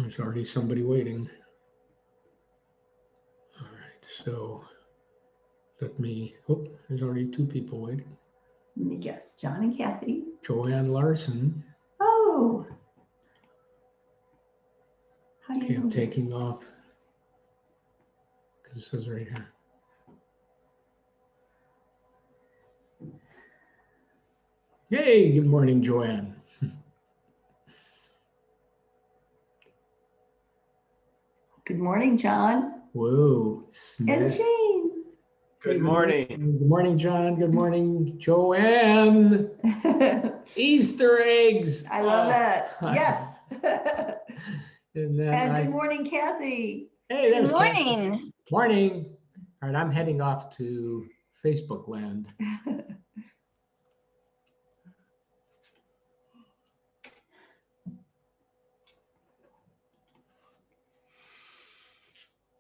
There's already somebody waiting. All right, so let me, oh, there's already 2 people waiting. Let me guess, John and Kathy. Joanne Larson. Oh. How do you Okay, know I'm that? taking off because it says right here. Hey, good morning, Joanne. Good morning, John. Whoa, And Smith. Jane. Good morning. Good morning, John. Good morning, Joanne. Easter eggs. I love that. Oh. Yes. And then And good morning, Kathy. Hey, there's Good Kathy. morning. Morning. All right, I'm heading off to Facebook land.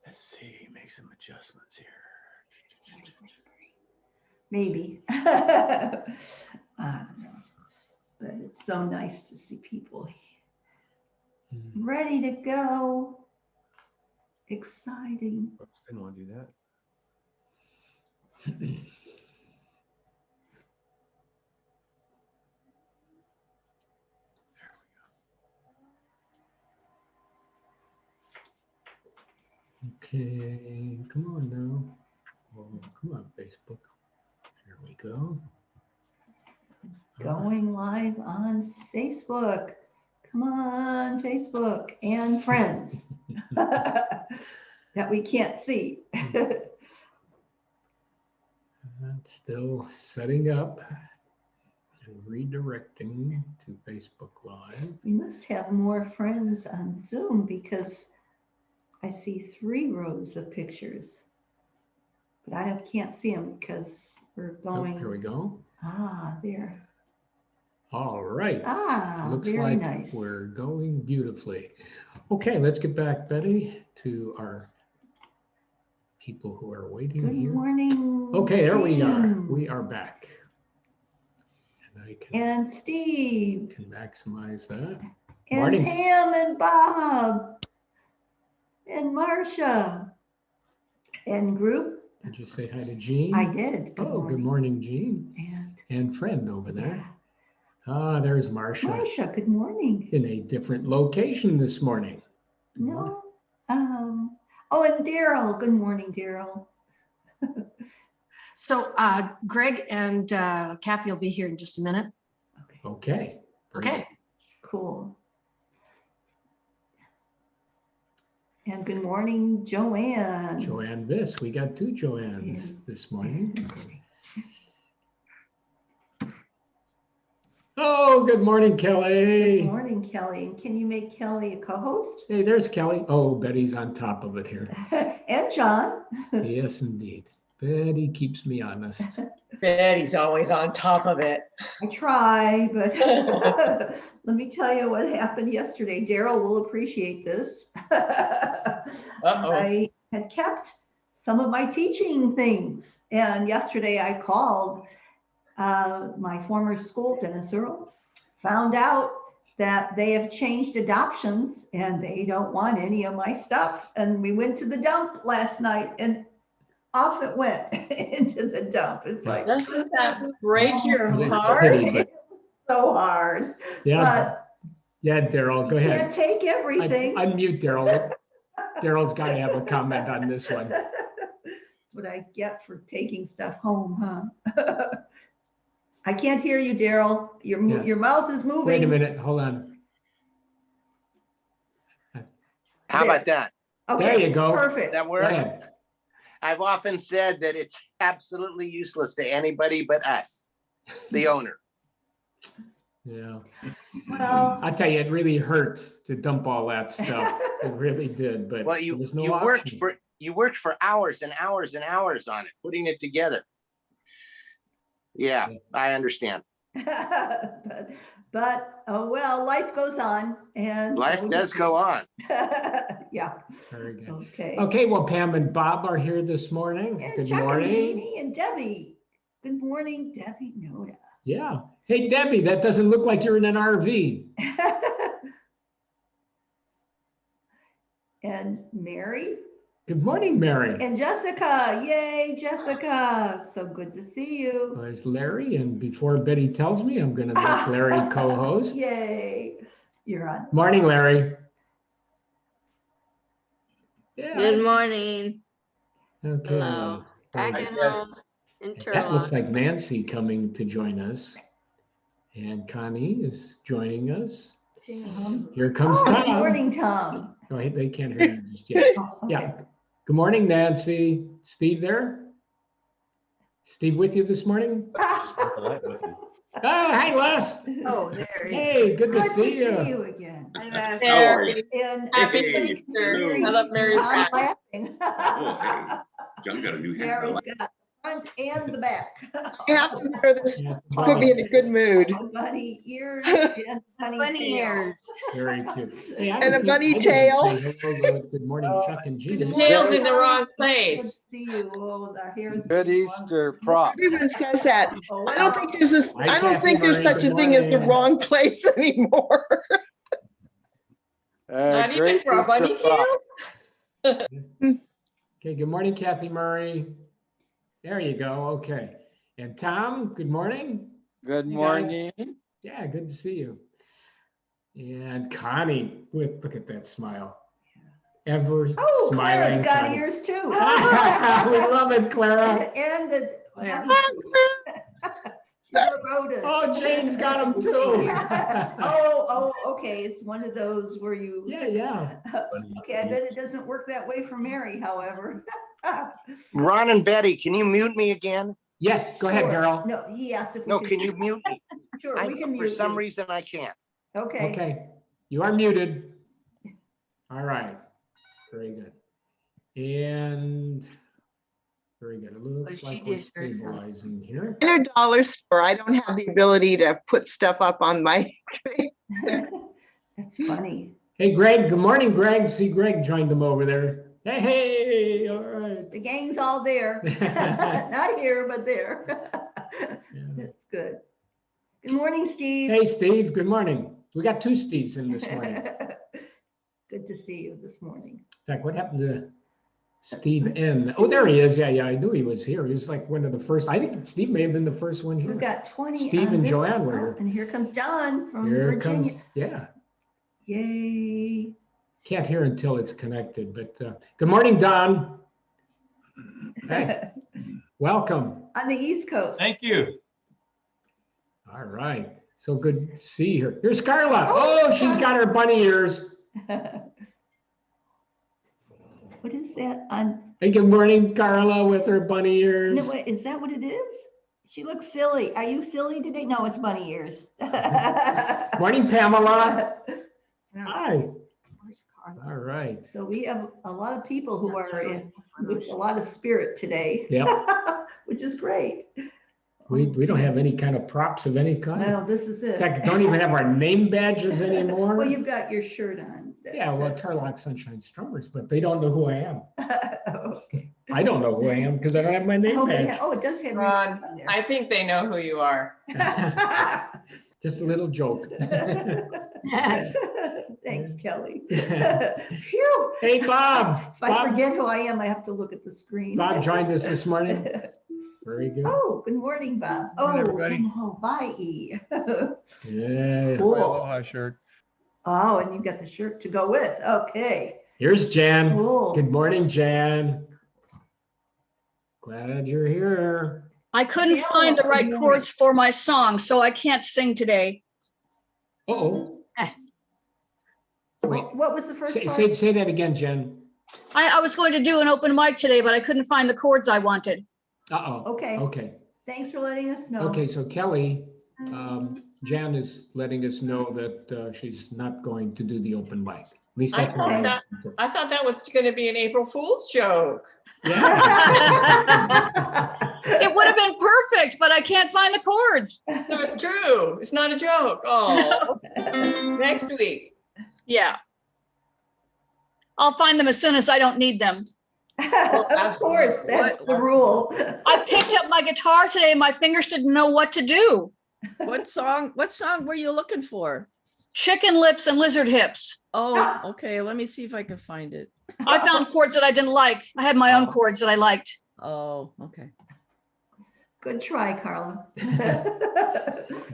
Let's see, make some adjustments here. Maybe. I don't know. But it's so nice to see people ready to go. Exciting. Oops, didn't want to do that. Okay, come on now. Oh, come on, Facebook. Here we go. Going live on Facebook. Come on, Facebook and friends that we can't see. That's still setting up and redirecting to Facebook Live. We must have more friends on Zoom because I see 3 rows of pictures. But I can't see them because we're going. Oh, here we go. Ah, there. All right. Ah, Looks very like nice. we're going beautifully. Okay, let's get back, Betty, to our people who are waiting Good here. morning. Okay, there we are. Jane. We are back. And I can, And Steve. can maximize that. And Morning. Pam and Bob. And Marsha. And group. Did you say hi to Jean? I did. Good morning, Jean. And friend over there. Yeah. Ah, there's Marsha Marsha, good morning. in a different location this morning. No. Oh, and Daryl. Good morning, Daryl. So Greg and Kathy will be here in just a minute. Okay. Okay. Cool. And good morning, Joanne. Joanne Viss. We got 2 Joannes this morning. Oh, good morning, Kelly. Good morning, Kelly. And can you make Kelly a co-host? Hey, there's Kelly. Oh, Betty's on top of it here. And John. Yes, indeed. Betty keeps me honest. Betty's always on top of it. I try, but let me tell you what happened yesterday. Daryl will appreciate this. I had kept some of my teaching things. And yesterday I called my former school, Dennis Earl, found out that they have changed adoptions and they don't want any of my stuff. And we went to the dump last night and off it went into the dump. It's like, Doesn't that break your It's heart? pretty, but so hard. yeah, But yeah, Daryl, go you ahead. can't take everything. Unmute Daryl. Daryl's got to have a comment on this one. What I get for taking stuff home, huh? I can't hear you, Daryl. Your mouth is moving. Wait a minute, hold on. How about that? Okay, There you go. Perfect. That Go work? ahead. I've often said that it's absolutely useless to anybody but us, the owner. Yeah, Well, I tell you, it really hurt to dump all that stuff. It really did, but Well, there you was no you worked for hours and hours and hours on it, putting it together. Yeah, I understand. but oh well, life goes on, and Life does go on. Yeah. Very good. Okay. Okay, well, Pam and Bob are here this morning. And Good Chuck and morning. Jeannie and Debbie. Good morning, Debbie Noda. Yeah. Hey, Debbie, that doesn't look like you're in an RV. and Mary, Good morning, Mary. and Jessica. Yay, Jessica. So good to see you. There's Larry, and before Betty tells me, I'm going to make Larry co-host. Yay. You're on. Morning, Larry. Yeah. Good morning. Okay. Hello. Back Very at good. home in That looks Turlock. like Nancy coming to join us. And Connie is joining us. Here comes Oh, Tom. good morning, Tom. Oh, they can't hear you just yet. Oh, okay. Yeah. Good morning, Nancy. Steve there? Steve with you this morning? Oh, hi, Les. Oh, there. Hey, good to Good see you. again. Hi, Matt. Mary. And Happy everybody's Easter. hearing I love Mary's Tom hat. laughing. Oh, hey, John got a new hat. I Mary's like got the front and the back. I have to wear this Yeah, to put me in a good mood. Bunny ears and bunny Funny tail. ears. Very cute. Hey, And a bunny I didn't tail. say hello, good morning, Chuck and The Jean. tail's in the wrong Good place. to see you. Oh, the hair's Good in the Easter wrong- prop. Everyone says that. Oh, I don't think there's this, Hi, I don't Kathy think there's Marie. such a Good thing as the morning. wrong place anymore. Not even Great for a Easter bunny prop. tail? Okay, good morning, Kathy Murray. There you go, okay. And Tom, good morning. Good Hey, guys. morning. Yeah, good to see you. And Connie, look at that smile. Ever Oh, smiling Clara's got Connie. ears too. We love it, Clara. And the. Claire. Oh, Jane's got them too. Oh, okay, it's one of those where you. Yeah. Okay, I bet it doesn't work that way for Mary, however. Ron and Betty, can you mute me again? Yes, go ahead, Sure. Daryl. No, he asked if we No, could. can you mute me? Sure, we can For mute some you. reason, I can't. Okay. Okay, you are muted. All right, very good. And very good. It looks she like we're did hers, huh? stabilizing here. $100 store. I don't have the ability to put stuff up on my. That's funny. Hey, Greg, good morning, Greg. See, Greg joined them over there. Hey, all right. The gang's all there. Not here, but there. Yeah. That's good. Good morning, Steve. Hey, Steve, good morning. We got two Steves in this morning. Good to see you this morning. In fact, what happened to Steve N? Oh, there he is. Yeah, I knew he was here. He was like one of the first. I think Steve may have been the first one We've here. got 20. Steve on and this. Joanne were Oh, here. and here comes Don from Here it Virginia. comes. Yeah, Yay. can't hear until it's connected. But good morning, Don. Hey, welcome. On the East Coast. Thank you. All right. So good to see her. Here's Carla. Oh, Oh, she's got her bunny ears. What is that on? Hey, good morning, Carla, with her bunny ears. No, wait, is that what it is? She looks silly. Are you silly today? No, it's bunny ears. Morning, Pamela. Yes. Hi. Where's Carla? All right. So we have a lot of people who are in with a lot of spirit today. Yep. Which is great. We don't have any kind of props of any kind. Well, this is In it. fact, don't even have our name badges anymore. Well, you've got your shirt on. Yeah, well, Turlock Sunshine Strummers, but they don't know who I am. Okay. I don't know who I am because I don't have my name Oh, badge. oh, it does have. your Ron, name on there. I think they know who you are. Just a little joke. Thanks, Kelly. Phew. Hey, Bob. If I Bob, forget who I am, I have to look at the screen. Bob joined us this morning. Very good. Oh, good morning, Bob. Oh, morning, everybody. oh, bye, E. Yeah. My Cool. Aloha shirt. Oh, and you got the shirt to go with. Okay, Here's Jan. cool. Good morning, Jan. Glad you're here. I couldn't Yeah, find the right good morning. chords for my song, so I can't sing today. Uh-oh. Wait, What was the first part? say that again, Jen. I was going to do an open mic today, but I couldn't find the chords I wanted. Uh-oh. Okay, Okay. thanks for letting us know. Okay, so Kelly, Jan is letting us know that she's not going to do the open mic. At least I that's what thought I I thought that was going to be an April Fool's joke. Yeah. It would have been perfect, but I can't find the chords. No, it's true. It's not a joke. Oh, next week. Yeah. I'll find them as soon as I don't need them. Of course, that's the rule. I picked up my guitar today and my fingers didn't know what to do. What song were you looking for? Chicken lips and lizard hips. Oh, okay. Let me see if I can find it. I found chords that I didn't like. I had my own chords that I liked. Oh, okay. Good try, Carla.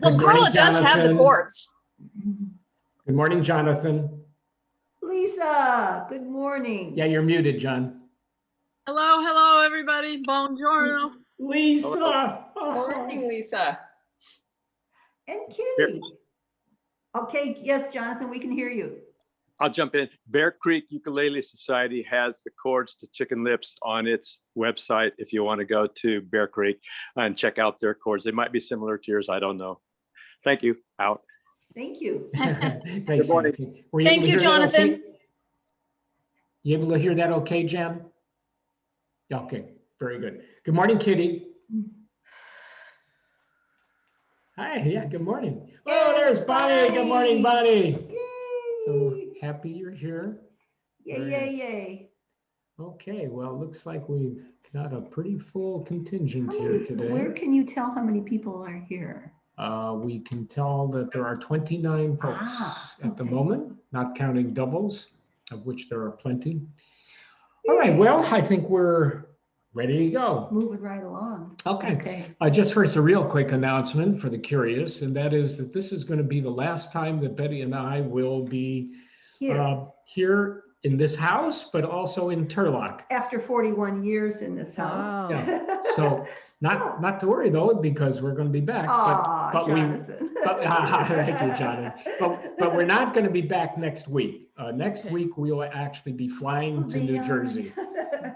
Well, Carla does have the chords. Good morning, Jonathan. Lisa, good morning. Yeah, you're muted, John. Hello, everybody. Buongiorno. Lisa. Morning, Lisa. And Kitty. Okay, yes, Jonathan, we can hear you. I'll jump in. Bear Creek Ukulele Society has the chords to Chicken Lips on its website. If you want to go to Bear Creek and check out their chords, they might be similar to yours. I don't know. Thank you. Out. Thank you. Good morning. Thank you, Jonathan. You able to hear that okay, Jan? Okay, very good. Good morning, Kitty. Hi, yeah, good morning. Oh, there's Bonnie. Good morning, Bonnie. Yay. So happy you're here. Yay, Very yay, nice. yay. Okay, well, it looks like we've got a pretty full contingent here today. Where can you tell how many people are here? We can tell that there are 29 folks at the moment, not counting doubles, of which there are plenty. All right, well, I think we're ready to go. Moving right along. Okay. Just first, a real quick announcement for the curious, and that is that this is going to be the last time that Betty and I will be here in this house, but also in Turlock. After 41 years in this house. Yeah. So not to worry though, because we're going to be back. But thank you, Jonathan. But we're not going to be back next week. Next week we will actually be flying to New Jersey.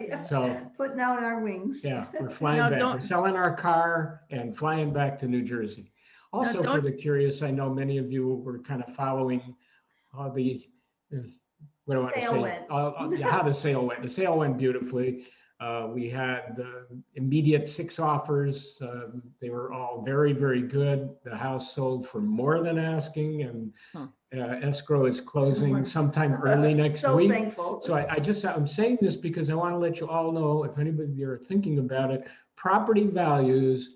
Yeah. So putting out our wings. Yeah, we're flying back. We're selling our car and flying back to New Jersey. Also, for the curious, I know many of you were kind of following the what do I want to say? How the sale went. The sale went beautifully. We had immediate 6 offers. They were all very, very good. The house sold for more than asking, and escrow is closing sometime early next week. Thankful. So I'm saying this because I want to let you all know, if anybody of you are thinking about it, property values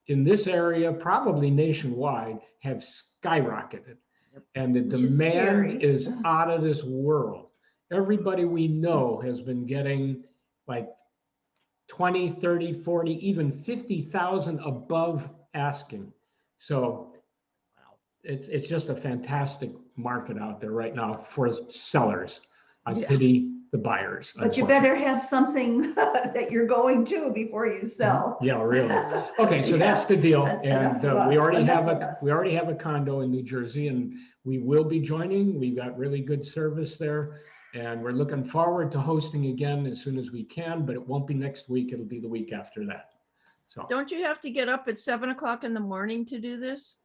in this area, probably nationwide, have skyrocketed. And the demand is out of this world. Everybody we know has been getting like 20, 30, 40, even 50,000 above asking. So it's just a fantastic market out there right now for sellers. I pity the buyers. But you better have something that you're going to before you sell. Yeah, really. Okay, so that's the deal. And we already have a condo in New Jersey, and we will be joining. We've got really good service there, and we're looking forward to hosting again as soon as we can, but it won't be next week. It'll be the week after that. So don't you have to get up at 7 o'clock in the morning to do this?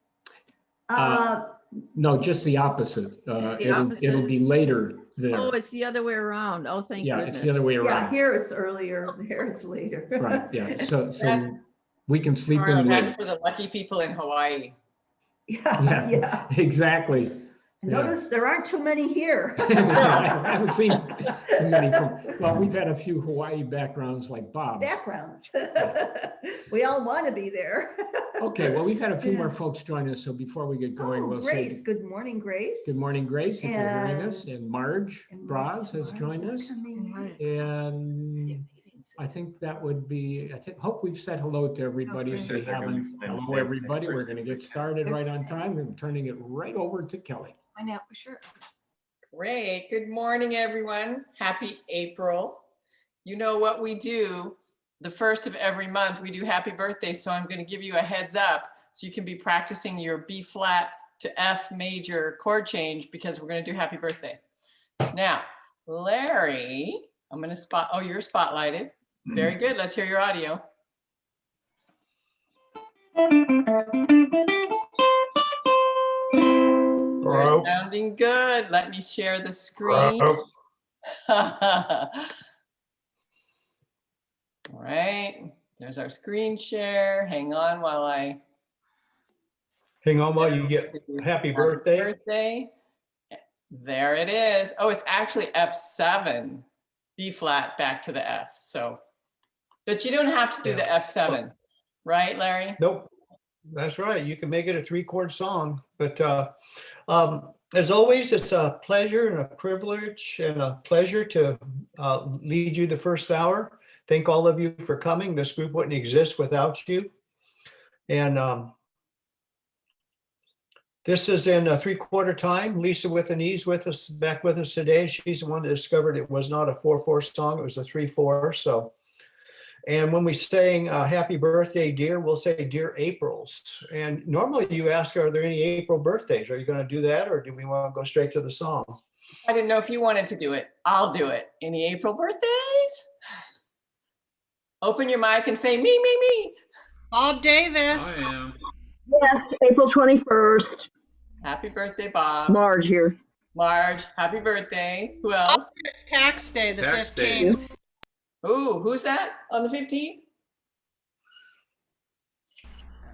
No, just the opposite. It'll be later there. Oh, it's the other way around. Oh, thank goodness. Yeah, it's the other way around. Yeah, here it's earlier, there it's later. Right, yeah. So we can sleep Carla, in late. that's for the lucky people in Hawaii. Yeah. Exactly. Notice there aren't too many here. I haven't seen too many well, we've had a few Hawaii backgrounds like Bob's. Backgrounds. We all want to be there. Okay, well, we've had a few more folks join us, so before we get going, we'll Grace. say Good morning, Grace. good morning, Grace, if you're hearing us, and Marge Braz has joined us. And I think that would be, hope we've said hello to everybody. If we haven't, hello, everybody. We're going to get started right on time and turning it right over to Kelly. I know, sure. Great. Good morning, everyone. Happy April. You know what we do the first of every month, we do happy birthday. So I'm going to give you a heads up so you can be practicing your B flat to F major chord change, because we're going to do happy birthday. Now, Larry, I'm going to you're spotlighted. Very good. Let's hear your audio. You're sounding good. Let me share the screen. All right, there's our screen share. Hang on while you get happy birthday. There it is. Oh, it's actually F7, B flat back to the F. So, but you don't have to do the F7, right, Larry? Nope. That's right. You can make it a 3-chord song. But as always, it's a pleasure and a privilege and a pleasure to lead you the first hour. Thank all of you for coming. This group wouldn't exist without you. And this is in 3/4 time. Lisa with an E's with us, back with us today. She's the one that discovered it was not a 4/4 song, it was a 3/4. So, and when we sang happy birthday, dear, we'll say dear April's. And normally you ask, are there any April birthdays? Are you going to do that, or do we want to go straight to the song? I didn't know if you wanted to do it. I'll do it. Any April birthdays? Open your mic and say me, me, me. Bob Davis. I am. Yes, April 21st. Happy birthday, Bob. Marge here. Marge, happy birthday. Who else? It's tax day, the Tax day. 15th. Ooh, who's that on the 15th?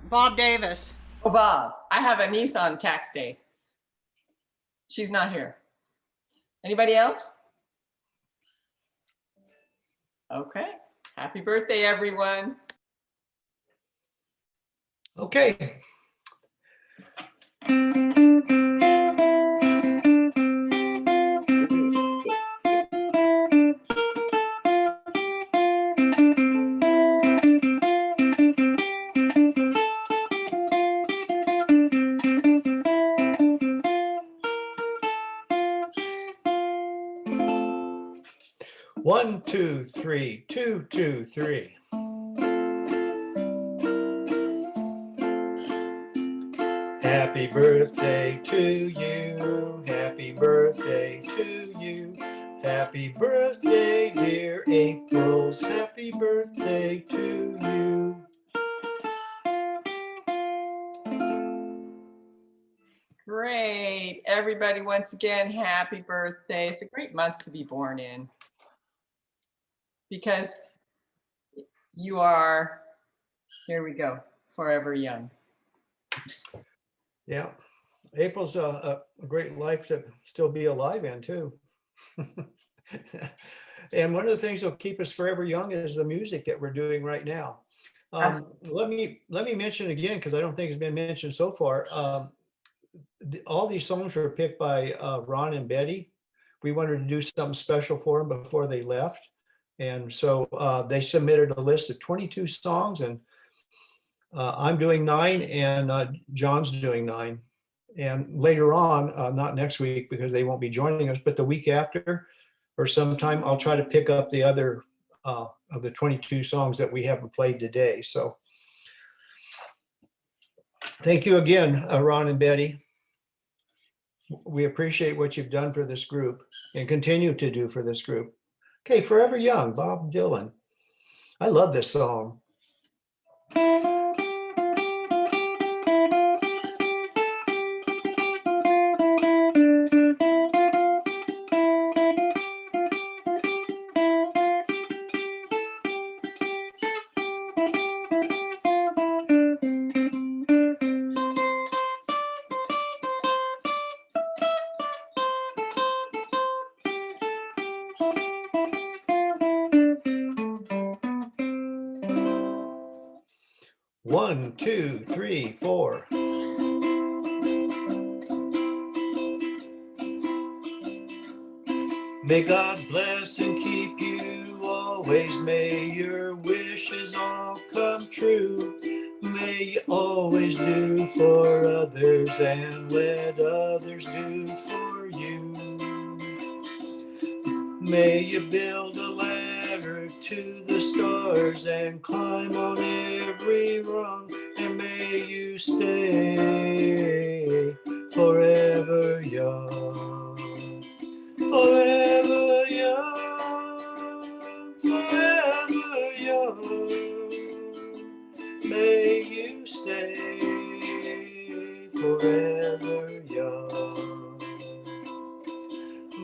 Bob Davis. Oh, Bob. I have a niece on tax day. She's not here. Anybody else? Okay. Happy birthday, everyone. Okay. One, two, three, 2, 2, 3. Happy birthday to you. Happy birthday to you. Happy birthday, dear April's. Happy birthday to you. Great. Everybody, once again, happy birthday. It's a great month to be born in because you are, here we go, forever young. Yeah. April's a great life to still be alive in too. And one of the things that'll keep us forever young is the music that we're doing right now. Let me mention again, because I don't think it's been mentioned so far. All these songs were picked by Ron and Betty. We wanted to do something special for them before they left. And so they submitted a list of 22 songs, and I'm doing 9 and John's doing 9. And later on, not next week because they won't be joining us, but the week after or sometime, I'll try to pick up the other of the 22 songs that we haven't played today. So thank you again, Ron and Betty. We appreciate what you've done for this group and continue to do for this group. Okay, Forever Young, Bob Dylan. I love this song. One, two, three, 4. May God bless and keep you always. May your wishes all come true. May you always do for others and let others do for you. May you build a ladder to the stars and climb on every rung, and may you stay forever young, forever young, forever young. May you stay forever young.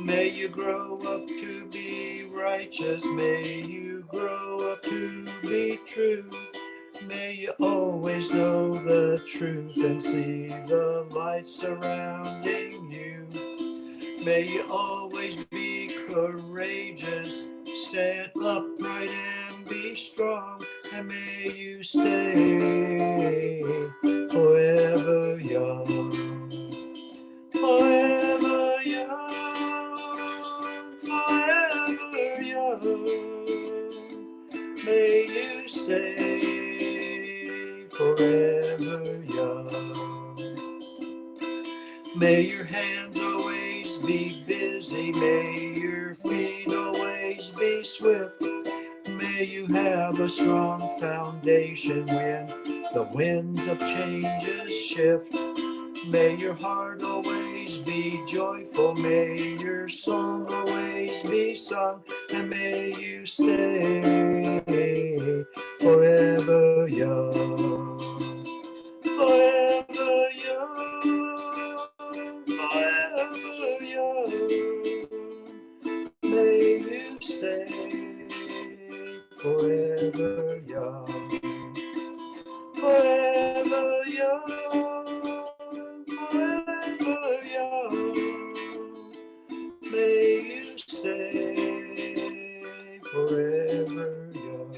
May you grow up to be righteous. May you grow up to be true. May you always know the truth and see the light surrounding you. May you always be courageous, stand upright and be strong. And may you stay forever young, forever young, forever young. May you stay forever young. May your hands always be busy, may your feet always be swift. May you have a strong foundation when the winds of changes shift. May your heart always be joyful, may your song always be sung, and may you stay forever young, forever young, forever young. May you stay forever young, forever young, forever young. May you stay forever young.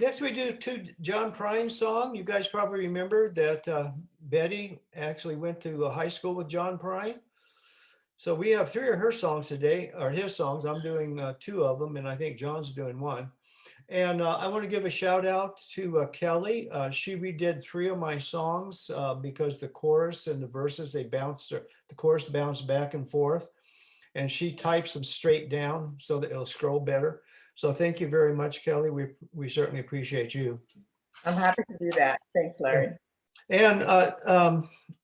Next, we do two John Prine song. You guys probably remember that Betty actually went to high school with John Prine. So we have three of her songs today, or his songs. I'm doing two of them, and I think John's doing one. And I want to give a shout out to Kelly. She redid three of my songs because the chorus and the verses, the chorus bounced back and forth. And she types them straight down so that it'll scroll better. So thank you very much, Kelly. We certainly appreciate you. I'm happy to do that. Thanks, Larry. And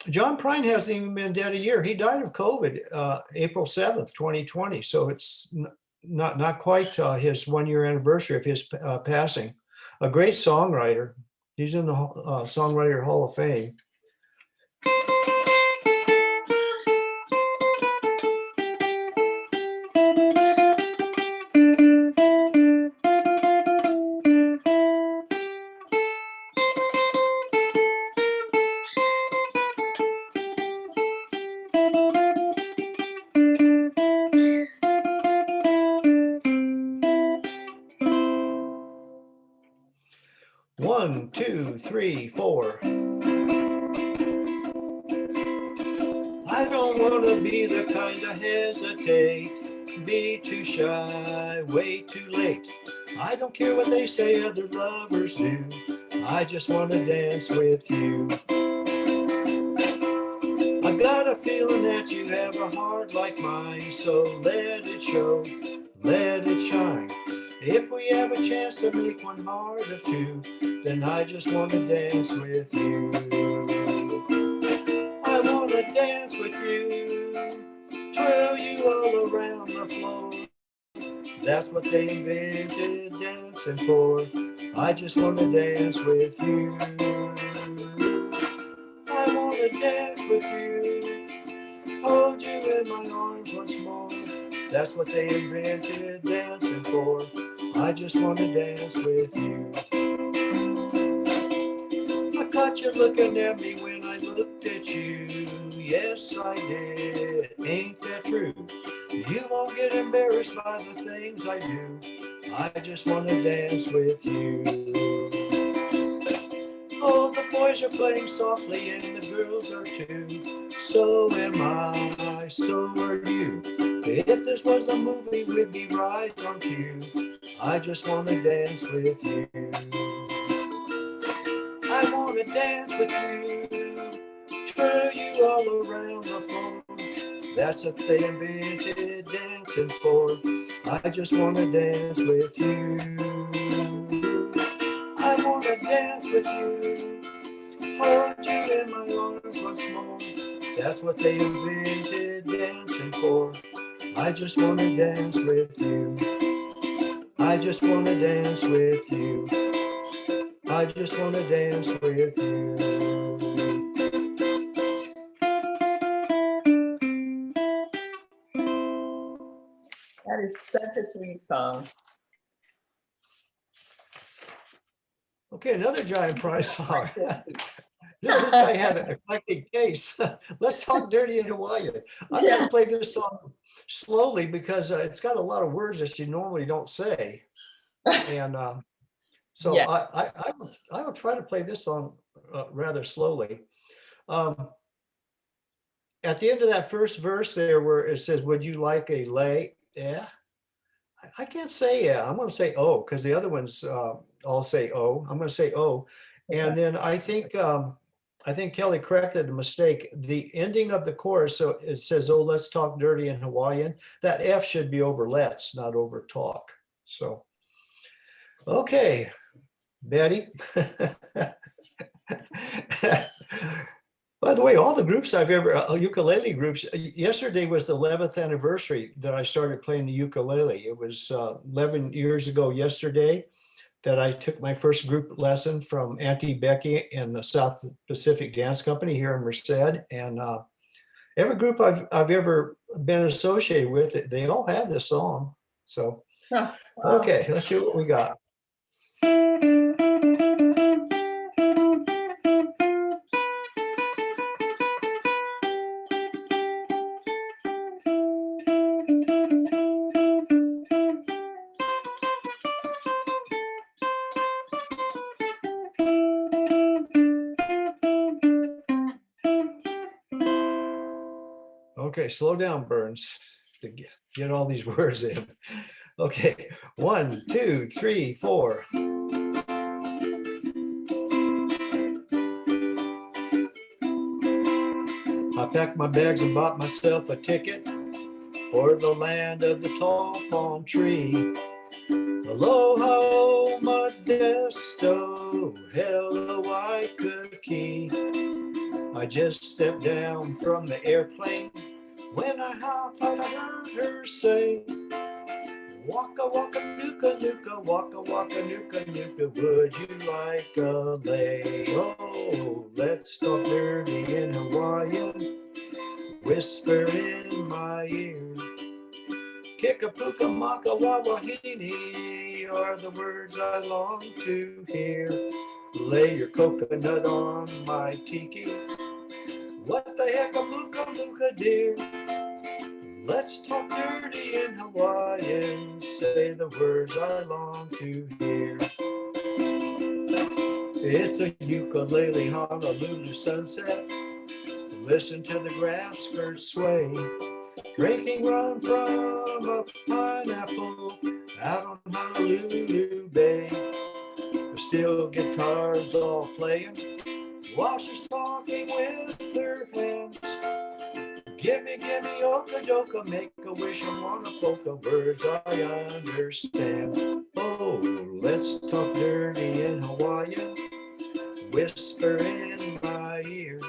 John Prine hasn't even been dead a year. He died of COVID, April 7th, 2020. So it's not quite his 1 year anniversary of his passing. A great songwriter. He's in the Songwriter Hall of Fame. One, two, three, four. I don't want to be the kind to hesitate, be too shy, wait too late. I don't care what they say other lovers do. I just want to dance with you. I got a feeling that you have a heart like mine, so let it show, let it shine. If we have a chance to make one heart of two, then I just want to dance with you. I want to dance with you, twirl you all around the floor. That's what they invented dancing for. I just want to dance with you. I want to dance with you, hold you in my arms once more. That's what they invented dancing for. I just want to dance with you. I caught you looking at me when I looked at you. Yes, I did. Ain't that true? You won't get embarrassed by the things I do. I just want to dance with you. Oh, the boys are playing softly and the girls are too. So am I, so are you. If this was a movie, we'd be right on cue. I just want to dance with you. I want to dance with you, twirl you all around the floor. That's what they invented dancing for. I just want to dance with you. I want to dance with you, hold you in my arms once more. That's what they invented dancing for. I just want to dance with you. I just want to dance with you. I just want to dance with you. That is such a sweet song. Okay, another Giant Prize song. This guy had an eclectic taste. Let's talk dirty in Hawaiian. I'm going to play this song slowly because it's got a lot of words that you normally don't say. And so Yeah. I will try to play this song rather slowly. At the end of that first verse there where it says, would you like a lay? Yeah. I can't say yeah. I'm going to say oh, because the other ones all say oh. I'm going to say oh. And then I think Kelly corrected the mistake. The ending of the chorus, so it says, oh, let's talk dirty in Hawaiian. That F should be over let's, not over talk. So, okay, Betty. By the way, all the groups I've ever, ukulele groups, yesterday was the 11th anniversary that I started playing the ukulele. It was 11 years ago yesterday that I took my first group lesson from Auntie Becky and the South Pacific Dance Company here in Merced. And every group I've ever been associated with, they all have this song. So, okay, let's see what we got. Okay, slow down, Burns, to get all these words in. Okay, 1, 2, 3, 4. I packed my bags and bought myself a ticket for the land of the tall palm tree. Aloha, Modesto, hello, Waikiki. I just stepped down from the airplane. When I hopped out, I heard her say, waka waka nuka nuka, waka waka nuka nuka, would you like a lay? Oh, let's talk dirty in Hawaiian, whisper in my ear. Kikapuka maka wawahini are the words I long to hear. Lay your coconut on my tiki. What the heck a muka muka dear? Let's talk dirty in Hawaiian, say the words I long to hear. It's a ukulele Honolulu sunset. Listen to the grass skirts sway. Drinking rum from a pineapple out on Honolulu Bay. The steel guitars all playing while she's talking with her hands. Gimme, okadoka, make a wish and wanna polka, words I understand. Oh, let's talk dirty in Hawaiian, whisper in my ear.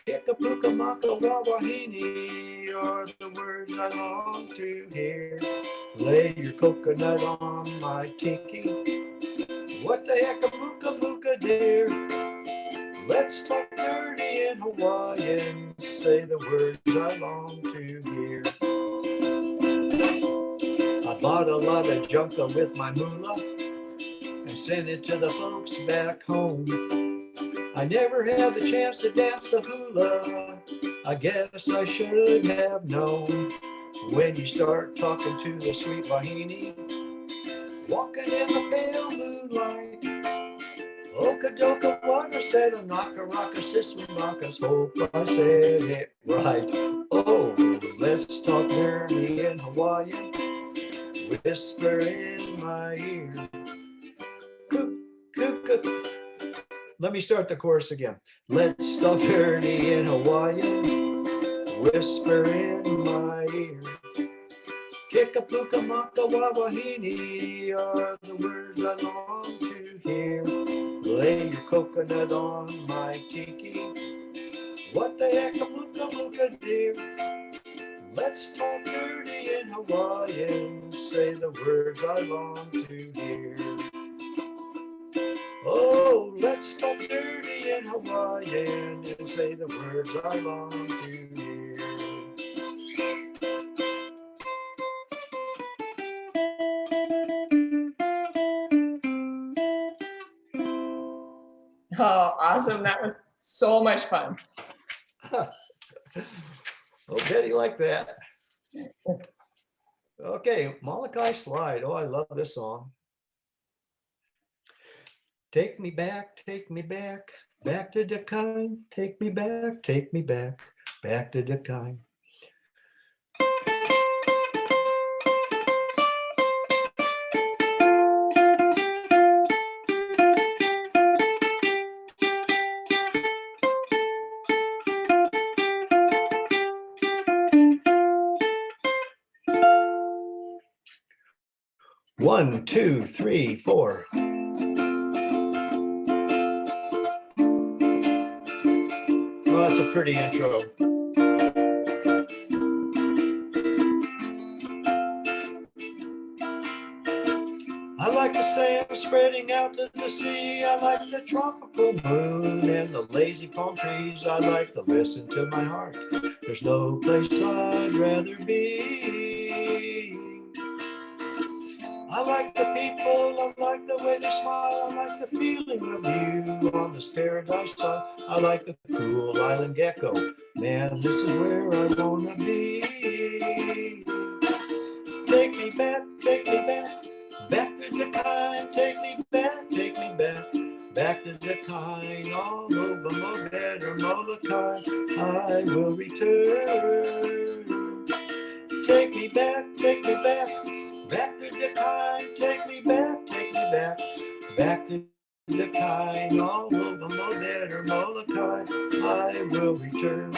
Kikapuka maka wawahini are the words I long to hear. Lay your coconut on my tiki. What the heck a muka muka dear? Let's talk dirty in Hawaiian, say the words I long to hear. I bought a lot of junka with my moolah and sent it to the folks back home. I never had the chance to dance the hula, I guess I should have known. When you start talking to the sweet wahine, walking in the pale moonlight, Okadoka water said a nakaraka siswimakas, hope I said it right. Oh, let's talk dirty in Hawaiian, whisper in my ear. Let me start the chorus again. Let's talk dirty in Hawaiian, whisper in my ear. Kikapuka maka wawahini are the words I long to hear. Lay your coconut on my tiki. What the heck a muka muka dear? Let's talk dirty in Hawaiian, say the words I long to hear. Oh, let's talk dirty in Hawaiian and say the words I long to hear. Oh, awesome. That was so much fun. Oh, Betty liked that. Okay, Molokai Slide. Oh, I love this song. Take me back, back to the kind. Take me back, back to the kind. One, two, three, four. Well, that's a pretty intro. I like the sand spreading out to the sea. I like the tropical moon and the lazy palm trees. I like to listen to my heart. There's no place I'd rather be. I like the people, I like the way they smile, I like the feeling of you on this paradise side. I like the cool island gecko, man, this is where I wanna be. Take me back, back to the kind, take me back, back to the kind, all over my bed or Molokai, I will return. Take me back, back to the kind, take me back, back to the kind, all over my bed or Molokai, I will return.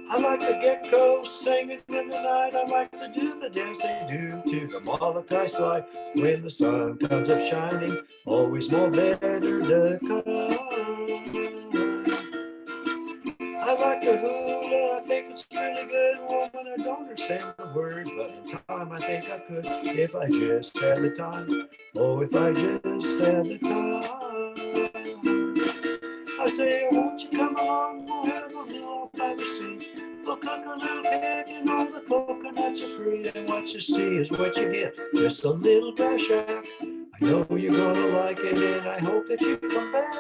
I like the geckos singing in the night, I like to do the dance they do to the Molokai slide. When the sun comes up shining, always more better to come. I like the hula, I think it's really good. Woman, I don't understand the words, but in time I think I could if I just had the time. Oh, if I just had the time. I say, won't you come along? We'll have a meal by the sea. We'll cook a little cake and all the coconuts are free. And what you see is what you get, just a little dry shack. I know you're gonna like it and I hope that you come back.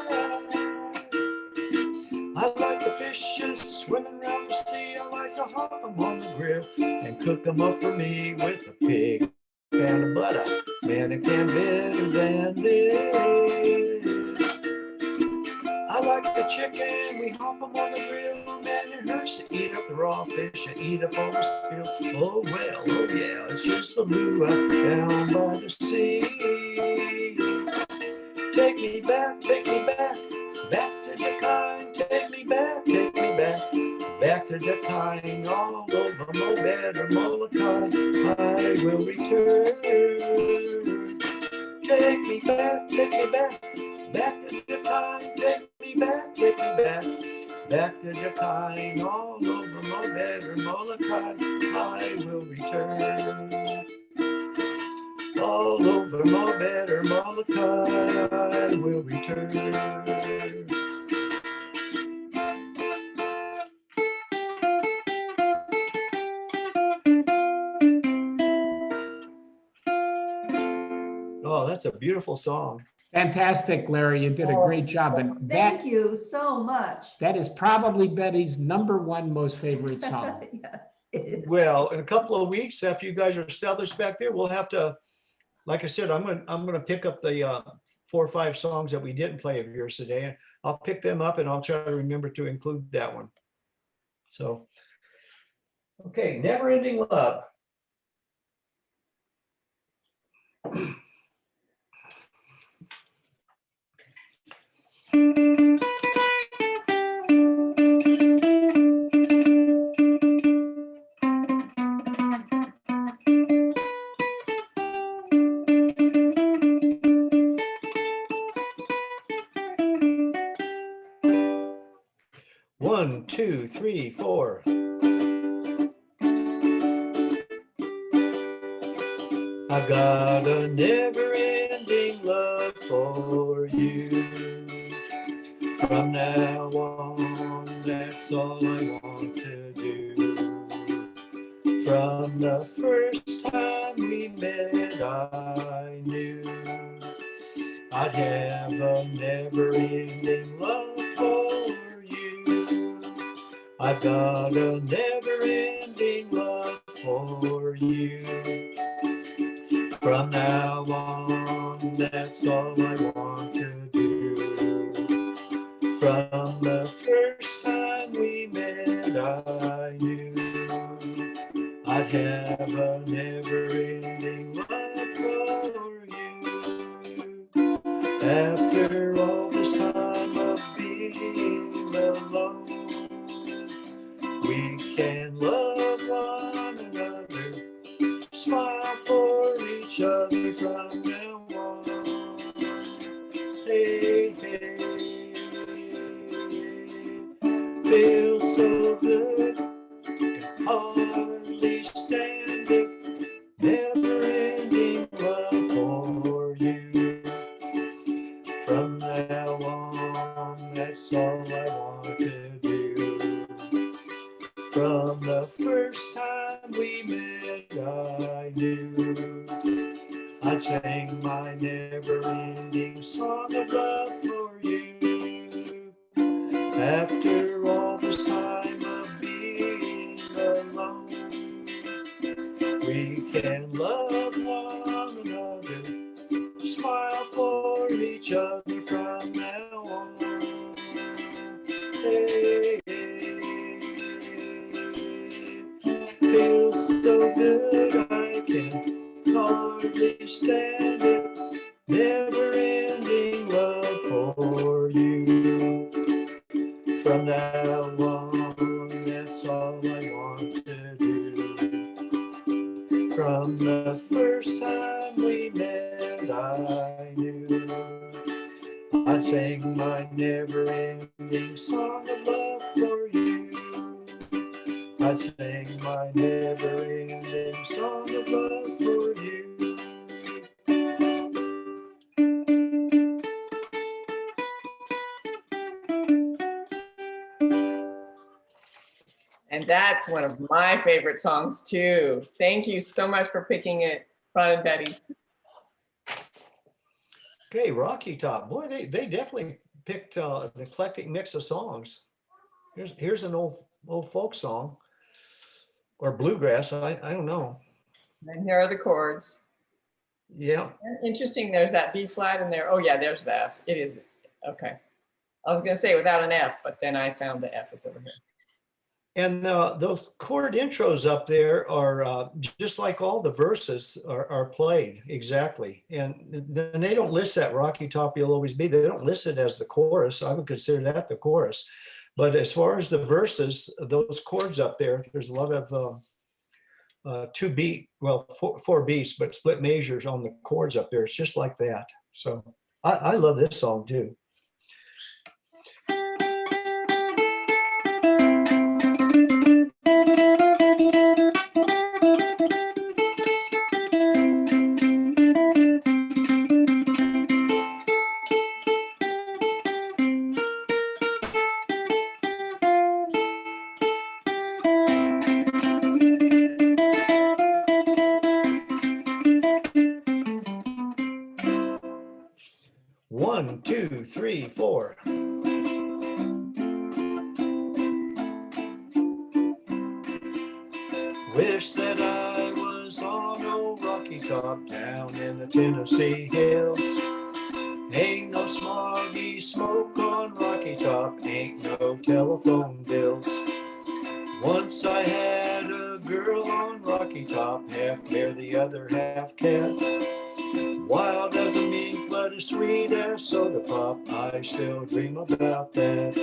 I like the fishes swimming around the sea. I like to hop them on the grill and cook them up for me with a pig and a butter. Man, it can't be better than this. I like the chicken, we hop them on the grill. Man, it hurts to eat up the raw fish and eat up all the spill. Oh well, oh yeah, it's just the luau down by the sea. Take me back, back to the kind. Take me back, back to the kind. All over my bed or Molokai, I will return. Take me back, back to the kind. Take me back, back to the kind. All over my bed or Molokai, I will return. All over my bed or Molokai, I will return. Oh, that's a beautiful song. Fantastic, Larry. You did a great job. And Thank you so much. that is probably Betty's #1 most favorite song. Yes, it is. Well, in a couple of weeks after you guys are established back there, we'll have to, like I said, I'm gonna pick up the 4 or 5 songs that we didn't play of yours today, and I'll pick them up and I'll try to remember to include that one. So, okay, Never Ending Love. One, two, three, four. I've got a never-ending love for you. From now on, that's all I want to do. From the first time we met, I knew I'd have a never-ending love for you. I've got a never-ending love for you. From now on, that's all I want to do. From the first time we met, I knew I'd have a never-ending love for you. After all this time of being alone, we can love one another, smile for each other from now on. Hey, hey, feels so good, can hardly stand it. Never-ending love for you. From now on, that's all I want to do. From the first time we met, I knew I'd sing my never-ending song of love for you. After all this time of being alone, we can love one another, smile for each other from now on. Hey, feels so good, I can hardly stand it. Never-ending love for you. From now on, that's all I want to do. From the first time we met, I knew I'd sing my never-ending song of love for you. I'd sing my never-ending song of love for you. And that's one of my favorite songs too. Thank you so much for picking it, Ron and Betty. Okay, Rocky Top. Boy, they definitely picked an eclectic mix of songs. Here's an old folk song or bluegrass. I don't know. And here are the chords. Yeah. Interesting, there's that B flat in there. Oh yeah, there's the F. It is, okay. I was gonna say without an F, but then I found the F, it's over here. And those chord intros up there are just like all the verses are played exactly. And then they don't list that Rocky Top You'll Always Be. They don't list it as the chorus. I would consider that the chorus. But as far as the verses, those chords up there, there's a lot of four beats, but split measures on the chords up there. It's just like that. So I love this song too. One, two, three, four. Wish that I was on old Rocky Top down in the Tennessee hills. Ain't no smoggy smoke on Rocky Top, ain't no telephone bills. Once I had a girl on Rocky Top, half bear, the other half cat. Wild as a mink, but as sweet as soda pop, I still dream about that.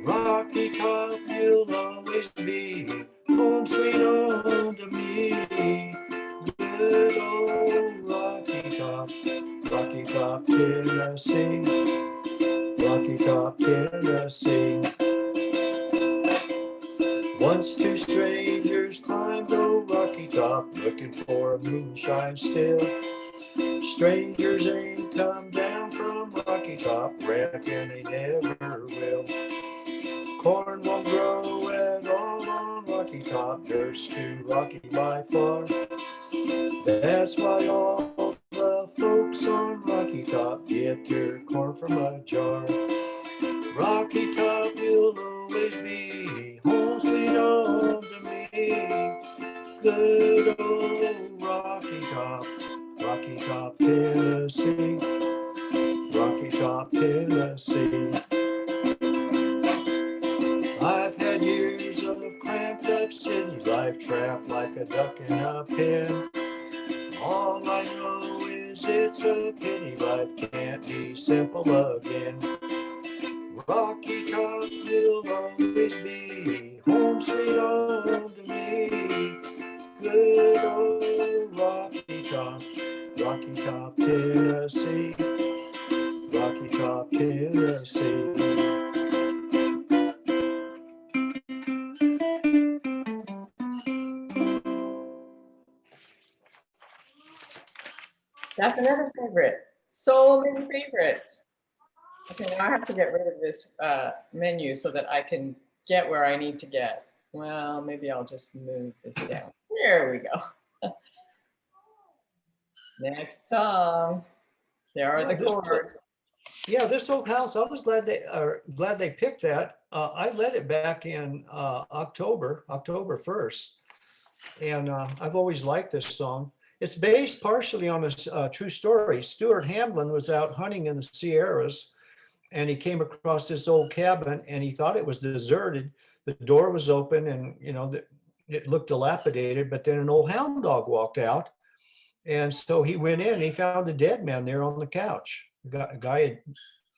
Rocky Top, you'll always be home sweet home to me. Good old Rocky Top, Tennessee. Rocky Top, Tennessee. Once two strangers climbed old Rocky Top, looking for a moonshine still. Strangers ain't come down from Rocky Top, reckon they never will. Corn won't grow at all on Rocky Top, dirt's too rocky by far. That's why all the folks on Rocky Top, get your corn from a jar. Rocky Top will always be home sweet home to me. Good old Rocky Top, Tennessee. Rocky Top, Tennessee. I've had years of cramped up city life, trapped like a duck in a pen. All I know is it's a pity life can't be simple again. Rocky Top will always be home sweet home to me. Good old Rocky Top, Tennessee. Rocky Top, Tennessee. That's another favorite. So many favorites. Okay, now I have to get rid of this menu so that I can get where I need to get. Well, maybe I'll just move this down. There we go. Next song. There are the chords. Yeah, this old house, I was glad they picked that. I led it back in October 1st. And I've always liked this song. It's based partially on a true story. Stuart Hamblin was out hunting in the Sierras, and he came across this old cabin, and he thought it was deserted. The door was open, and it looked dilapidated, but then an old hound dog walked out. And so he went in and he found a dead man there on the couch. A guy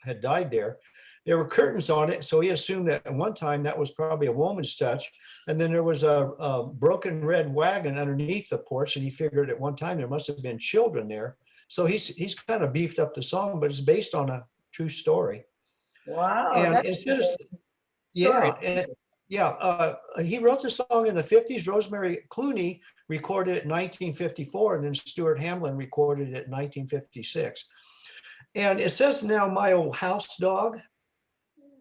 had died there. There were curtains on it, so he assumed that at one time that was probably a woman's touch. And then there was a broken red wagon underneath the porch, and he figured at one time there must have been children there. So he's kind of beefed up the song, but it's based on a true story. Wow. And it's just, he wrote the song in the 50s. Rosemary Clooney recorded it in 1954, and then Stuart Hamblin recorded it in 1956. And it says now, My Old House Dog.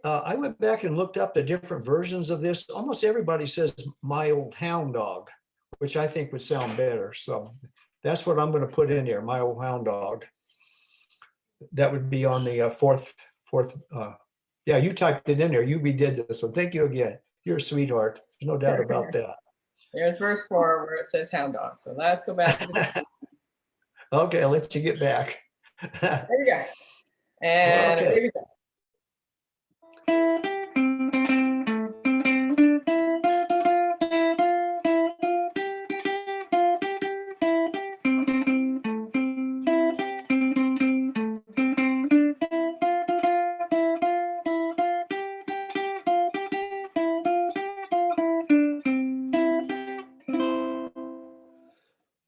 I went back and looked up the different versions of this. Almost everybody says My Old Hound Dog, which I think would sound better. So that's what I'm going to put in here, My Old Hound Dog. That would be on the fourth. Yeah, you typed it in there. You redid this one. Thank you again. You're a sweetheart. There's no doubt about that. There's verse 4 where it says hound dog. So let's go back to the Okay, I'll let you get back. There we go. And Okay. here we go.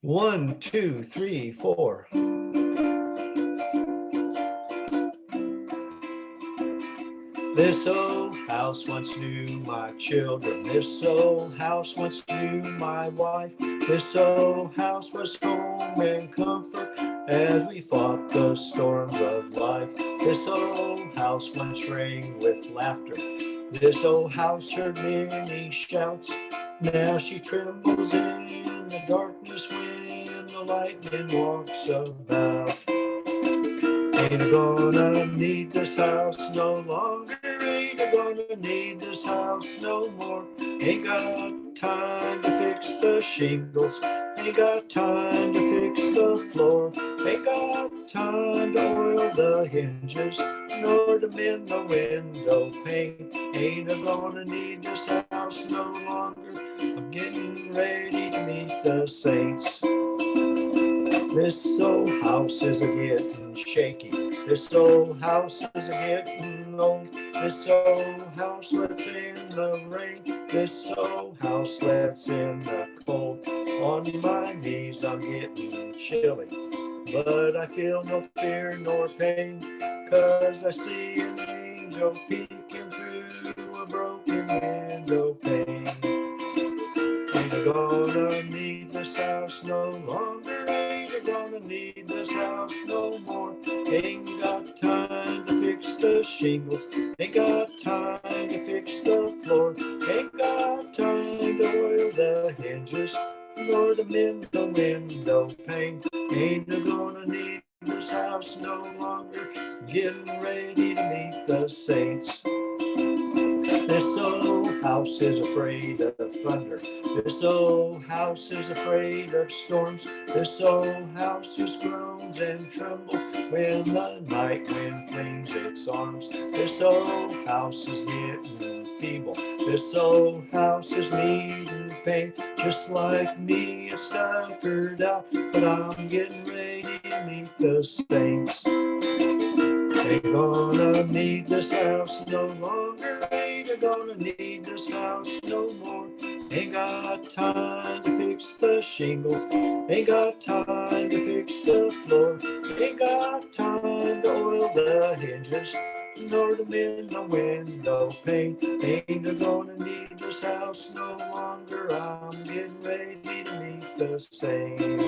1, 2, 3, 4. This old house once knew my children. This old house once knew my wife. This old house was home and comfort as we fought the storms of life. This old house once rang with laughter. This old house heard many shouts. Now she trembles in the darkness when the lightning walks about. Ain't gonna need this house no longer. Ain't gonna need this house no more. Ain't got time to fix the shingles. Ain't got time to fix the floor. Ain't got time to oil the hinges, nor to mend the window pane. Ain't gonna need this house no longer. I'm getting ready to meet the saints. This old house is a-getting shaky. This old house is a-getting old. This old house lets in the rain. This old house lets in the cold. On my knees I'm getting chilly, but I feel no fear nor pain, 'cause I see an angel peeking through a broken window pane. Ain't gonna need this house no longer. Ain't gonna need this house no more. Ain't got time to fix the shingles. Ain't got time to fix the floor. Ain't got time to oil the hinges, nor to mend the window pane. Ain't gonna need this house no longer. Getting ready to meet the saints. This old house is afraid of thunder. This old house is afraid of storms. This old house just groans and trembles when the night wind flings its arms. This old house is getting feeble. This old house is needing paint. Just like me, it's stuckered out, but I'm getting ready to meet the saints. Ain't gonna need this house no longer. Ain't gonna need this house no more. Ain't got time to fix the shingles. Ain't got time to fix the floor. Ain't got time to oil the hinges, nor to mend the window pane. Ain't gonna need this house no longer. I'm getting ready to meet the saints.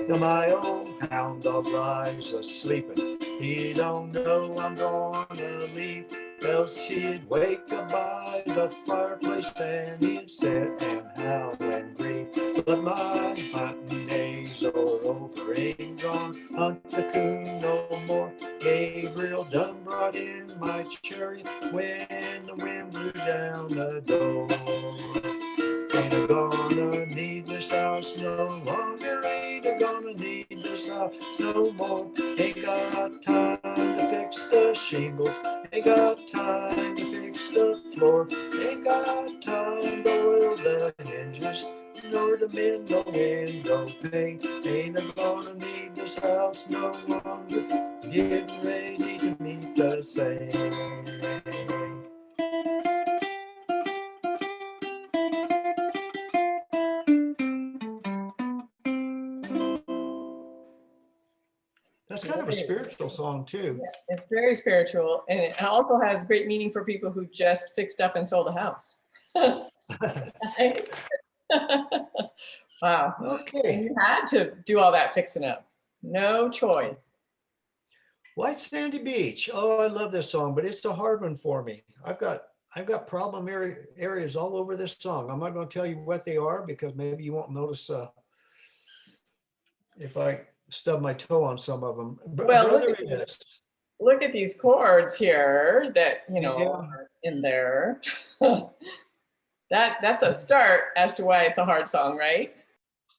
Now my old hound dog lies a-sleeping. He don't know I'm gonna leave. Else he'd wake up by the fireplace and he'd sit and howl and grieve. But my hunting days are over. Ain't gonna hunt the coon no more. Gabriel done brought in my chariot when the wind blew down the door. Ain't gonna need this house no longer. Ain't gonna need this house no more. Ain't got time to fix the shingles. Ain't got time to fix the floor. Ain't got time to oil the hinges, nor to mend the window pane. Ain't gonna need this house no longer. Getting ready to meet the saints. That's kind of a spiritual song too. Yeah, it's very spiritual, and it also has great meaning for people who just fixed up and sold a house. Wow. Okay. And you had to do all that fixing up. No choice. White Sandy Beach. Oh, I love this song, but it's a hard one for me. I've got problem areas all over this song. I'm not going to tell you what they are because maybe you won't notice if I stub my toe on some of them. Well, look at these chords here that, you know, are in there. That's a start as to why it's a hard song, right?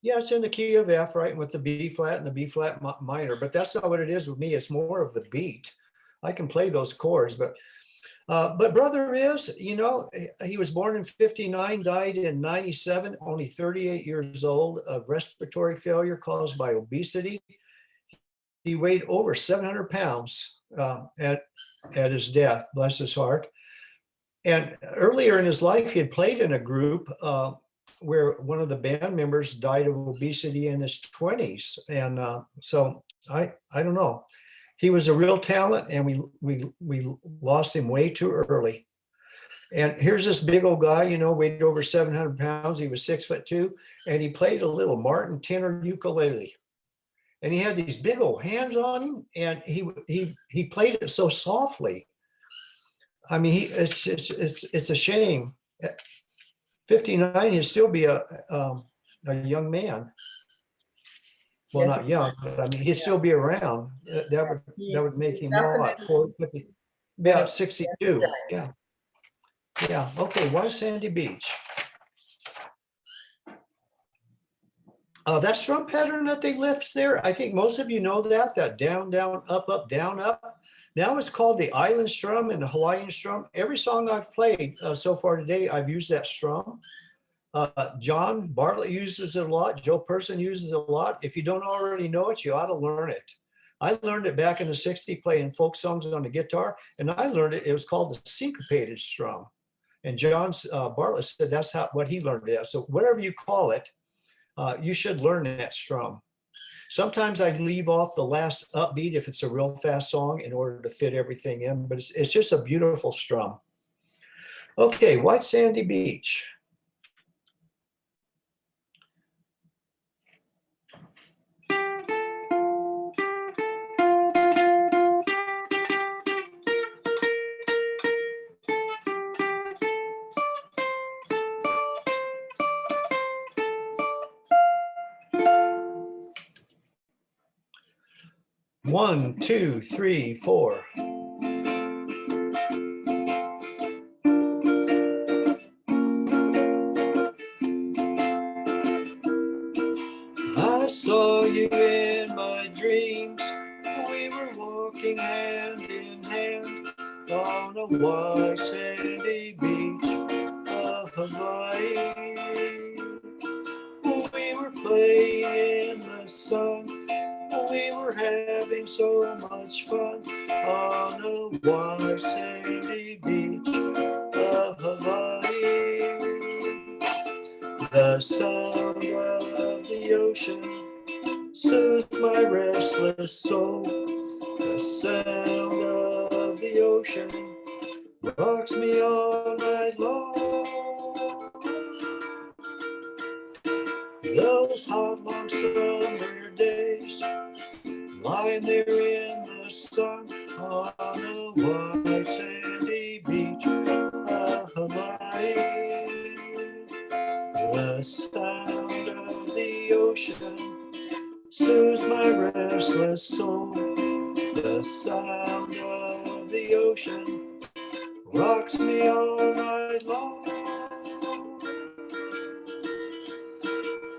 Yeah, it's in the key of F, right? With the B flat and the B flat minor, but that's not what it is with me. It's more of the beat. I can play those chords, but Brother is, you know, he was born in 59, died in 97, only 38 years old of respiratory failure caused by obesity. He weighed over 700 pounds at his death, bless his heart. And earlier in his life, he had played in a group where one of the band members died of obesity in his 20s. And so I don't know. He was a real talent, and we lost him way too early. And here's this big old guy, you know, weighed over 700 pounds. He was 6'2", and he played a little Martin tenor ukulele. And he had these big old hands on him, and he played it so softly. I mean, it's a shame. At 59, he'd still be a young man. Well, Yes, not young, but I mean, he'd still be around. That would make him what, 50, about 62. Yeah. Yeah. Okay. Why Sandy Beach? That strum pattern that they lift there, I think most of you know that down, down, up, up, down, up. Now it's called the island strum and the Hawaiian strum. Every song I've played so far today, I've used that strum. John Bartlett uses it a lot. Joe Person uses it a lot. If you don't already know it, you ought to learn it. I learned it back in the 60s playing folk songs on the guitar, and I learned it. It was called the syncopated strum. And John Bartlett said that's what he learned it. So whatever you call it, you should learn that strum. Sometimes I leave off the last upbeat if it's a real fast song in order to fit everything in, but it's just a beautiful strum. Okay, White Sandy Beach. 1, 2, 3, 4. I saw you in my dreams. We were walking hand in hand on a white sandy beach of Hawaii. We were playing in the sun. We were having so much fun on a white sandy beach of Hawaii. The sound of the ocean soothes my restless soul. The sound of the ocean rocks me all night long. Those hot, long summer days, lying there in the sun on a white sandy beach of Hawaii. The sound of the ocean soothes my restless soul. The sound of the ocean rocks me all night long.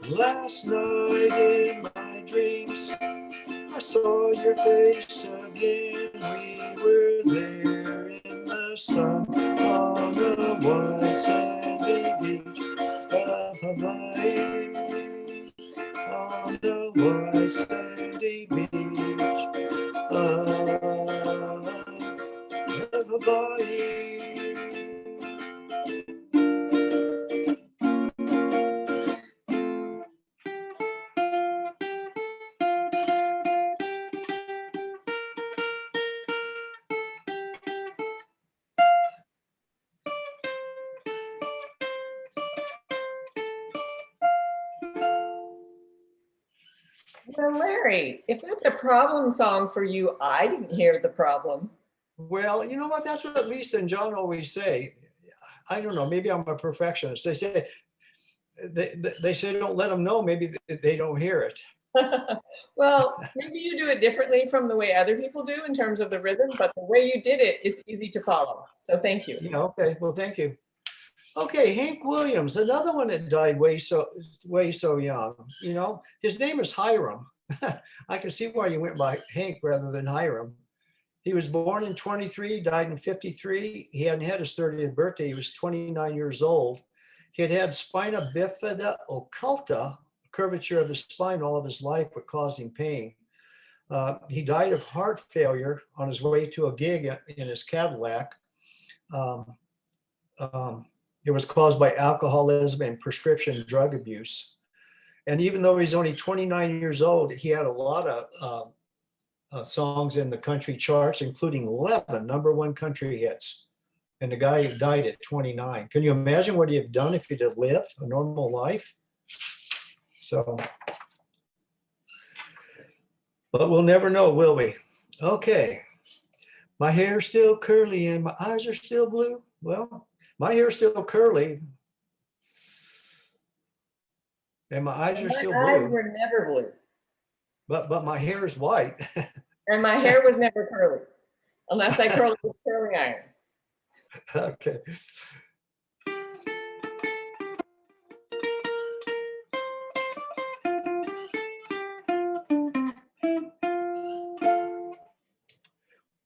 Last night in my dreams, I saw your face again. We were there in the sun on a white sandy beach of Hawaii. On the white sandy beach of Hawaii. Well, Larry, if that's a problem song for you, I didn't hear the problem. Well, you know what? That's what Lisa and John always say. I don't know. Maybe I'm a perfectionist. They say don't let them know. Maybe they don't hear it. Well, maybe you do it differently from the way other people do in terms of the rhythm, but the way you did it, it's easy to follow. So thank you. Yeah. Okay. Well, thank you. Okay, Hank Williams, another one that died way so young. You know, his name is Hiram. I can see why you went by Hank rather than Hiram. He was born in 23, died in 53. He hadn't had his 30th birthday. He was 29 years old. He had had spina bifida occulta, curvature of the spine all of his life, but causing pain. He died of heart failure on his way to a gig in his Cadillac. It was caused by alcoholism and prescription drug abuse. And even though he's only 29 years old, he had a lot of songs in the country charts, including 11 #1 country hits. And the guy died at 29. Can you imagine what he'd have done if he'd have lived a normal life? So, but we'll never know, will we? Okay. My hair's still curly and my eyes are still blue. Well, my hair's still curly and my eyes are still blue. My eyes were never blue. But my hair is white. And my hair was never curly, unless I curled it with curling iron. Okay.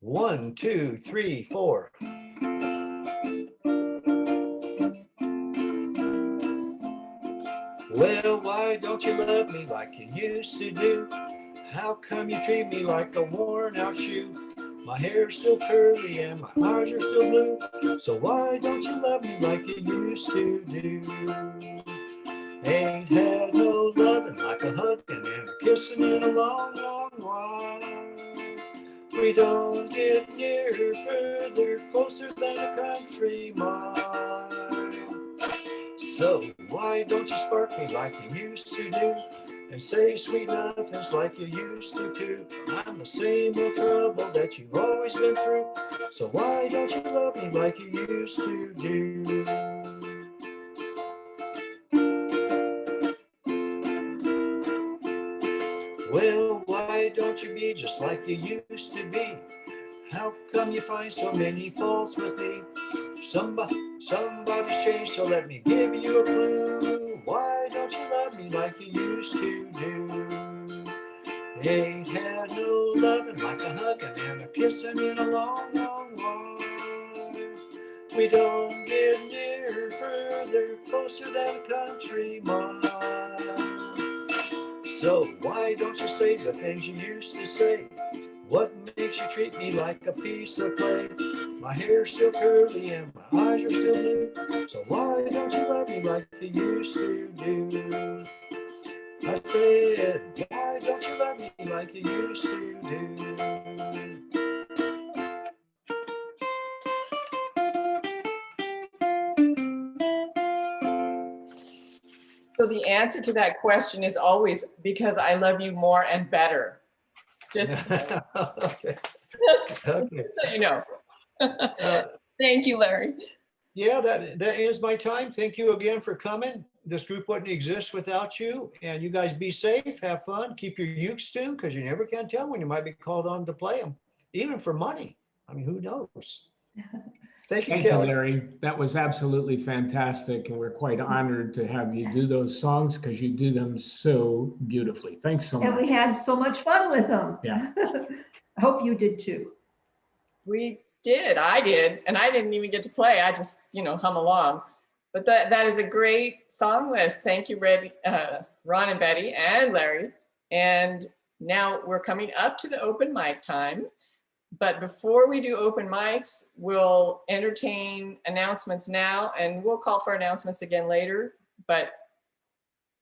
One, two, three, four. Well, why don't you love me like you used to do? How come you treat me like a worn out shoe? My hair's still curly and my eyes are still blue. So why don't you love me like you used to do? Ain't had no loving like a hugging and a kissing in a long, long while. We don't get nearer, further, closer than a country mile. So why don't you spark me like you used to do? And say sweet nothings like you used to do. I'm the same old trouble that you've always been through. So why don't you love me like you used to do? Well, why why don't you be just like you used to be? How come you find so many faults with me? Somebody's changed, so let me give you a clue. Why don't you love me like you used to do? Ain't had no loving like a hugging and a kissing in a long, long while. We don't get nearer, further, closer than a country mile. So why don't you say the things you used to say? What makes you treat me like a piece of clay? My hair's still curly and my eyes are still blue. So why don't you love me like you used to do? I said, why don't you love me like you used to do? So the answer to that question is always because I love you more and better. Just Okay. Okay. so you know. Thank you, Larry. Yeah, that ends my time. Thank you again for coming. This group wouldn't exist without you. And you guys be safe, have fun, keep your ukes tuned, because you never can tell when you might be called on to play them, even for money. I mean, who knows? Thank you, Thank you, Kelly. Larry. That was absolutely fantastic. And we're quite honored to have you do those songs because you do them so beautifully. Thanks so And we much. had so much fun with them. Yeah. I hope you did too. We did, I did, and I didn't even get to play. I just, hum along. But that is a great song list. Thank you, Ron and Betty and Larry. And now we're coming up to the open mic time. But before we do open mics, we'll entertain announcements now, and we'll call for announcements again later. But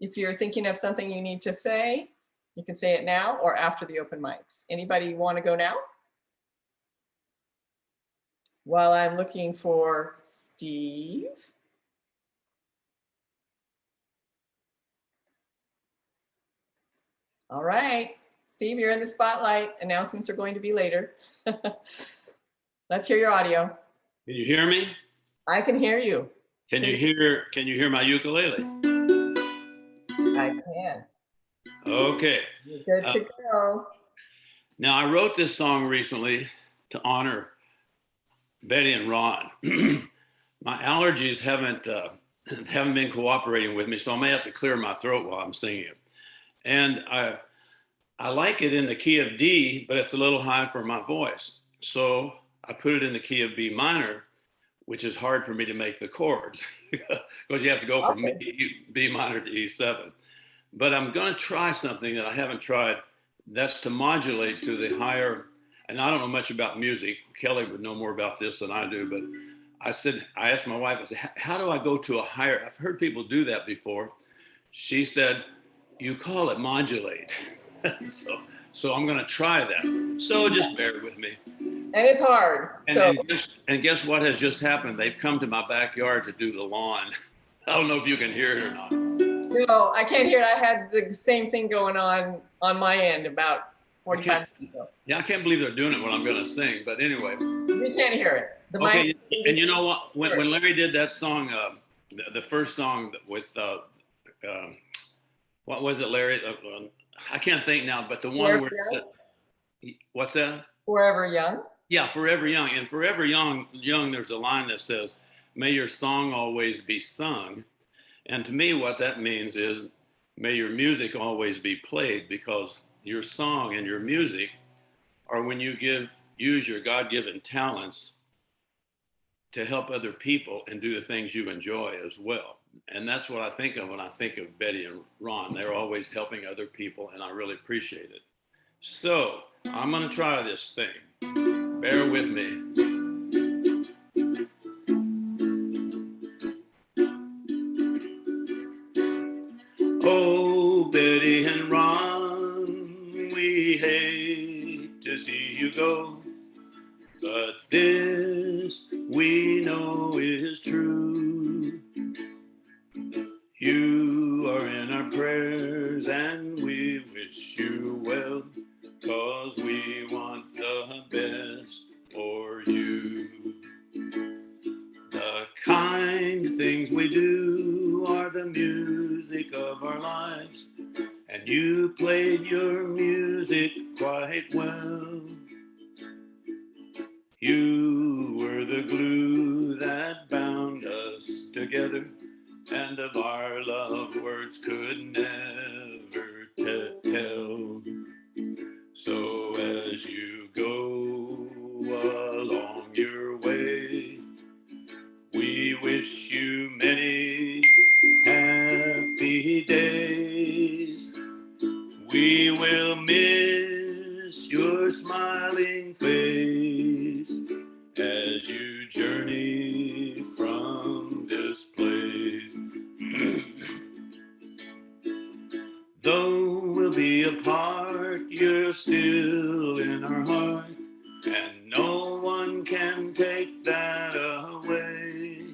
if you're thinking of something you need to say, you can say it now or after the open mics. Anybody want to go now? While I'm looking for Steve. All right, Steve, you're in the spotlight. Announcements are going to be later. Let's hear your audio. Can you hear me? I can hear you. Can you hear my ukulele? I can. Okay. You're good to go. Now I wrote this song recently to honor Betty and Ron. My allergies haven't been cooperating with me, so I may have to clear my throat while I'm singing it. And I like it in the key of D, but it's a little high for my voice. So I put it in the key of B minor, which is hard for me to make the chords because you have to go from B minor to E7. But I'm going to try something that I haven't tried. That's to modulate to the higher, and I don't know much about music. Kelly would know more about this than I do, but I asked my wife, I said, how do I go to a higher? I've heard people do that before. She said, you call it modulate. So I'm going to try that. So just bear with me. And it's hard. And guess what has just happened? They've come to my backyard to do the lawn. I don't know if you can hear it or not. No, I can't hear it. I had the same thing going on my end about 45 minutes ago. Yeah, I can't believe they're doing it when I'm going to sing. But anyway. We can't hear it. Okay, and you know what? When Larry did that song, the first song with, what was it, Larry? I can't think now, but the one where, what's that? Forever Young? Yeah, Forever Young. And Forever Young, there's a line that says, may your song always be sung. And to me, what that means is, may your music always be played, because your song and your music are when you use your God-given talents to help other people and do the things you enjoy as well. And that's what I think of when I think of Betty and Ron. They're always helping other people, and I really appreciate it. So I'm going to try this thing. Bear with me. Oh, Betty and Ron, we hate to see you go, but this we know is true. You are in our prayers and we wish you well, 'cause we want the best for you. The kind things we do are the music of our lives, and you played your music quite well. You were the glue that bound us together, and of our love words could never tell. So as you go along your way, we wish you many happy days. We will miss your smiling face as you journey from this place. Though we'll be apart, you're still in our heart, and no one can take that away.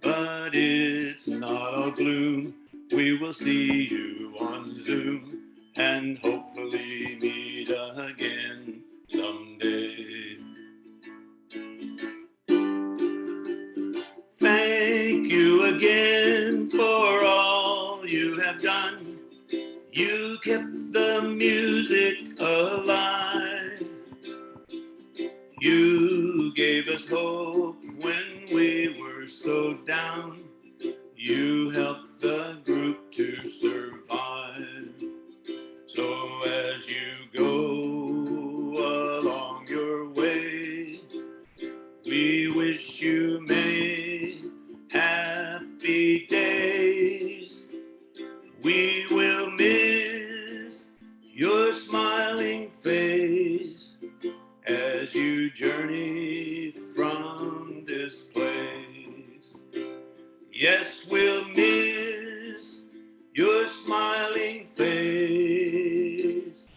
But it's not all gloom. We will see you on Zoom and hopefully meet again someday. Thank you again for all you have done. You kept the music alive. You gave us hope when we were so down. You helped the group to survive. So as you go along your way, we wish you many happy days. We will miss your smiling face as you journey from this place. Yes, we'll miss your smiling face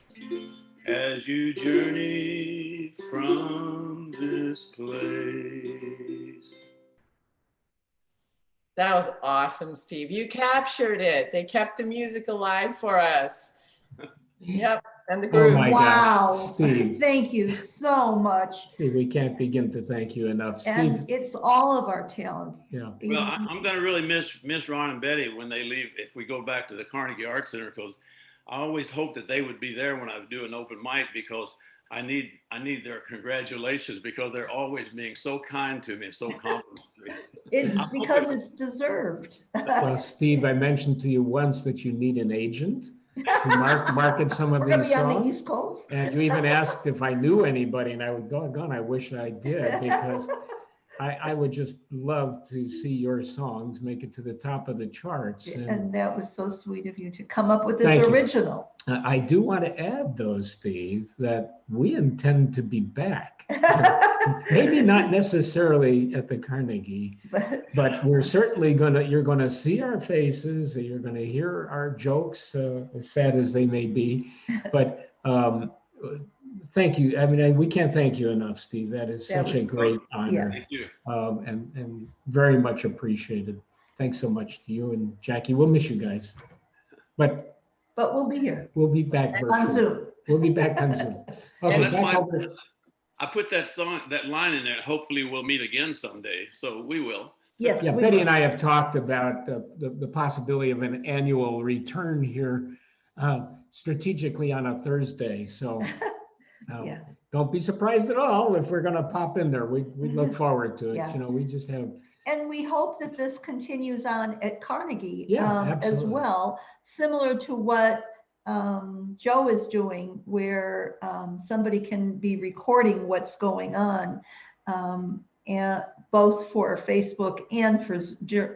as you journey from this place. That was awesome, Steve. You captured it. They kept the music alive for us. Yep, and the group. Oh my Wow. God, Steve. Thank you so much. Steve, we can't begin to thank you enough. And Steve, it's all of our talents. yeah. Well, I'm going to really miss Ron and Betty when they leave, if we go back to the Carnegie Arts Center, because I always hope that they would be there when I do an open mic, because I need their congratulations, because they're always being so kind to me and so complimentary. It's because it's deserved. Well, Steve, I mentioned to you once that you need an agent to market some of We're gonna these be on the songs. East Coast. And you even asked if I knew anybody, and I would, doggone, I wish I did, because I would just love to see your songs make it to the top of the charts. And that was so sweet of you to come up with this Thank you. original. I do want to add, though, Steve, that we intend to be back. Maybe not necessarily at the Carnegie, but we're certainly you're gonna see our faces, you're gonna hear our jokes, as sad as they may be. But thank you. I mean, we can't thank you enough, Steve. That is such a great honor. Thank you. And very much appreciated. Thanks so much to you and Jackie. We'll miss you guys. But we'll be here. We'll be back on Zoom. We'll be back on Zoom. Okay, That's back my- over. I put that line in there. Hopefully we'll meet again someday. So we will. Yes. Yeah, Betty and I have talked about the possibility of an annual return here strategically on a Thursday. So Yeah. don't be surprised at all if we're going to pop in there. We look forward to it. Yeah. You know, we just have. And we hope that this continues on at Carnegie Yeah, as absolutely. well, similar to what Joe is doing, where somebody can be recording what's going on, and both for Facebook and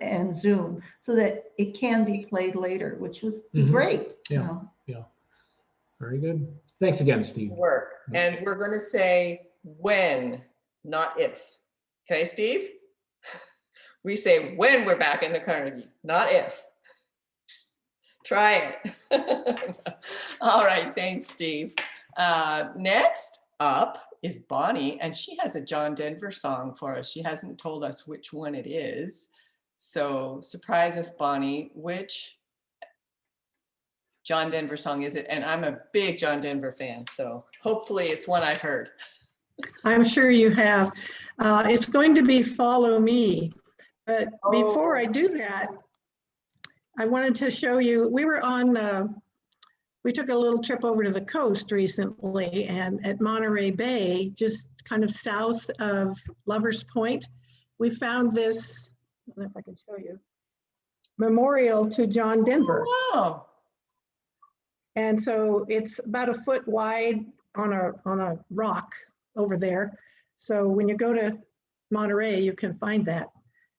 and Zoom, so that it can be played later, which would be great. Yeah. You know? Yeah. Very good. Thanks again, Steve. Work. And we're going to say when, not if. Okay, Steve? We say when we're back in the Carnegie, not if. Try it. All right, thanks, Steve. Next up is Bonnie, and she has a John Denver song for us. She hasn't told us which one it is. So surprise us, Bonnie. Which John Denver song is it? And I'm a big John Denver fan, so hopefully it's one I've heard. I'm sure you have. It's going to be Follow Me. But before I do that, I wanted to show you, we were on we took a little trip over to the coast recently, and at Monterey Bay, just kind of south of Lovers Point, we found this, I don't know if I can show you, memorial to John Denver. Wow. And so it's about a foot wide on a rock over there. So when you go to Monterey, you can find that.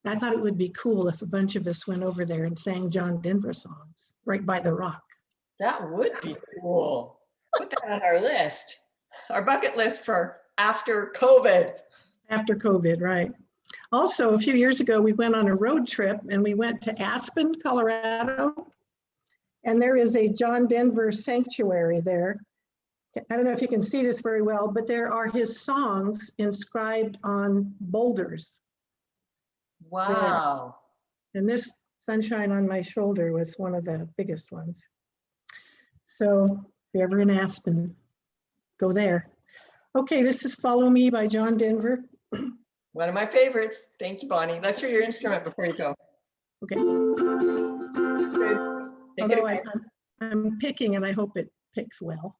I thought it would be cool if a bunch of us went over there and sang John Denver songs right by the rock. That would be cool. Put that on our list, our bucket list for after COVID. After COVID, right. Also, a few years ago, we went on a road trip and we went to Aspen, Colorado. And there is a John Denver sanctuary there. I don't know if you can see this very well, but there are his songs inscribed on boulders. Wow. There. And this Sunshine on My Shoulder was one of the biggest ones. So if you're ever in Aspen, go there. Okay, this is Follow Me by John Denver. One of my favorites. Thank you, Bonnie. Let's hear your instrument before you go. Okay. Good. Take it Although away. I'm picking and I hope it picks well.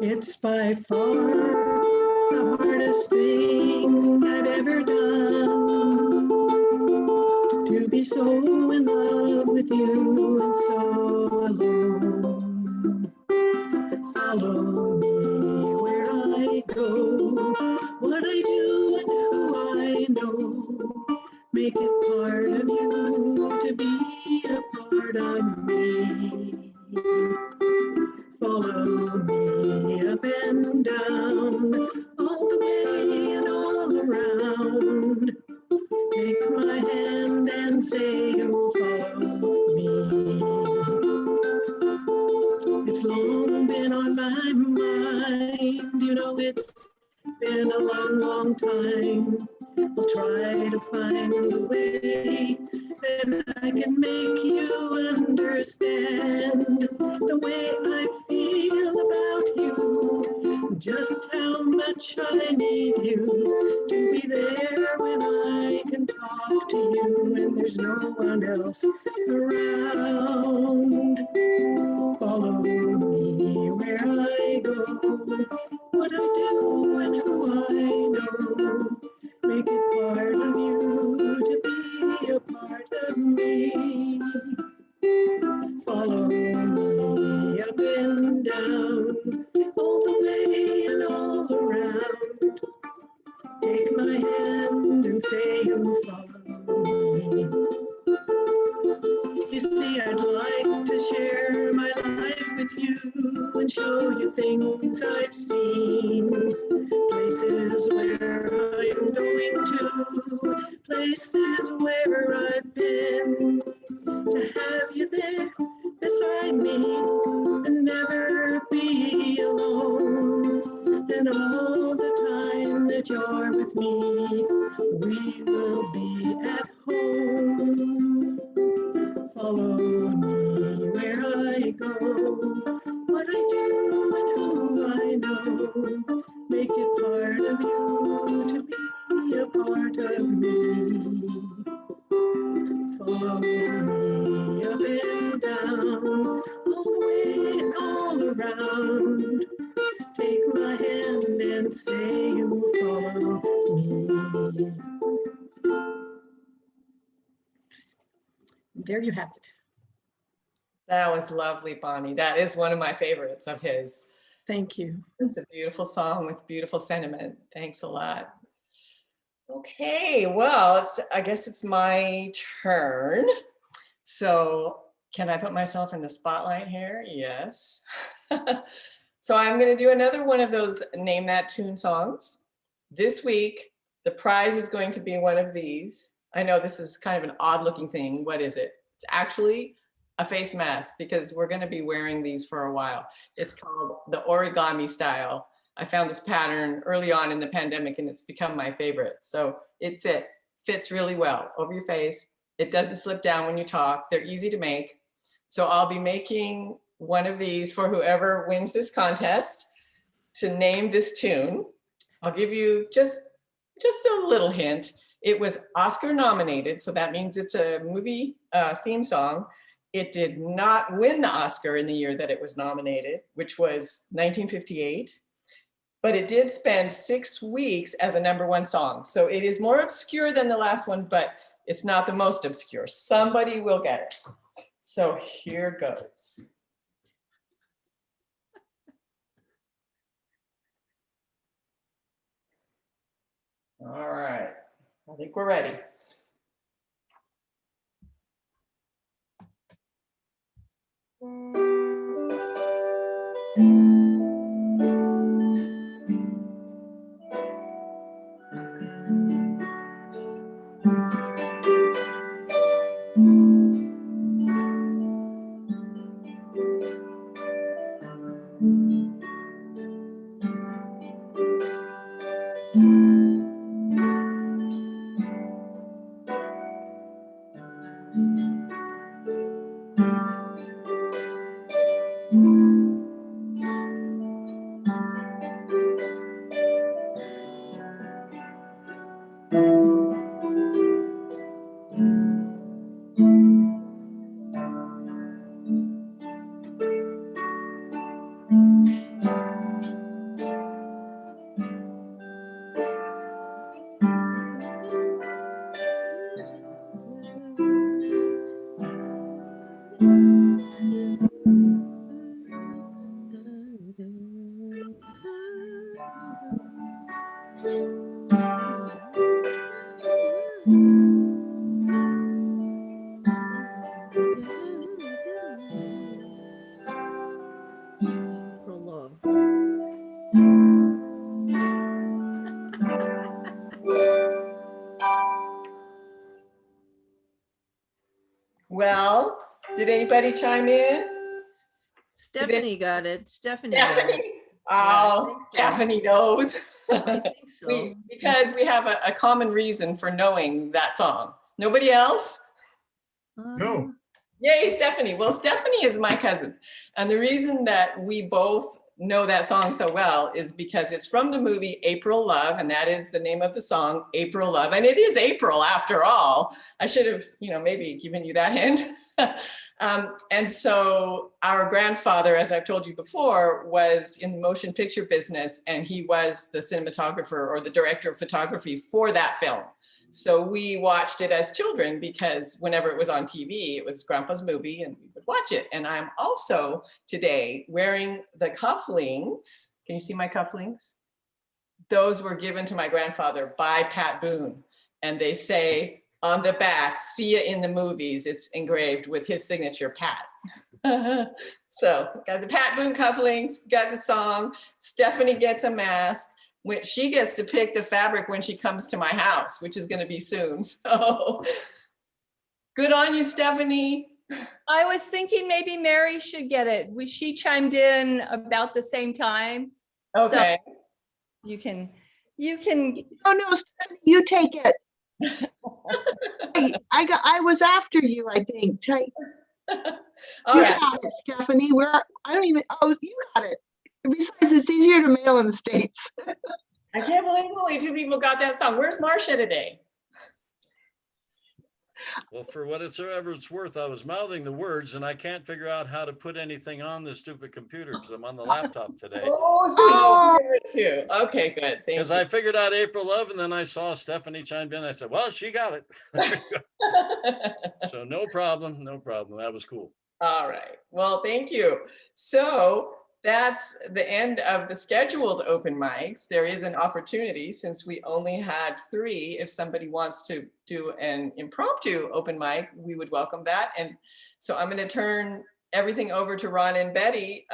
It's by far the hardest thing I've ever done, to be so in love with you and so alone. Follow me where I go, what I do and who I know. Make it part of you to be a part of me. Follow me up and down, all the way and all around. Take my hand and say you'll follow me. It's long been on my mind, you know it's been a long, long time. I'll try to find a way that I can make you understand the way I feel about you, just how much I need you to be there when I can talk to you and there's no one else around. Follow me where I go, what I do and who I know. Make it part of you to be a part of me. Follow me up and down, all the way and all around. Take my hand and say you'll follow me. You see, I'd like to share my life with you and show you things I've seen, places where I'm going to, places where I've been, to have you there beside me and never be alone. And all the time that you're with me, we will be at home. Follow me where I go, what I do and who I know. Make it part of you to be a part of me. Follow me up and down, all the way and all around. Take my hand and say you'll follow me. There you have it. That was lovely, Bonnie. That is one of my favorites of his. Thank you. It's a beautiful song with beautiful sentiment. Thanks a lot. Okay, well, I guess it's my turn. So can I put myself in the spotlight here? Yes. So I'm going to do another one of those Name That Tune songs. This week, the prize is going to be one of these. I know this is kind of an odd looking thing. What is it? It's actually a face mask because we're going to be wearing these for a while. It's called the origami style. I found this pattern early on in the pandemic and it's become my favorite. So it fits really well over your face. It doesn't slip down when you talk. They're easy to make. So I'll be making one of these for whoever wins this contest to name this tune. I'll give you just a little hint. It was Oscar nominated, so that means it's a movie theme song. It did not win the Oscar in the year that it was nominated, which was 1958. But it did spend 6 weeks as a #1 song. So it is more obscure than the last one, but it's not the most obscure. Somebody will get it. So here goes. All right, I think we're ready. Well, did anybody chime in? Stephanie got it. Stephanie got it. Stephanie? Oh, Stephanie knows. I think so. Because we have a common reason for knowing that song. Nobody else? No. Yay, Stephanie. Well, Stephanie is my cousin. And the reason that we both know that song so well is because it's from the movie April Love, and that is the name of the song, April Love. And it is April after all. I should have, maybe given you that hint. And so our grandfather, as I've told you before, was in the motion picture business, and he was the cinematographer or the director of photography for that film. So we watched it as children because whenever it was on TV, it was Grandpa's movie and we would watch it. And I'm also today wearing the cufflinks. Can you see my cufflinks? Those were given to my grandfather by Pat Boone. And they say on the back, "See ya in the movies." It's engraved with his signature, Pat. So got the Pat Boone cufflinks, got the song. Stephanie gets a mask. Which she gets to pick the fabric when she comes to my house, which is going to be soon. So good on you, Stephanie. I was thinking maybe Mary should get it. She chimed in about the same time. Okay. So you can. Oh no, Stephanie, you take it. I was after you, I think. You right. got it, Stephanie. You got it. Besides, it's easier to mail in the States. I can't believe only 2 people got that song. Where's Marsha today? Well, for what it's worth, I was mouthing the words and I can't figure out how to put anything on this stupid computer because I'm on the laptop today. Oh, so you too. Okay, good. Thank you. Because I figured out April Love and then I saw Stephanie chimed in. I said, well, she got it. So no problem. That was cool. All right. Well, thank you. So that's the end of the scheduled open mics. There is an opportunity, since we only had 3, if somebody wants to do an impromptu open mic, we would welcome that. And so I'm going to turn everything over to Ron and Betty,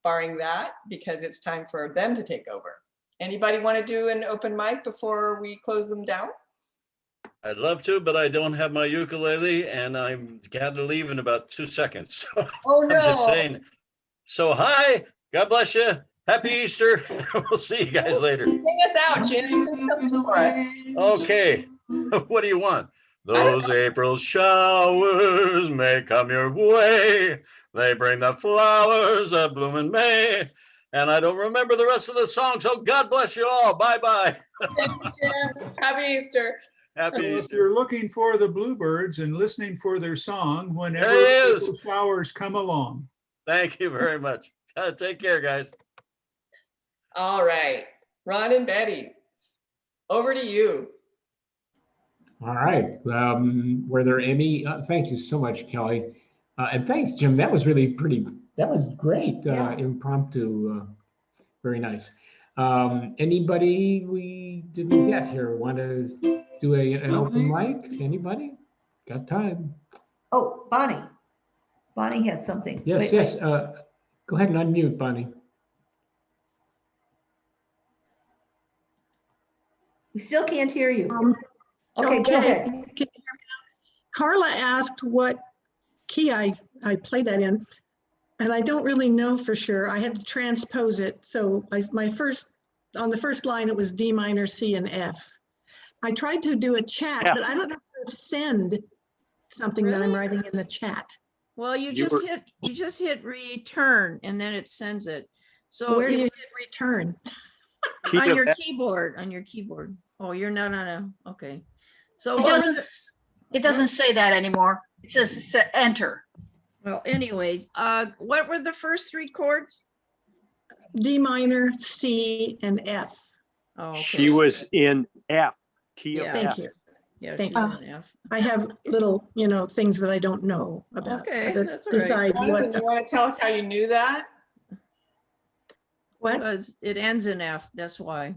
barring that, because it's time for them to take over. Anybody want to do an open mic before we close them down? I'd love to, but I don't have my ukulele and I'm got to leave in about 2 seconds. So oh no. I'm just saying. So hi, God bless you. Happy Easter. We'll see you guys later. Sing us out, Jim. Sing something for us. Okay. What do you want? Those April showers may come your way. They bring the flowers that bloom in May. And I don't remember the rest of the song, so God bless you all. Bye-bye. Thanks, Jim. Happy Easter. Happy Well, if Easter. you're looking for the bluebirds and listening for their song, whenever There he is. April showers come along. Thank you very much. Take care, guys. All right, Ron and Betty, over to you. All right. Were there any? Thank you so much, Kelly. And thanks, Jim. That was really pretty. That was great. Yeah. Impromptu. Very nice. Anybody we didn't get here want to do an open mic? Anybody? Got time? Oh, Bonnie. Bonnie has something. Yes, Wait, yes. wait. Go ahead and unmute, Bonnie. We still can't hear you. Okay, go ahead. Can you hear me now? Carla asked what key I played that in, and I don't really know for sure. I had to transpose it. So on the first line, it was D minor, C, and F. I tried to do a chat, but I don't know how to send something that I'm writing in the chat. Well, you just hit return and then it sends it. So Where do you hit return? on your keyboard. Oh, you're not on a, okay. So It doesn't say that anymore. It says enter. well, anyway, what were the first three chords? D minor, C, and F. Oh, okay. She was in F, key of Yeah. Thank F. you. Yeah, Thank she's you. on F. I have little, things that I don't know about. Okay, that that's all right. decide Ron, what. can you want to tell us how you knew that? What? Because it ends in F, that's why.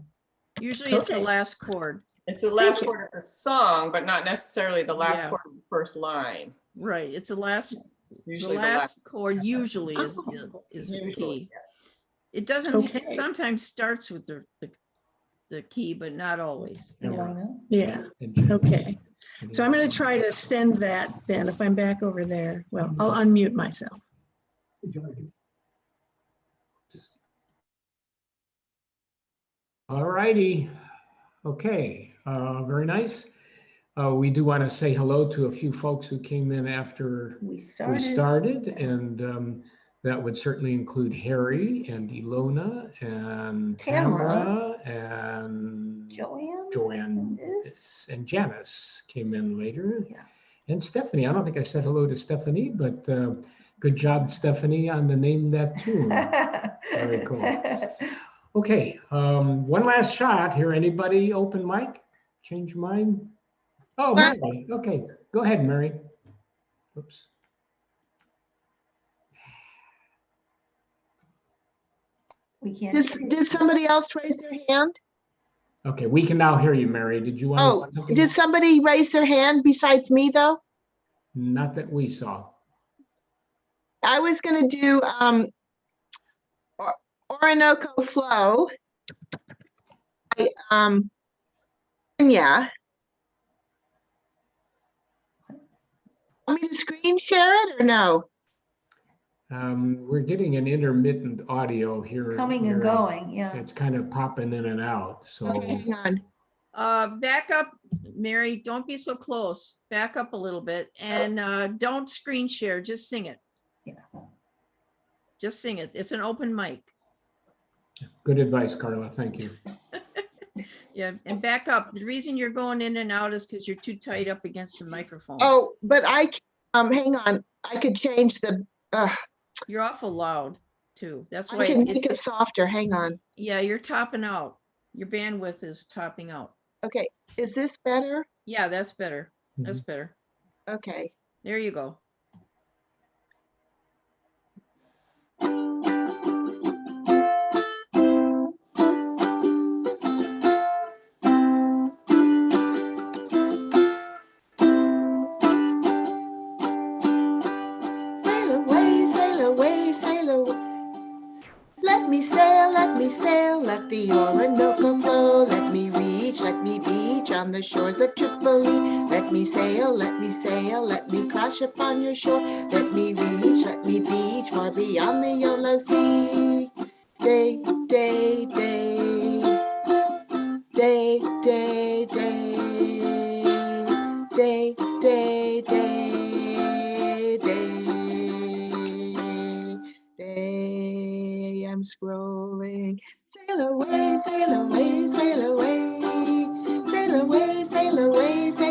Usually it's the Okay. last chord. It's the last chord of the song, but not necessarily the last Yeah. chord of the first line. Right, it's the last, Usually the last chord usually is the Usually, key. yes. It doesn't, Okay. it sometimes starts with the key, but not always. Yeah, okay. So I'm going to try to send that then, if I'm back over there. Well, I'll unmute myself. All righty. Okay. Very nice. We do want to say hello to a few folks who came in after We we started. started, and that would certainly include Harry and Ilona and Tamara. Tamara and Joanne. and Janice came in later. Yeah. And Stephanie. I don't think I said hello to Stephanie, but good job, Stephanie, on the Name That Tune. Very cool. Okay, one last shot here. Anybody open mic? Change your mind? Oh, Mary. Okay, go ahead, Mary. Oops. We can't. Did somebody else raise their hand? Okay, we can now hear you, Mary. Did you want to? Oh, did somebody raise their hand besides me though? Not that we saw. I was gonna do Orinoco Flow. Yeah. Want me to screen share it or no? We're getting an intermittent audio here. Coming and Mary. going, yeah. It's kind of popping in and out, so. Okay, hang on. Back up, Mary, don't be so close. Back up a little bit and don't screen share, just sing it. Yeah. Just sing it. It's an open mic. Good advice, Carla. Thank you. Yeah, and back up. The reason you're going in and out is because you're too tight up against the microphone. Oh, but hang on. I could change the, You're awful loud too. That's I why can make it softer. Hang on. yeah, you're topping out. Your bandwidth is topping out. Okay, is this better? Yeah, that's better. That's better. Okay. There you go. Sail away, sail away, sail away. Let me sail, let me sail, let the Orinoco flow. Let me beach on the shores of Tripoli. Let me sail, let me sail, let me crash upon your shore. Let me beach far beyond the Yellow Sea. Day, day, day. Day, day, day. Day, day, day, day. I'm scrolling. Sail away, sail away, sail away. Sail away, sail away, sail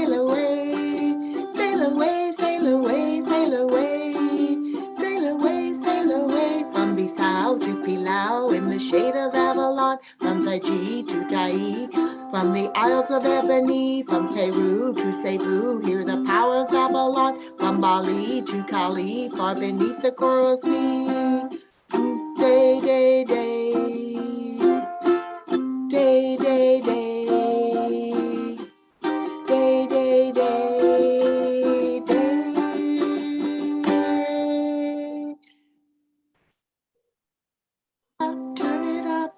from the Isles of Ebony, from Peru to Cebu, hear the power of Babylon, from Bali to Cali, far beneath the coral sea. Day, day, day, day, day, day, day, day, day, day.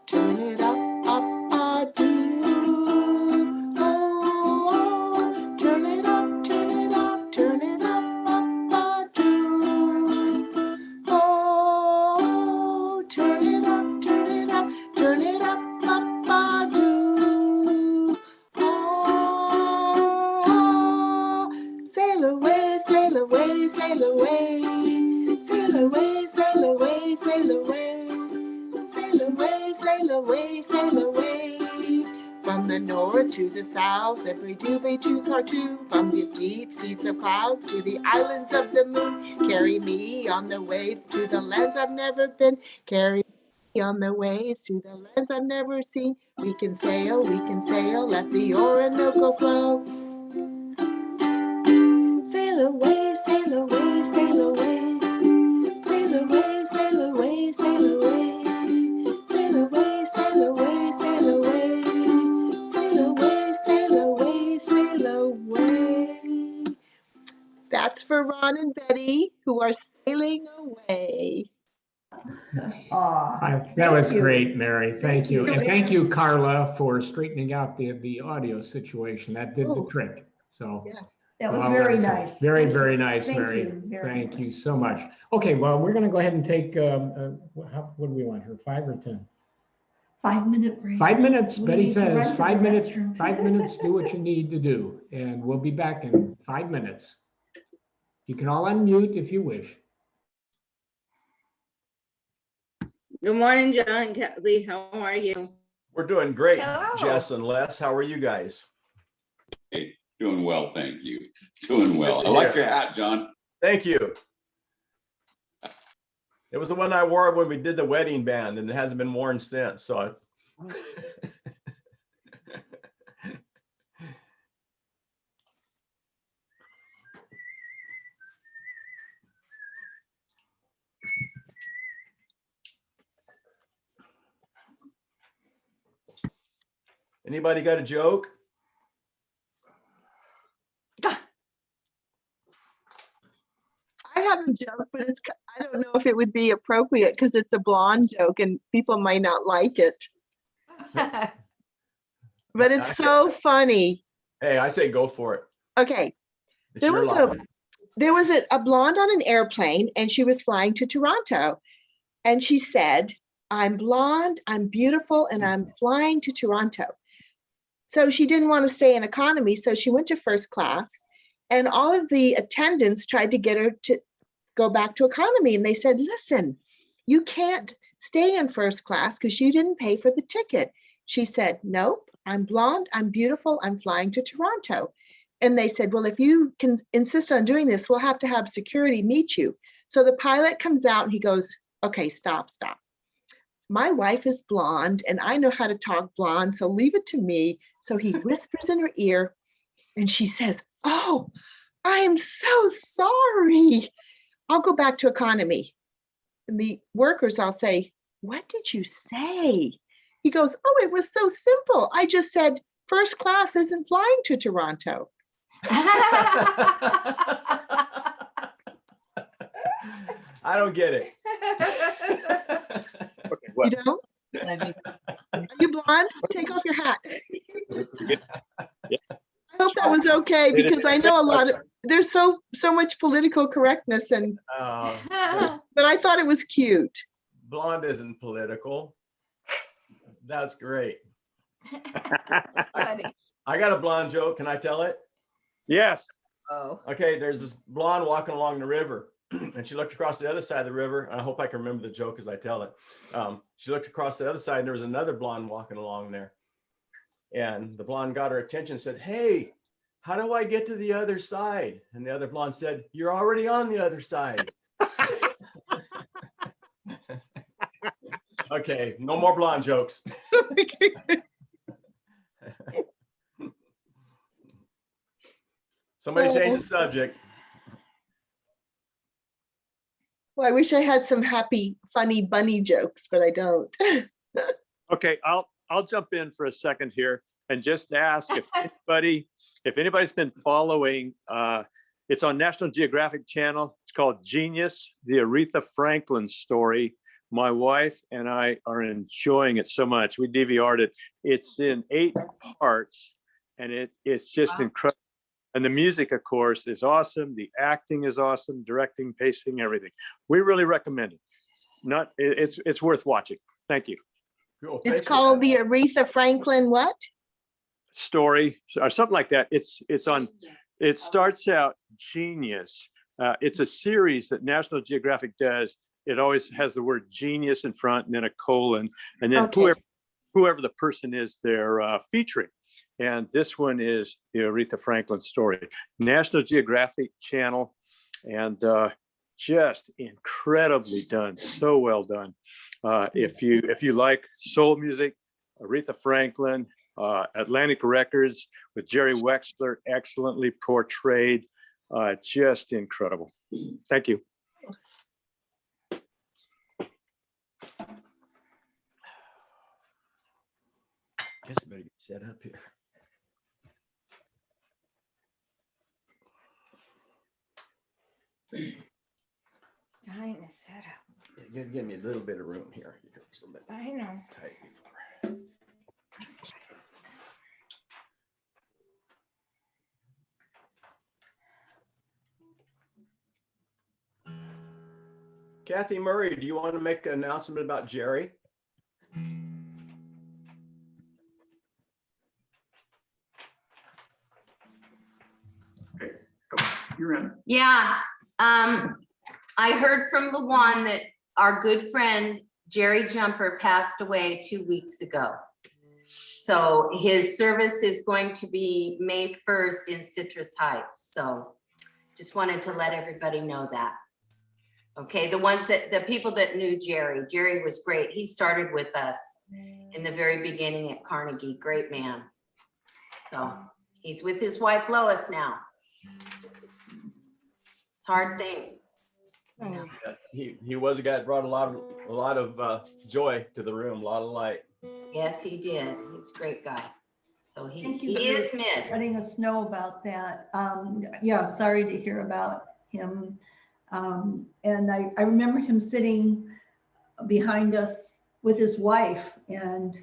Turn it up, up, do. Oh, turn it up, turn it up, turn it up, do. Oh, turn it up, turn it up, turn it up, do. Oh, sail away, sail away, sail away, sail away, sail away, sail away. Sail away, sail away, sail away. From the north to the south, every Dubai to Khartoum, from the deep seas of clouds to the islands of the moon. Carry me on the waves to the lands I've never been. Carry me on the waves to the lands I've never seen. We can sail, let the Orinoco flow. Sail away, sail away, sail away. Sail away, sail away, sail away. Sail away, sail away, sail away. Sail away, sail away, sail away. That's for Ron and Betty, who are sailing away. That was great, Mary. Thank you. And thank you, Carla, for straightening out the audio situation. That did the trick. So. Yeah. That was well, very that's nice. Very, Thank very you. nice, Thank Mary. you very Thank you so much. Okay, well, we're going to go ahead and take, what do we want here, 5 or 10? 5-minute break. 5 minutes, We Betty need to run says, to 5 the minutes, restroom. 5 minutes, do what you need to do. And we'll be back in 5 minutes. You can all unmute if you wish. Good morning, John and Kathy. How are you? We're doing great, Hello. Jess and Les. How are you guys? Hey, doing well, thank you. Doing well. I like your hat, John. Thank you. It was the one I wore when we did the wedding band, and it hasn't been worn since. So anybody got a joke? I have a joke, but I don't know if it would be appropriate because it's a blonde joke and people might not like it. But it's so funny. Hey, I say go for it. Okay. It's There your was life. a blonde on an airplane and she was flying to Toronto. And she said, I'm blonde, I'm beautiful, and I'm flying to Toronto. So she didn't want to stay in economy. So she went to first class. And all of the attendants tried to get her to go back to economy. And they said, listen, you can't stay in first class because you didn't pay for the ticket. She said, nope, I'm blonde, I'm beautiful, I'm flying to Toronto. And they said, well, if you can insist on doing this, we'll have to have security meet you. So the pilot comes out and he goes, okay, stop. My wife is blonde and I know how to talk blonde, so leave it to me. So he whispers in her ear and she says, oh, I am so sorry. I'll go back to economy. And the workers all say, what did you say? He goes, oh, it was so simple. I just said, first class isn't flying to Toronto. I don't get it. You don't? Are you blonde? Take off your hat. I hope that was okay because I know a lot of there's so much political correctness and but I thought it was cute. Blonde isn't political. That's great. I got a blonde joke. Can I tell it? Yes. Oh. Okay, there's this blonde walking along the river and she looked across the other side of the river. And I hope I can remember the joke as I tell it. She looked across the other side and there was another blonde walking along there. And the blonde got her attention and said, hey, how do I get to the other side? And the other blonde said, you're already on the other side. Okay, no more blonde jokes. Somebody change the subject. Well, I wish I had some happy, funny bunny jokes, but I don't. Okay, I'll jump in for a second here and just ask if anybody's been following, it's on National Geographic Channel. It's called Genius, the Aretha Franklin story. My wife and I are enjoying it so much. We DVR'd it. It's in 8 parts, and it's just incredible. And the music, of course, is awesome. The acting is awesome, directing, pacing, everything. We really recommend it. It's worth watching. Thank you. Cool. It's called the Aretha Franklin what? Story or something like that. It's on. It starts out Genius. It's a series that National Geographic does. It always has the word genius in front and then a colon, and then whoever the person is they're featuring. And this one is the Aretha Franklin story. National Geographic Channel, and just incredibly done. So well done. If you like soul music, Aretha Franklin, Atlantic Records with Jerry Wexler, excellently portrayed. Just incredible. Thank you. Guess I better get set up here. It's time to set up. You gotta give me a little bit of room here. It's a little bit I know. tight before. Kathy Murray, do you want to make an announcement about Jerry? You're in. Yeah, I heard from Luwan that our good friend Jerry Jumper passed away 2 weeks ago. So his service is going to be May 1st in Citrus Heights. So just wanted to let everybody know that. Okay, the people that knew Jerry was great. He started with us in the very beginning at Carnegie, great man. So he's with his wife Lois now. Hard thing. He was a guy that brought a lot of joy to the room, a lot of light. Yes, he did. He's a great guy. So he Thank you is for missed. letting us know about that. Yeah, sorry to hear about him. And I remember him sitting behind us with his wife, and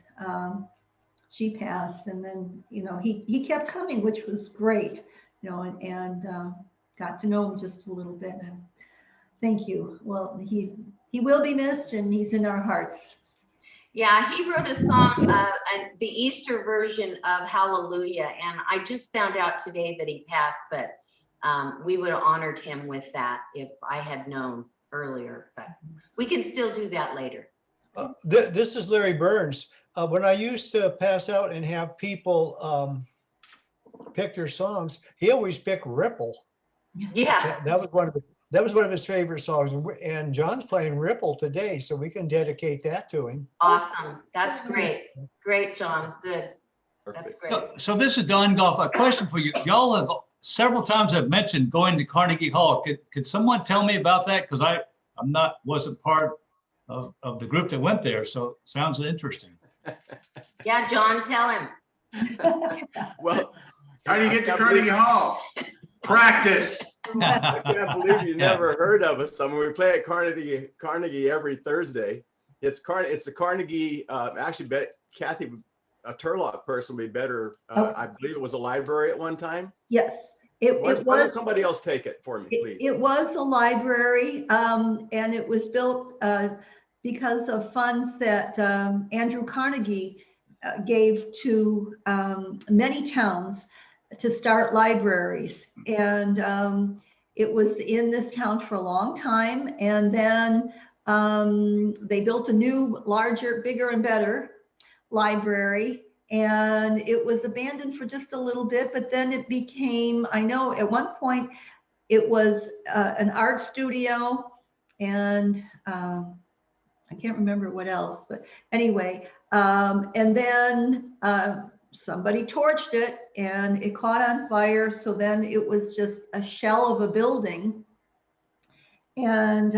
she passed. And then, he kept coming, which was great, and got to know him just a little bit. And thank you. Well, he will be missed, and he's in our hearts. Yeah, he wrote a song, the Easter version of Hallelujah. And I just found out today that he passed, but we would have honored him with that if I had known earlier, but we can still do that later. This is Larry Burns. When I used to pass out and have people pick their songs, he always picked Ripple. Yeah. That was one of his favorite songs. And John's playing Ripple today, so we can dedicate that to him. Awesome. That's great. Great, John. Good. That's great. So this is Don Golf. A question for you. Y'all have several times have mentioned going to Carnegie Hall. Could someone tell me about that? Because wasn't part of the group that went there. So it sounds interesting. Yeah, John, tell him. Well, how do you get to Carnegie Hall? Practice. I can't believe you never heard of us. I mean, we play at Carnegie every Thursday. It's the Carnegie, actually, Kathy, a Turlock person would be better. I believe it was a library at one time. Yes, Why don't somebody else take it for me, please? It was a library, and it was built because of funds that Andrew Carnegie gave to many towns to start libraries. And it was in this town for a long time. And then they built a new, larger, bigger and better library. And it was abandoned for just a little bit, but then it became, I know at one point it was an art studio, and I can't remember what else, but anyway, and then somebody torched it and it caught on fire. So then it was just a shell of a building. And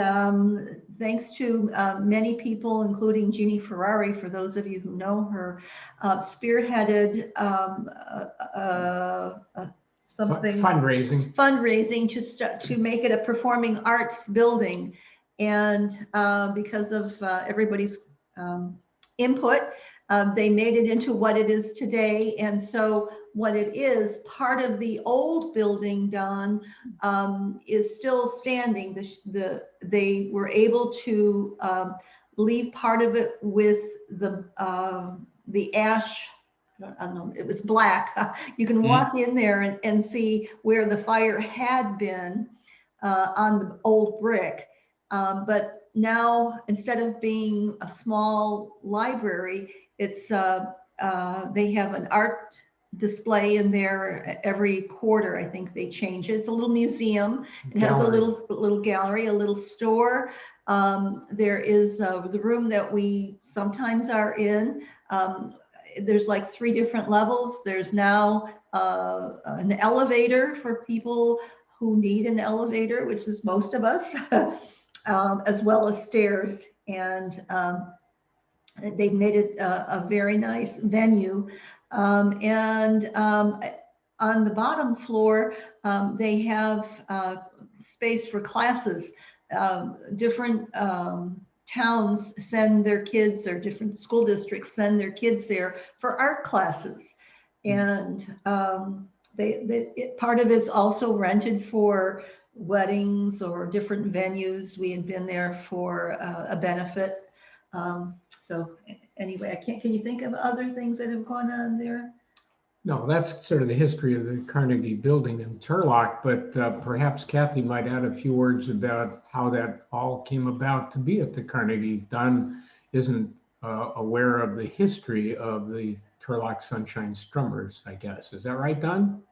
thanks to many people, including Jeannie Ferrari, for those of you who know her, spearheaded something fundraising to make it a performing arts building. And because of everybody's input, they made it into what it is today. And so what it is, part of the old building, Don, is still standing. They were able to leave part of it with the ash. I don't know, it was black. You can walk in there and see where the fire had been on the old brick. But now, instead of being a small library, it's they have an art display in there every quarter. I think they change it. It's a little museum. It has a little gallery, a little store. There is the room that we sometimes are in. There's like 3 different levels. There's now an elevator for people who need an elevator, which is most of us, as well as stairs. And they've made it a very nice venue. And on the bottom floor, they have space for classes. Different towns send their kids, or different school districts send their kids there for art classes. And part of it's also rented for weddings or different venues. We had been there for a benefit. So anyway, can you think of other things that have gone on there? No, that's sort of the history of the Carnegie Building in Turlock, but perhaps Kathy might add a few words about how that all came about to be at the Carnegie. Don isn't aware of the history of the Turlock Sunshine Strummers, I guess. Is that right, Don?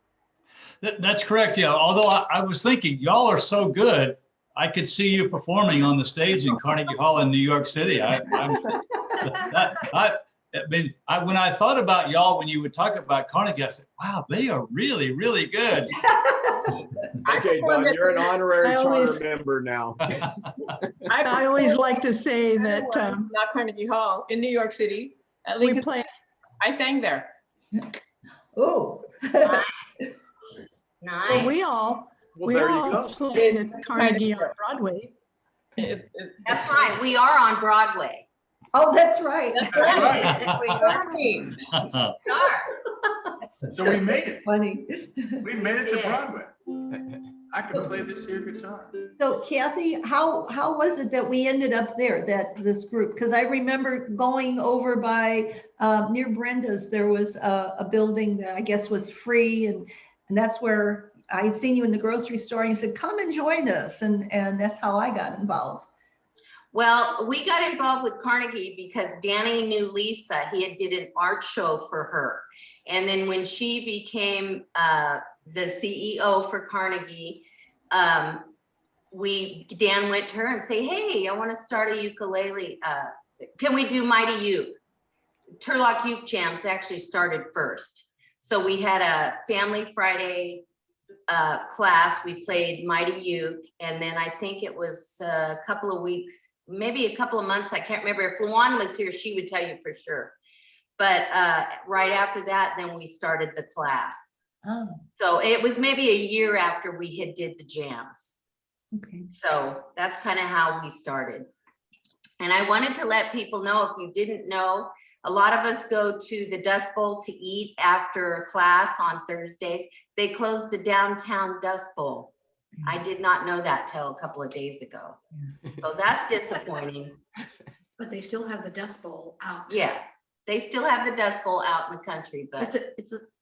That's correct, yeah. Although I was thinking, y'all are so good, I could see you performing on the stage in Carnegie Hall in New York City. When I thought about y'all, when you would talk about Carnegie, I said, wow, they are really, really good. Okay, Don, you're an honorary charter member now. I always like to say that not Carnegie Hall in New York City. At Lincoln, I sang there. Oh, nice. Well, we all played at Carnegie on Broadway. That's right. We are on Broadway. Oh, that's right. That's right. We are. So we made it. Funny. We made it to Broadway. I can play this here guitar. So Kathy, how was it that we ended up there, this group? Because I remember going over by near Brenda's, there was a building that I guess was free, and that's where I had seen you in the grocery store, and you said, come and join us, and that's how I got involved. Well, we got involved with Carnegie because Danny knew Lisa. He had did an art show for her. And then when she became the CEO for Carnegie, Dan went to her and say, hey, I want to start a ukulele. Can we do Mighty Uke? Turlock Uke Jams actually started first. So we had a Family Friday class. We played Mighty Uke. And then I think it was a couple of weeks, maybe a couple of months. I can't remember. If Luan was here, she would tell you for sure. But right after that, then we started the class. Oh. So it was maybe a year after we had did the jams. Okay. So that's kind of how we started. And I wanted to let people know, if you didn't know, a lot of us go to the Dust Bowl to eat after class on Thursdays. They closed the downtown Dust Bowl. I did not know that till a couple of days ago. So that's disappointing. But they still have the Dust Bowl out. Yeah, they still have the Dust Bowl out in the country, but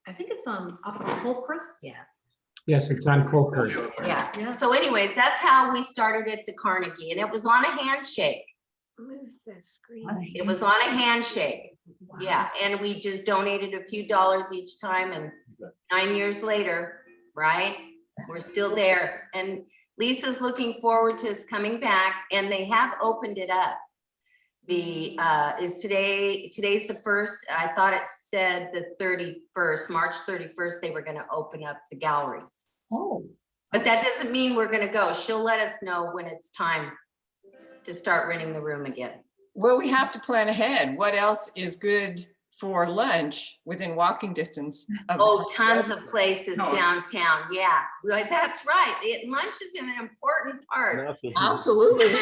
I think it's on off of Colcrest. Yeah. Yes, it's on Colcrest. Yeah. So anyways, that's how we started at the Carnegie, and it was on a handshake. Move that screen. It was on a handshake. Wow. Yeah, and we just donated a few dollars each time, and 9 years later, right? We're still there. And Lisa's looking forward to us coming back, and they have opened it up today's the 1st. I thought it said the 31st, March 31st, they were going to open up the galleries. Oh. But that doesn't mean we're going to go. She'll let us know when it's time to start renting the room again. Well, we have to plan ahead. What else is good for lunch within walking distance? Tons of places downtown. Yeah, well, that's right. Lunch is an important part. Absolutely.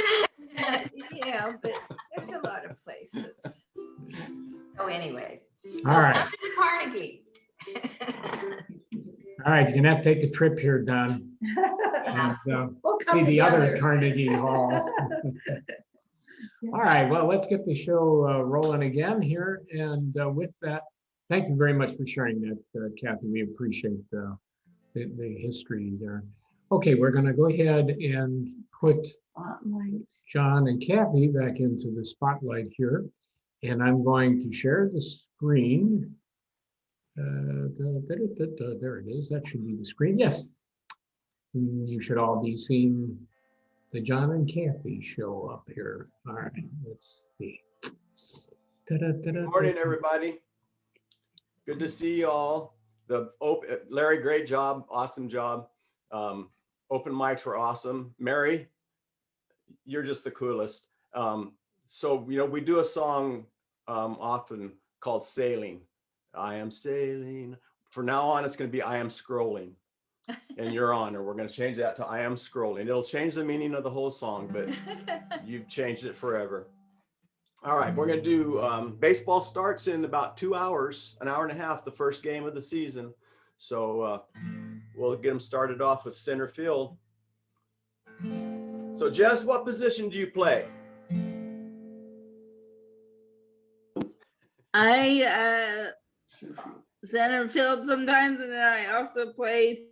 Yeah, but there's a lot of places. So anyways, All right. come to the Carnegie. All right, you're gonna have to take the trip here, Don. And, We'll come see the other together. Carnegie Hall. All right, well, let's get the show rolling again here. And with that, thank you very much for sharing that, Kathy. We appreciate the history there. Okay, we're gonna go ahead and put John and Kathy back into the spotlight here. And I'm going to share the screen. There it is. That should be the screen. Yes. You should all be seeing the John and Kathy show up here. All right, let's see. Good morning, everybody. Good to see you all. Larry, great job. Awesome job. Open mics were awesome. Mary, you're just the coolest. So, we do a song often called Sailing. I am sailing. From now on, it's going to be I am scrolling. And you're on, or we're going to change that to I am scrolling. It'll change the meaning of the whole song, but you've changed it forever. All right, we're going to do baseball starts in about 2 hours, an hour and a half, the first game of the season. So we'll get them started off with center field. So Jess, what position do you play? I center field sometimes, and then I also played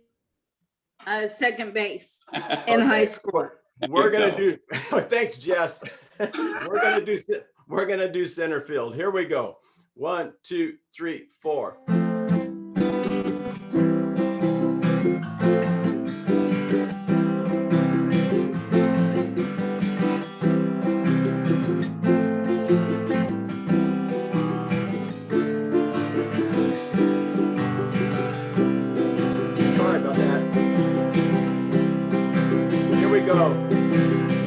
second base in high school. We're gonna do. Thanks, Jess. We're gonna do center field. Here we go. 1, 2, 3, 4. Go.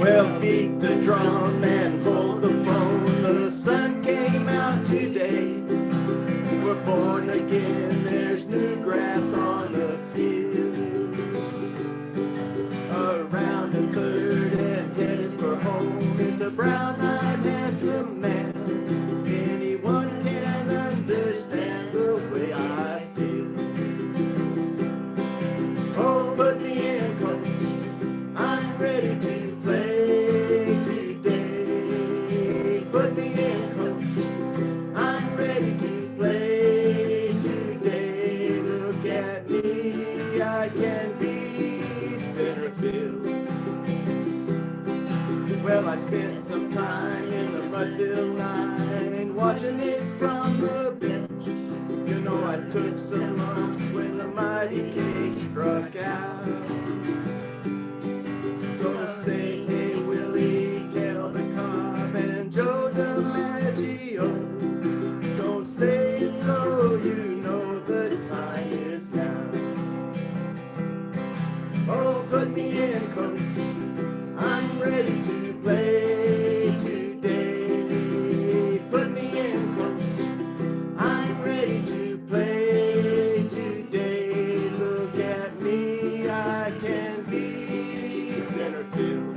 Well, beat the drum and hold the phone. The sun came out today. We're born again. There's new grass on the field. Around a third and headed for home. It's a brown-eyed, handsome man. Anyone can understand the way I feel. Oh, put me in, coach. I'm ready to play today. Put me in, coach. I'm ready to play today. Look at me, I can be center field. Well, I spent some time in the mud-filled line, watching it from the bench. You know, I took some lumps when the mighty K struck out. So say, hey, Willie, tell the cop and Joe DiMaggio. Don't say it so you know the time is now. Oh, put me in, coach. I'm ready to play today. Put me in, coach. I'm ready to play today. Look at me, I can be center field.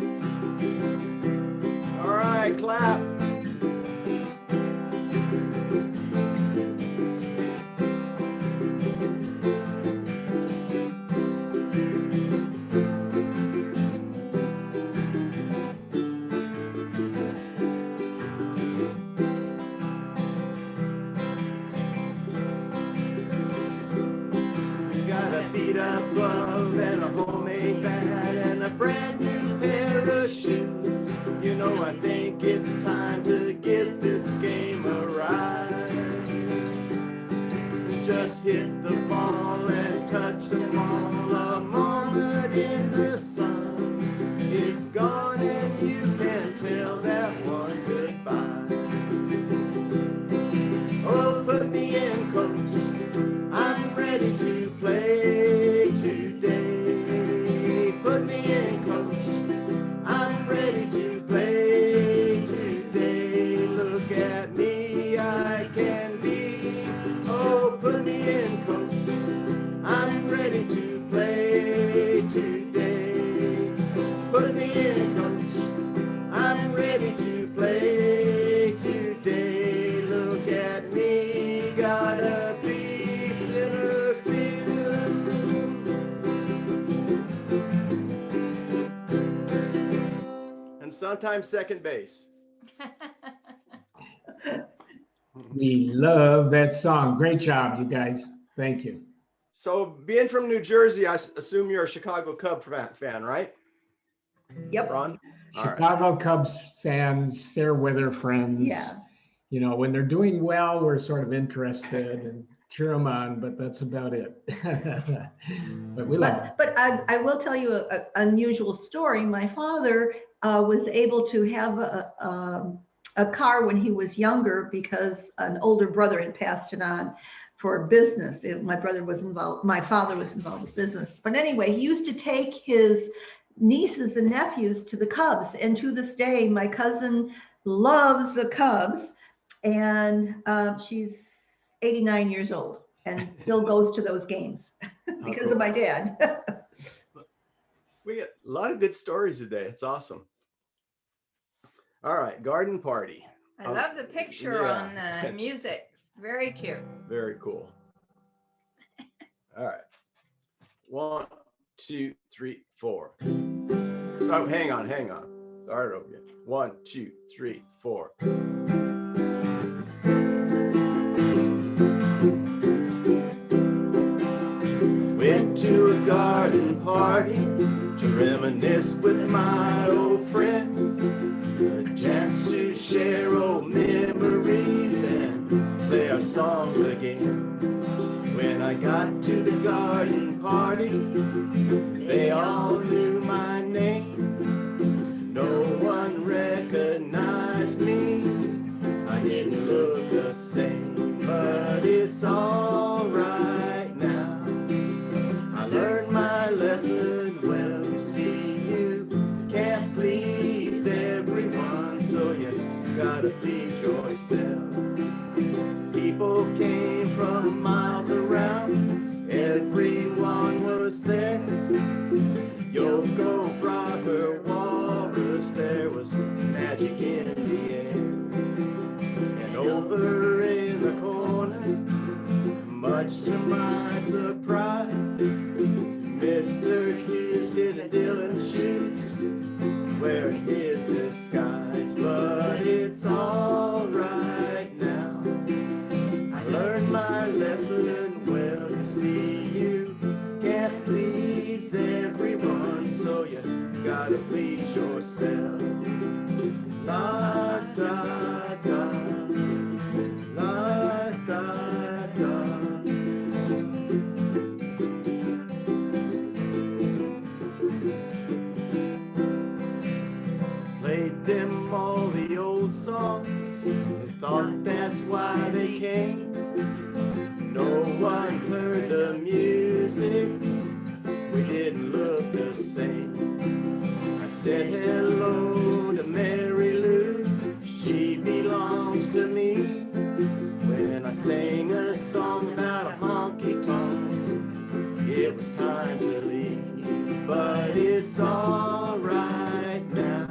All right, clap. Got a beat up glove and a homemade bat and a brand new pair of shoes. You know, I think it's time to give this game a ride. Just hit the ball and touch the ball. A moment in the sun, it's gone and you can tell that one goodbye. sometimes second base. We love that song. Great job, you guys. Thank you. So being from New Jersey, I assume you're a Chicago Cub fan, right? Yep. Ron? All right. Chicago Cubs fans, fair weather friends. Yeah. You know, when they're doing well, we're sort of interested and cheer them on, but that's about it. But we love them. But I will tell you an unusual story. My father was able to have a car when he was younger because an older brother had passed it on for business. My father was involved with business. But anyway, he used to take his nieces and nephews to the Cubs. And to this day, my cousin loves the Cubs. And she's 89 years old and still goes to those games because of my dad. We get a lot of good stories today. It's awesome. All right, garden party. I love the picture on the music. It's very cute. Very cool. All right. 1, 2, 3, 4. So hang on. Start over again. 1, 2, 3, 4. Went to a garden party to reminisce with my old friends. A chance to share old memories and play our songs again. When I got to the garden party, they all knew my name. No one recognized me. I didn't look the same, but it's all right now. I learned my lesson well. You see, you can't please everyone, so you gotta please yourself. People came from miles around, everyone was there. Yoko brought her walrus, there was magic in the air. And over in the corner, much to my surprise, Mr. Hughes in Dylan's shoes, wearing his disguise. But it's all right now. I learned my lesson well. You see, you can't please everyone, so you gotta please yourself. La da da, la da da. Played them all the old songs, they thought that's why they came. No one heard the music, we didn't look the same. I said hello to Mary Lou, she belongs to me. When I sang a song about a honky-tonk, it was time to leave. But it's all right now.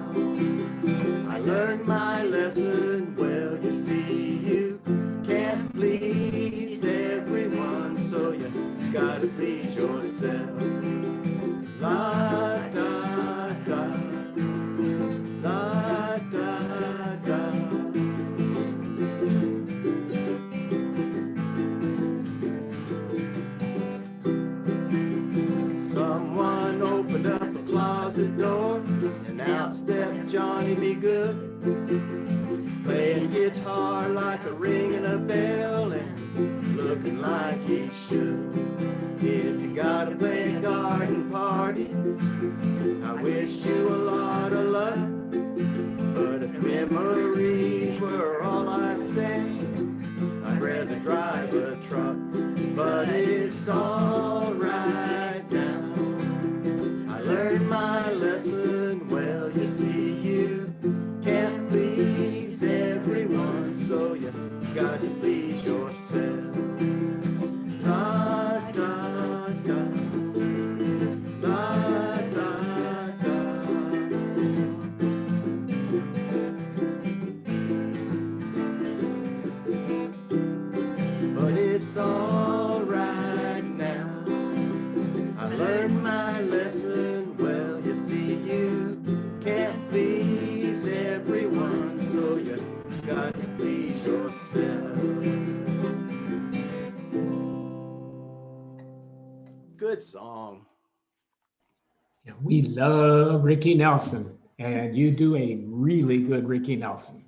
I learned my lesson well. You see, you can't please everyone, so you gotta please yourself. La da da, la da da. Someone opened up a closet door, and out stepped Johnny Be Good, playing guitar like a ringing a bell and looking like he should. If you gotta play garden parties, I wish you a lot of luck. But if memories were all I say, I'd rather drive a truck. But it's all right now. I learned my lesson well. You see, you can't please everyone, so you gotta please yourself. La da da, la da da. But it's all right now. I learned my lesson well. You see, you can't please so you got to please yourself. Good song. Yeah, we love Ricky Nelson, and you do a really good Ricky Nelson.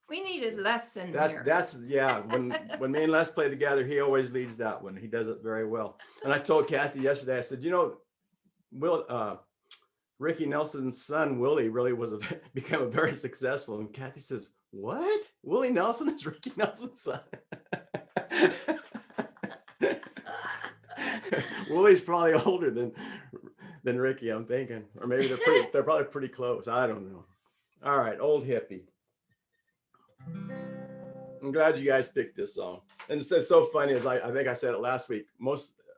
We need a lesson here. That's yeah. When me and Les play together, he always leads that one. He does it very well. And I told Kathy yesterday, I said, you know, Ricky Nelson's son Willie really became a very successful. And Kathy says, "What? Willie Nelson is Ricky Nelson's son?" Willie's probably older than Ricky, I'm thinking, or maybe they're probably pretty close. I don't know. All right, Old Hippie. I'm glad you guys picked this song. And it's so funny, as I think I said it last week.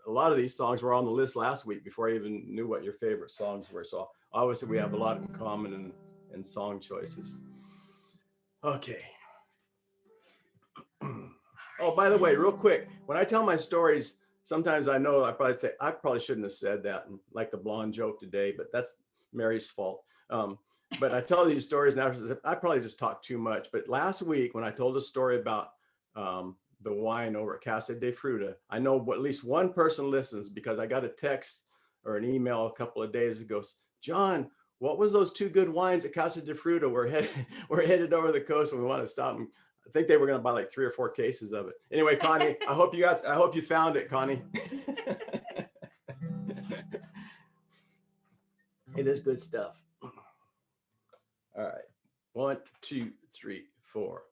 A lot of these songs were on the list last week before I even knew what your favorite songs were. So obviously we have a lot in common in song choices. Okay. Oh, by the way, real quick, when I tell my stories, sometimes I know I probably shouldn't have said that, like the blonde joke today, but that's Mary's fault. But I tell these stories now, I probably just talk too much. But last week when I told a story about the wine over at Casa de Fruta, I know at least one person listens because I got a text or an email a couple of days ago. John, what was those 2 good wines at Casa de Fruta? We're headed over the coast and we want to stop them. I think they were going to buy like 3 or 4 cases of it. Anyway, Connie, I hope you found it, Connie. It is good stuff. All right. 1, 2, 3, 4.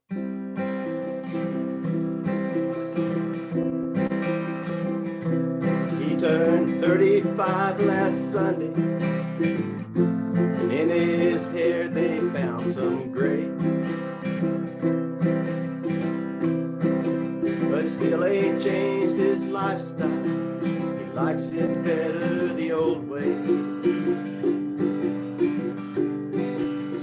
He turned 35 last Sunday, and in his hair they found some gray. But he still ain't changed his lifestyle. He likes it better the old way.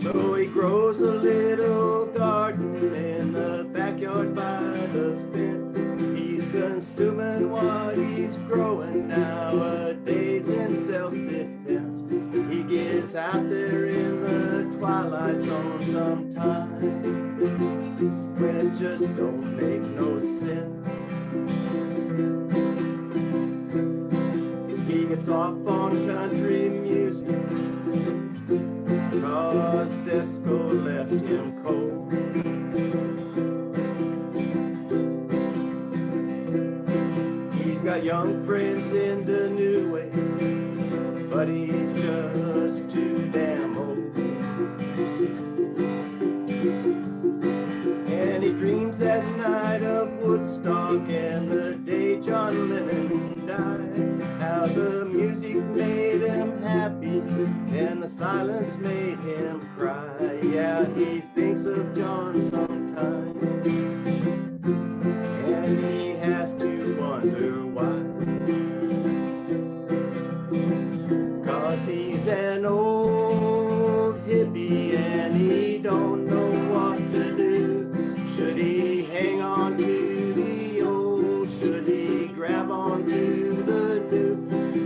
So he grows a little garden in the backyard by the fence. He's consuming what he's growing nowadays in self-defense. He gets out there in the twilight zone sometimes when it just don't make no sense. He gets off on country music cause disco left him cold. He's got young friends in the new wave, but he's just too damn old. And he dreams at night of Woodstock and the day John Lennon died. How the music made him happy and the silence made him cry. Yeah, he thinks of John sometimes, and he has to wonder why. 'Cause he's an old hippie and he don't know what to do. Should he hang on to the old? Should he grab on to the new?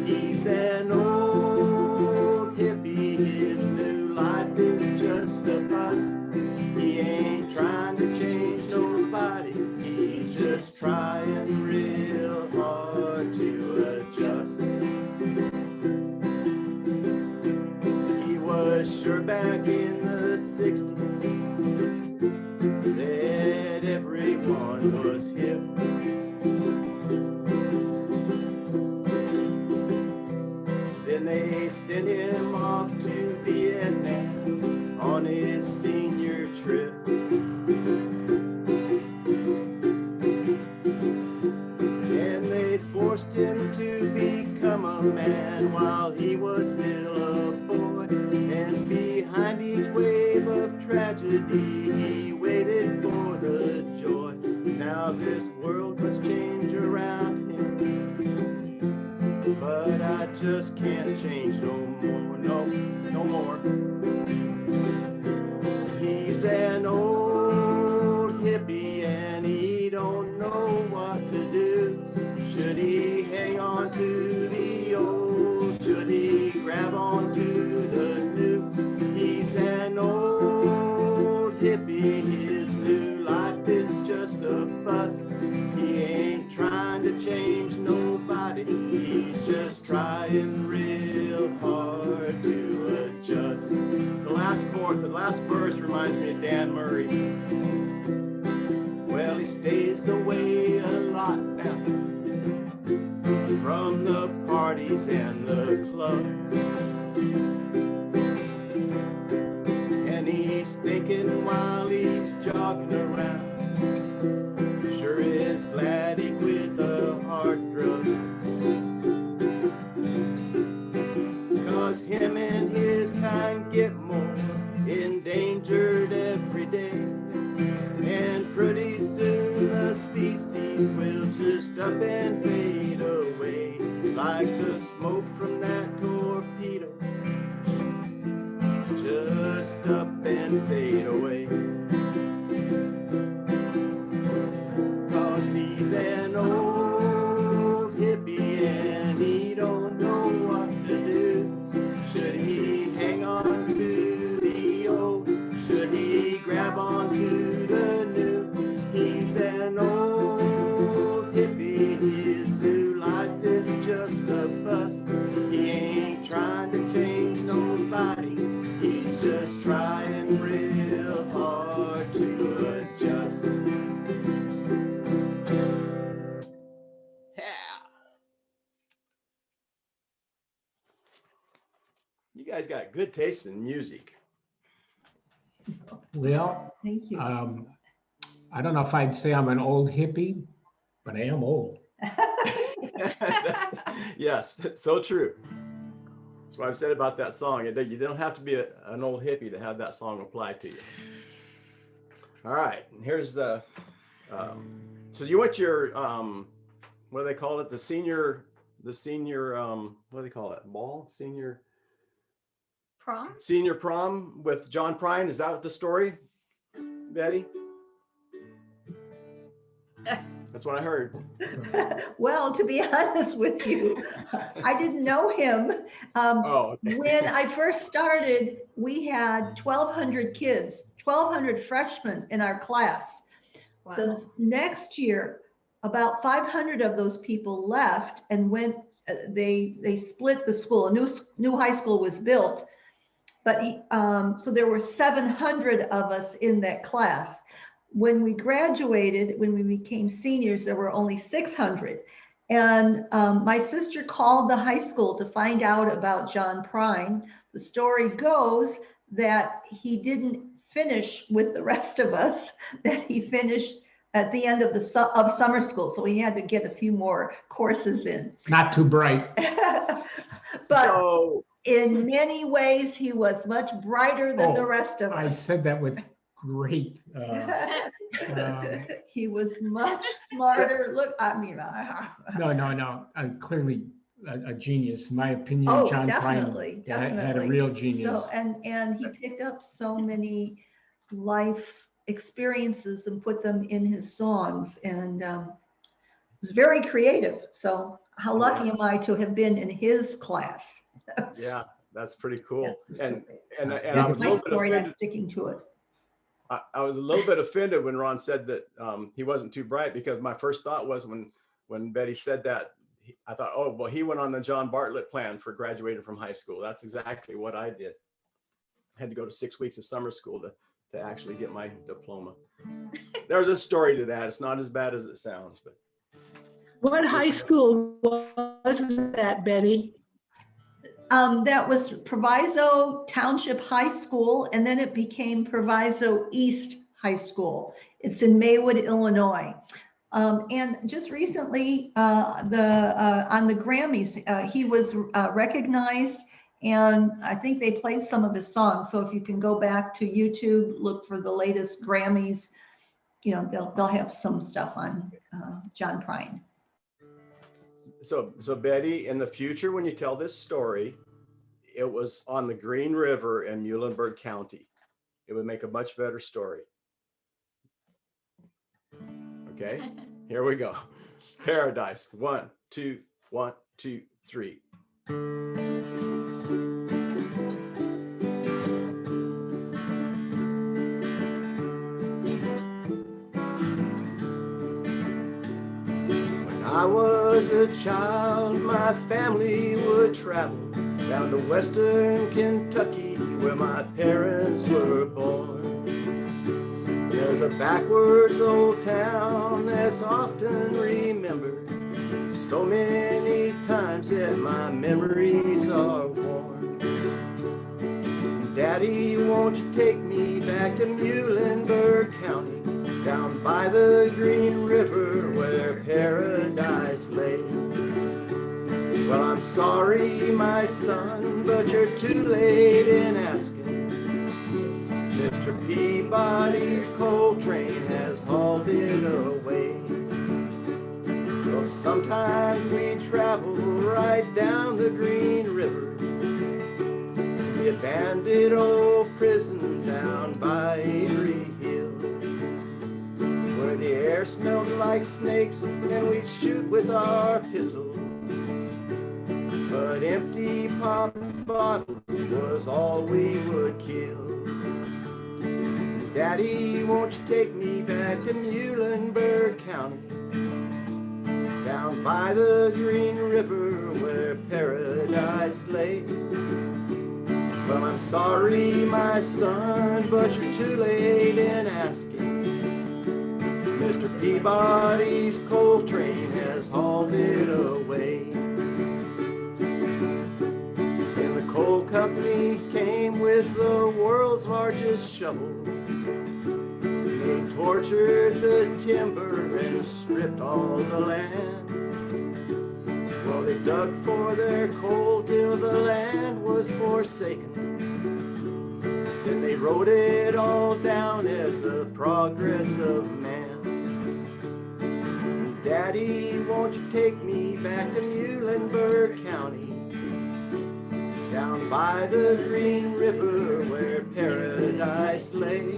He's an old hippie, his new life is just a bust. He ain't trying to change nobody, he's just trying real hard to adjust. He was sure back in the 60s that everyone was hip. Then they sent him off to Vietnam on his senior trip. And they forced him to become a man while he was still a boy. And behind each wave of tragedy, he waited for the joy. Now this world must change around him, but I just can't change no more, no more. He's an old hippie and he don't know what to do. Should he hang on to the old? Should he grab on to the new? He's an old just trying real hard to adjust. The last chord, the last verse reminds me of Dan Murray. Well, he stays away a lot now from the parties and the clubs. And he's thinking while he's jogging around, sure is glad he quit the hard drugs. 'Cause him and his kind get more endangered every day. And pretty soon the species will just up and fade away, like the smoke from that torpedo, just up and fade away. 'Cause he's an old hippie and he don't know what to do. Should he hang on to the old? Should he grab on to the new? He's an old hippie, his new life is just a bust. He ain't trying to change nobody, he's just trying real hard to adjust. Yeah. You guys got good taste in music. Well, Thank you. I don't know if I'd say I'm an old hippie, but I am old. Yes, so true. That's what I've said about that song. You don't have to be an old hippie to have that song apply to you. All right, and here's the, so you went your, what do they call it? The senior, what do they call it? Ball? Prom? Senior prom with John Prine. Is that the story, Betty? That's what I heard. Well, to be honest with you, I didn't know him. Okay. When I first started, we had 1,200 kids, 1,200 freshmen in our class. Wow. The next year, about 500 of those people left and went, they split the school. A new high school was built, but so there were 700 of us in that class. When we graduated, when we became seniors, there were only 600. And my sister called the high school to find out about John Prine. The story goes that he didn't finish with the rest of us, that he finished at the end of of summer school. So he had to get a few more courses in. Not too bright. But in many ways, he was much brighter than the rest of us. I said that with great. He was much smarter. Look, I mean, No. Clearly a genius. In my opinion, oh, John definitely, Prine had a real genius. So, and he picked up so many life experiences and put them in his songs, and was very creative. So how lucky am I to have been in his class? Yeah, that's pretty cool. Yeah, and I was a little bit offended. Sticking to it. I was a little bit offended when Ron said that he wasn't too bright, because my first thought was when Betty said that, I thought, oh, well, he went on the John Bartlett plan for graduating from high school. That's exactly what I did. I had to go to 6 weeks of summer school to actually get my diploma. There's a story to that. It's not as bad as it sounds, but. What high school was that, Betty? That was Proviso Township High School, and then it became Proviso East High School. It's in Maywood, Illinois. And just recently, on the Grammys, he was recognized, and I think they played some of his songs. So if you can go back to YouTube, look for the latest Grammys, you know, they'll have some stuff on John Prine. So Betty, in the future, when you tell this story, it was on the Green River in Muhlenberg County. It would make a much better story. Okay, here we go. Paradise. 1, 2, 1, 2, 3. I was a child, my family would travel down to western Kentucky where my parents were born. There's a backwards old town that's often remembered so many times that my memories are worn. Daddy, won't you take me back to Muhlenberg County, down by the Green River where paradise lay? Well, I'm sorry, my son, but you're too late in asking. Mr. Peabody's coal train has hauled it away. Well, sometimes we travel right down the Green River, the abandoned old prison down by Avery Hill, where the air smelled like snakes and we'd shoot with our pistols. But empty pop bottles was all we would kill. Daddy, won't you take me back to Muhlenberg County, down by the Green River where paradise lay? Well, I'm sorry, my son, but you're too late in asking. Mr. Peabody's coal train has hauled it away. And the coal company came with the world's largest shovel. They tortured the timber and stripped all the land. Well, they dug for their coal till the land was forsaken. Then they wrote it all down as the progress of man. Daddy, won't you take me back to Muhlenberg County, down by the Green River where paradise lay?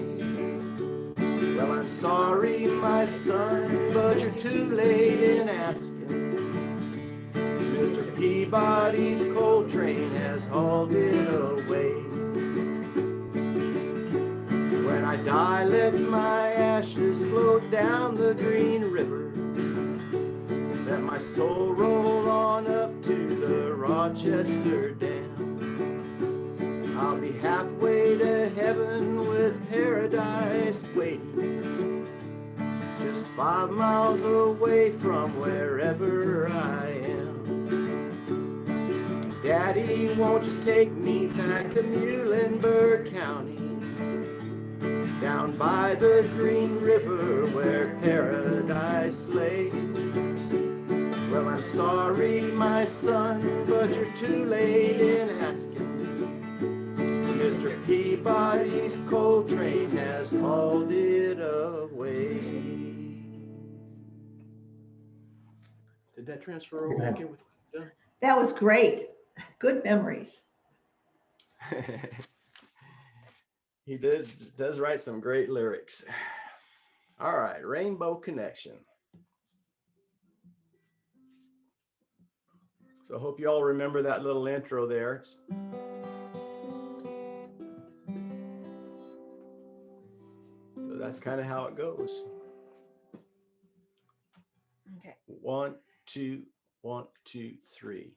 Well, I'm sorry, my son, but you're too late in asking. Mr. Peabody's coal train has hauled it away. When I die, let my ashes float down the Green River. Let my soul roll on up to the Rochester Dam. I'll be halfway to heaven with paradise waiting, just 5 miles away from wherever I am. Daddy, won't you take me back to Muhlenberg County, down by the Green River where paradise lay? Well, I'm sorry, my son, but you're too late in asking. Mr. Peabody's coal train has hauled it away. Did that transfer over okay with you? That was great. Good memories. He does write some great lyrics. All right, Rainbow Connection. So I hope you all remember that little intro there. So that's kind of how it goes. Okay. 1, 2, 1, 2, 3.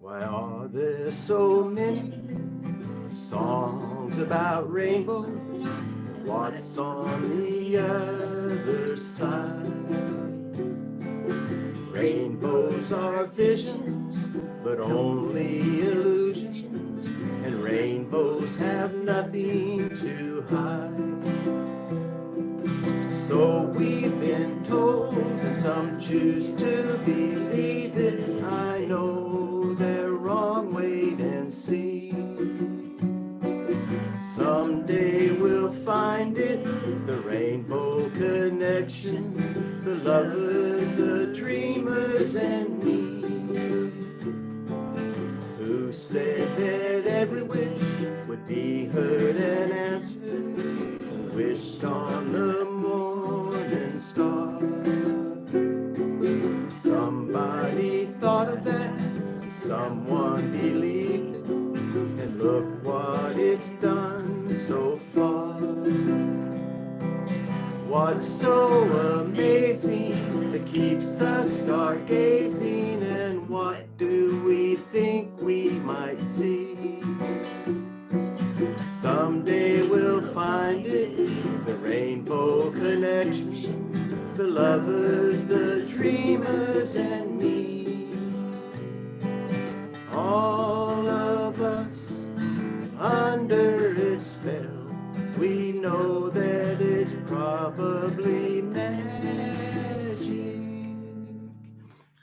Why are there so many songs about rainbows? What's on the other side? Rainbows are visions, but only illusions, and rainbows have nothing to hide. So we've been told, and some choose to believe it. I know they're wrong, wait and see. Someday we'll find it, the rainbow connection, the lovers, the dreamers, and me. Who said that every wish would be heard and answered, wished on the morning star? Somebody thought of that, it's done so far. What's so amazing that keeps us stargazing, and what do we think we might see? Someday we'll find it, the rainbow connection, the lovers, the dreamers, and me. All of us under its spell, we know that it's probably magic.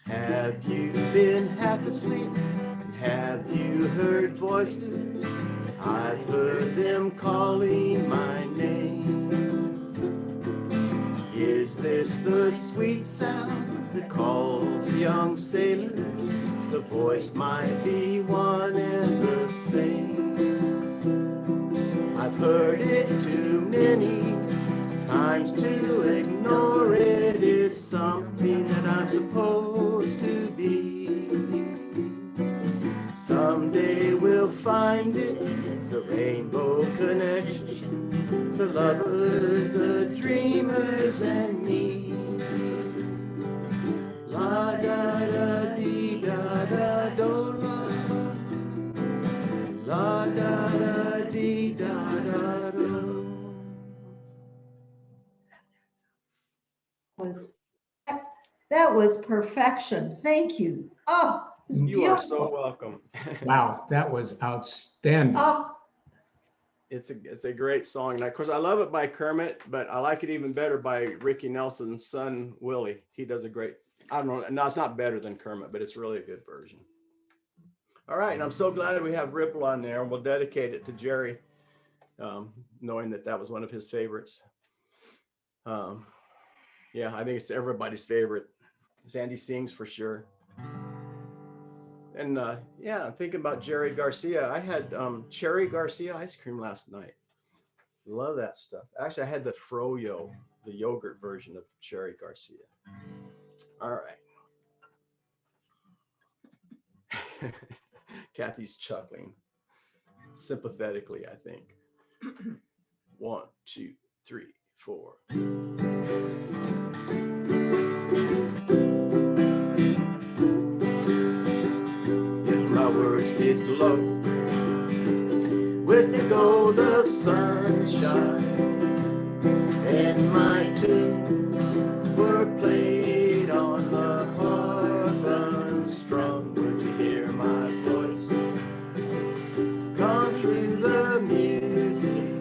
Have you been half asleep? Have you heard voices? I've heard them calling my name. Is this the sweet sound that calls young sailors? The voice might be one and the same. I've heard it too many times to ignore it. It's something that I'm supposed to be. Someday we'll find it, the rainbow connection, the lovers, the dreamers, and me. La da da dee da da do la, la da da dee da da do. That was perfection. Thank you. Oh, You are so welcome. Wow, that was outstanding. Oh, It's a great song. And of course, I love it by Kermit, but I like it even better by Ricky Nelson's son, Willie. He does a great, I don't know, no, it's not better than Kermit, but it's really a good version. All right, and I'm so glad we have Ripple on there, and we'll dedicate it to Jerry, knowing that that was one of his favorites. Yeah, I think it's everybody's favorite. Sandy sings for sure. And yeah, I'm thinking about Jerry Garcia. I had Cherry Garcia ice cream last night. Love that stuff. Actually, I had the Froyo, the yogurt version of Cherry Garcia. All right. Kathy's chuckling sympathetically, I think. 1, 2, 3, 4. My words did glow with the gold of sunshine, and my tunes were played on the harp unstrung. Would you hear my voice come through the music?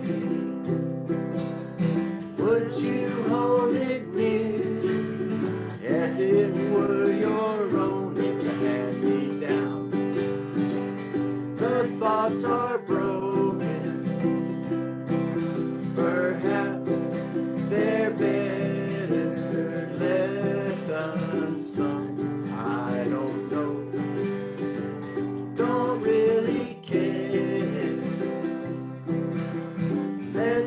Would you hold it near as it were your own? It's a hand-me-down. The thoughts are broken, perhaps they're better left unsung. I don't know, don't really care. Let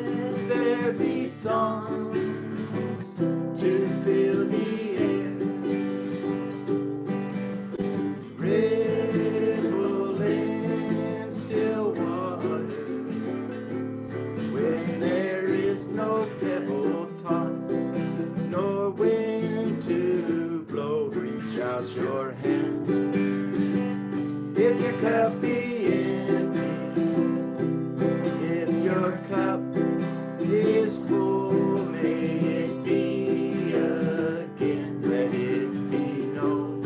there be songs to fill the air. Your hand, if your cup be empty, if your cup is full, may it be again. Let it be known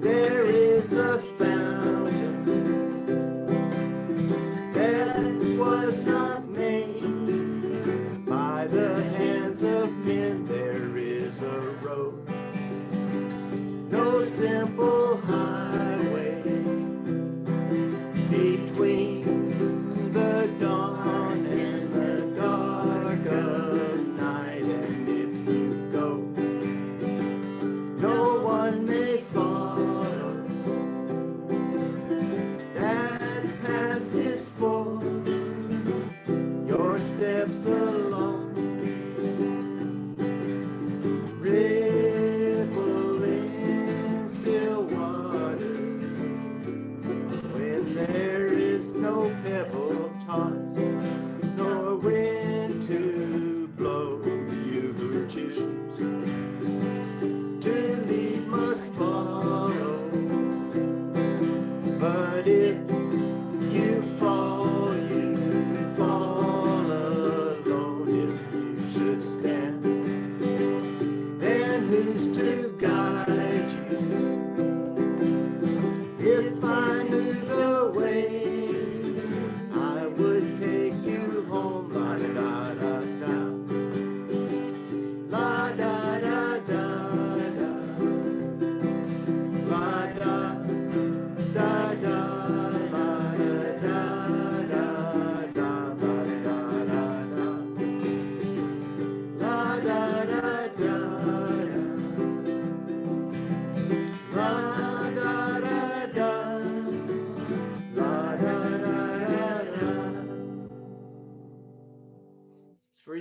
there is a fountain that was not made by the hands of men. There is a road, no simple highway between the dawn and the dark of night. And if you go, no one may follow. That path is for your steps along. Still water, when there is no pebble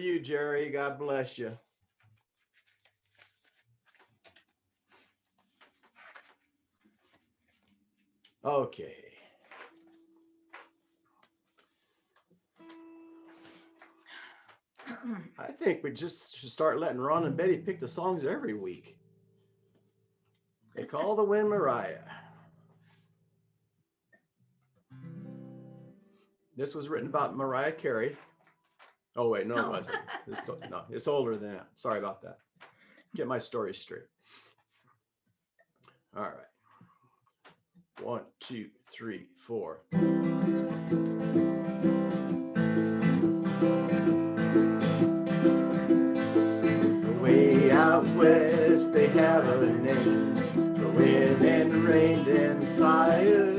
you, Jerry. God bless you. Okay. I think we just should start letting Ron and Betty pick the songs every week. They call the wind Mariah. This was written about Mariah Carey. Oh wait, no, it wasn't. No, it's older than that. Sorry about that. Get my story straight. All right. 1, 2, 3, 4. Way out west, they have a name for wind and rain and fire.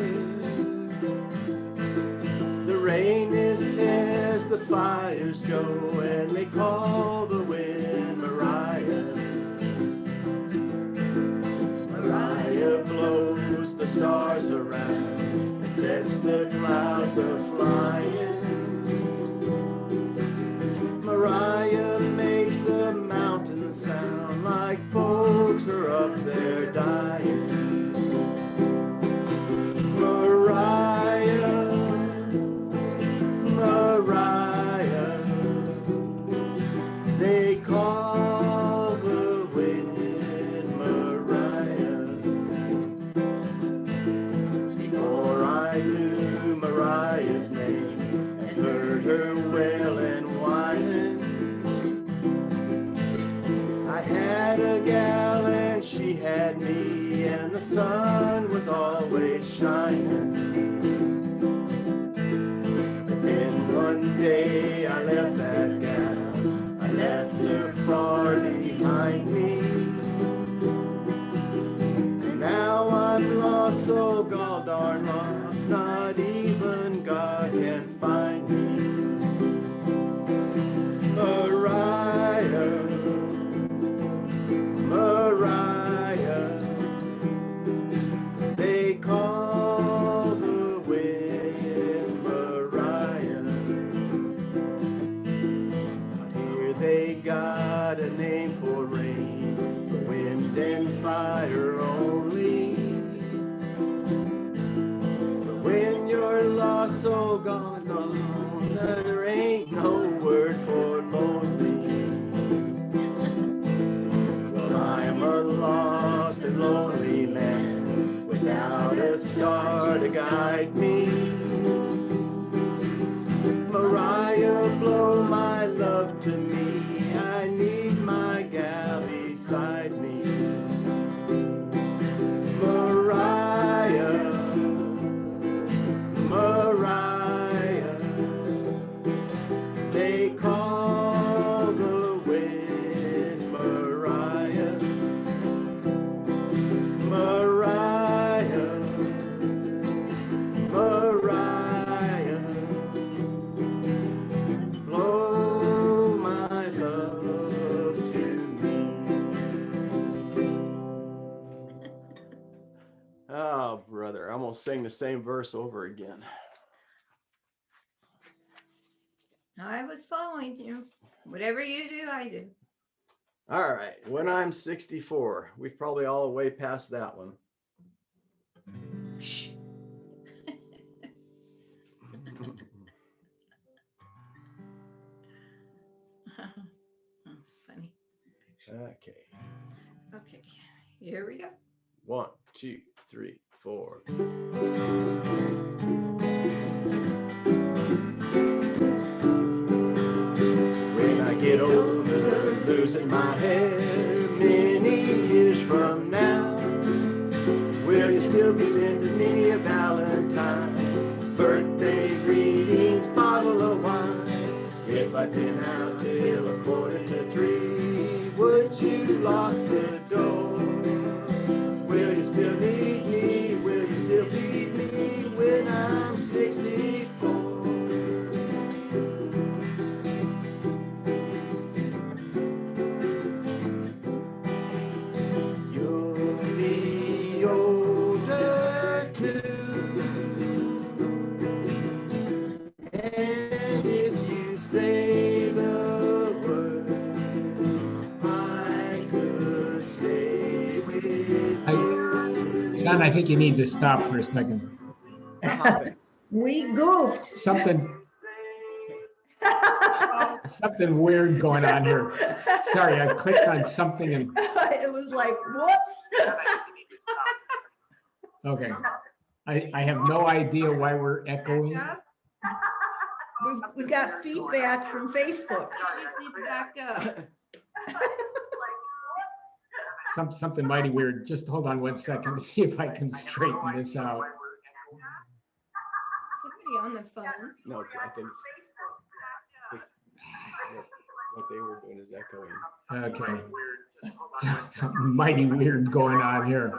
The rain is Tess, the fire's Joe, and they call the wind Mariah. Mariah blows the stars around and sets the clouds a-flying. Mariah makes the mountains sound like folks are up there dying. Mariah, Mariah, they call the wind Mariah. Before I knew Mariah's name and heard her wail and whining, I had a gal and she had me, and the sun was always shining. But then one day I left that gal, I left her far behind me. And now I'm lost, so god darn lost, not even God can find me. Mariah, Mariah, they call the wind Mariah. Here they got a name for rain, for wind and fire only. But when you're lost, so gone on, there ain't no word for lonely. Well, I'm a lost and lonely man without a star to guide me. Mariah, blow my love to me. I need my gal beside me. Mariah, Mariah, they call the wind Mariah. Mariah, Mariah, blow my love to me. Oh, brother, I'm gonna sing the same verse over again. I was following you. Whatever you do, I do. All right, when I'm 64, we've probably all way past that one. Shh. That's funny. Okay, Okay, here we go. 1, 2, 3, 4. When I get older, losing my hair, many years from now, will you still be sending me a Valentine, birthday greetings, bottle of wine? If I'd been out till 2:45, would you lock the door? Will you still need me? Will you still feed me when I'm 64? You'll be older too, and if you say the John, I think you need to stop for a second. We goofed. Something weird going on here. Sorry, I clicked on something and, It was like, whoops. okay. I have no idea why we're echoing. We got feedback from Facebook. Back up. Something mighty weird. Just hold on 1 second to see if I can straighten this out. Somebody on the phone. No, I think it's what they were doing is echoing. Okay. Something mighty weird going on here.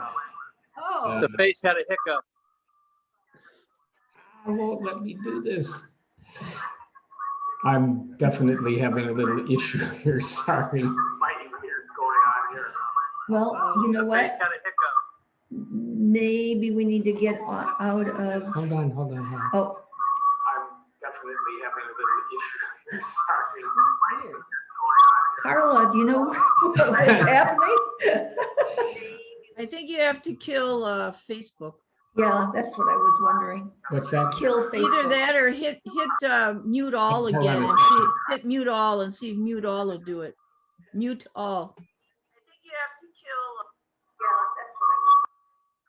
Oh. The face had a hiccup. I won't let me do this. I'm definitely having a little issue here. Sorry. Well, you know what? Maybe we need to get out of. Hold on. Oh. I'm definitely having a little issue here. Sorry. Carla, do you know what's happening? I think you have to kill Facebook. Yeah, that's what I was wondering. What's that? Kill Facebook. Either that or hit mute all Hold on again a and see, hit mute all and see if mute all will do it. Mute all.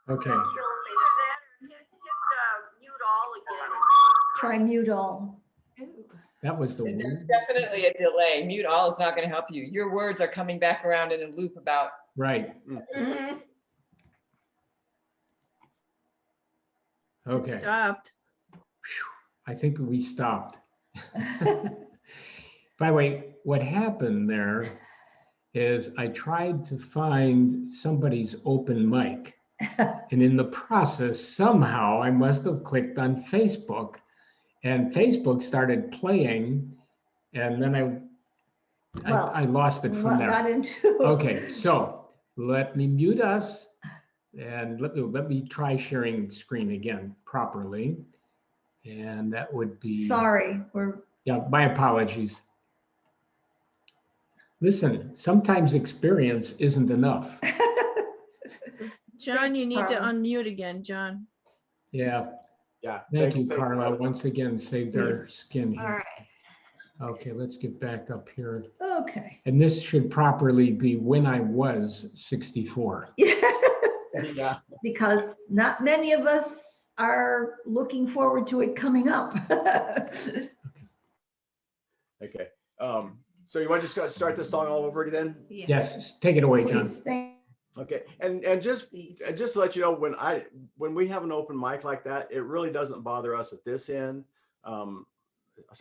Okay. Try mute all. That was the And there's one. definitely a delay. Mute all is not going to help you. Your words are coming back around in a loop about. Right. Okay. Stopped. I think we stopped. By the way, what happened there is I tried to find somebody's open mic. And in the process, somehow I must have clicked on Facebook and Facebook started playing. And then I lost it from there. Got into. Okay, so let me mute us and let me try sharing screen again properly. And that would be. Sorry, Yeah, my apologies. Listen, sometimes experience isn't enough. John, you need to unmute again, John. Yeah. Yeah. Thank you, Carla. Once again, saved our skin All here. right. Okay, let's get back up here. Okay. And this should properly be when I was 64. Yeah. Because not many of us are looking forward to it coming up. Okay. So you want to just start this song all over again? Yes, take it away, John. Okay, and just to let you know, when we have an open mic like that, it really doesn't bother us at this end. So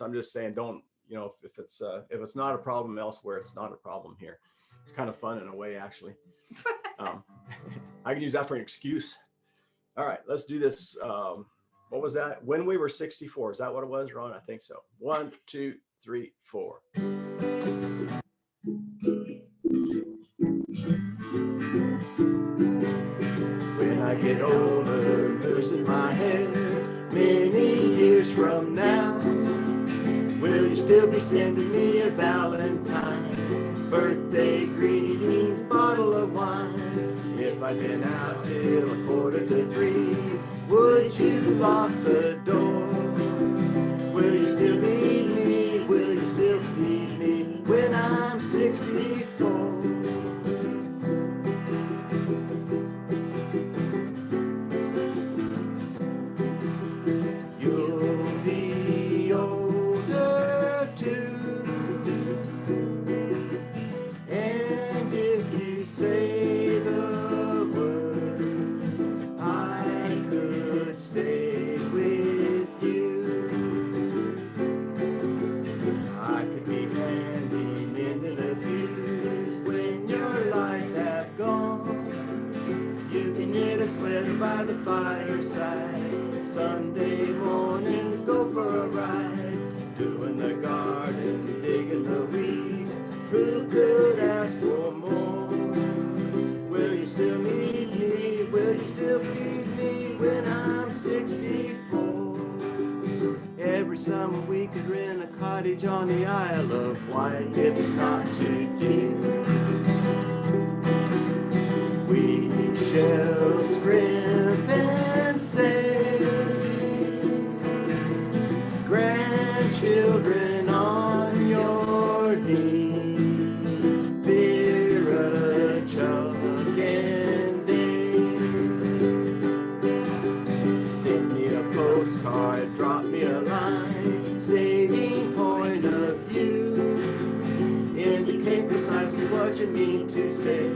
I'm just saying, don't, you know, if it's not a problem elsewhere, it's not a problem here. It's kind of fun in a way, actually. I can use that for an excuse. All right, let's do this. What was that? When we were 64. Is that what it was, Ron? I think so. 1, 2, 3, 4. When I get older, losing my head, many years from now, will you still be sending me a Valentine, birthday greetings, bottle of wine? If I've been out till 2:45, would you lock the door? Will you still need me? Will you still feed me when I'm 64? You'll be older too, and if you say the word, I could stay with you. I could be handy mending a fuse when your lights have gone. You can knit a sweater by the fireside. Sunday mornings go for a ride, doing the garden, digging the weeds. Who could ask for more? Will you still need me? Will you still feed me when I'm 64? Every summer we could rent a cottage on the Isle of Wight if it's not too dear. We shells, shrimp, and sand. Grandchildren on your knee, Vera, Chuck, and Dave. Send me a postcard, drop me a line, stating point of view. Indicate precisely what you mean to say.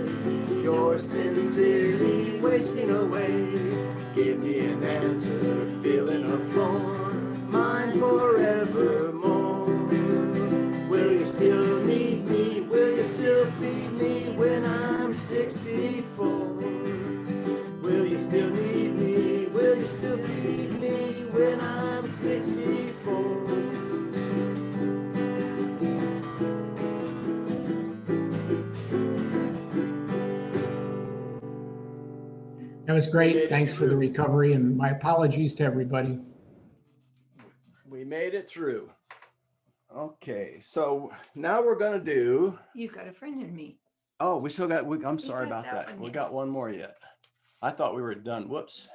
You're sincerely wasting away. Give me an answer, fill in a form, mine forevermore. Will you still need me? Will you still feed me when I'm 64? Will you still need me? Will you still feed me when I'm 64? That was great. Thanks for the recovery, and my apologies to everybody. We made it through. Okay, so now we're gonna do, You've got a friend in me. oh, we still got, I'm sorry got about that that. one We yet. got one more yet. I thought we were done. Whoops.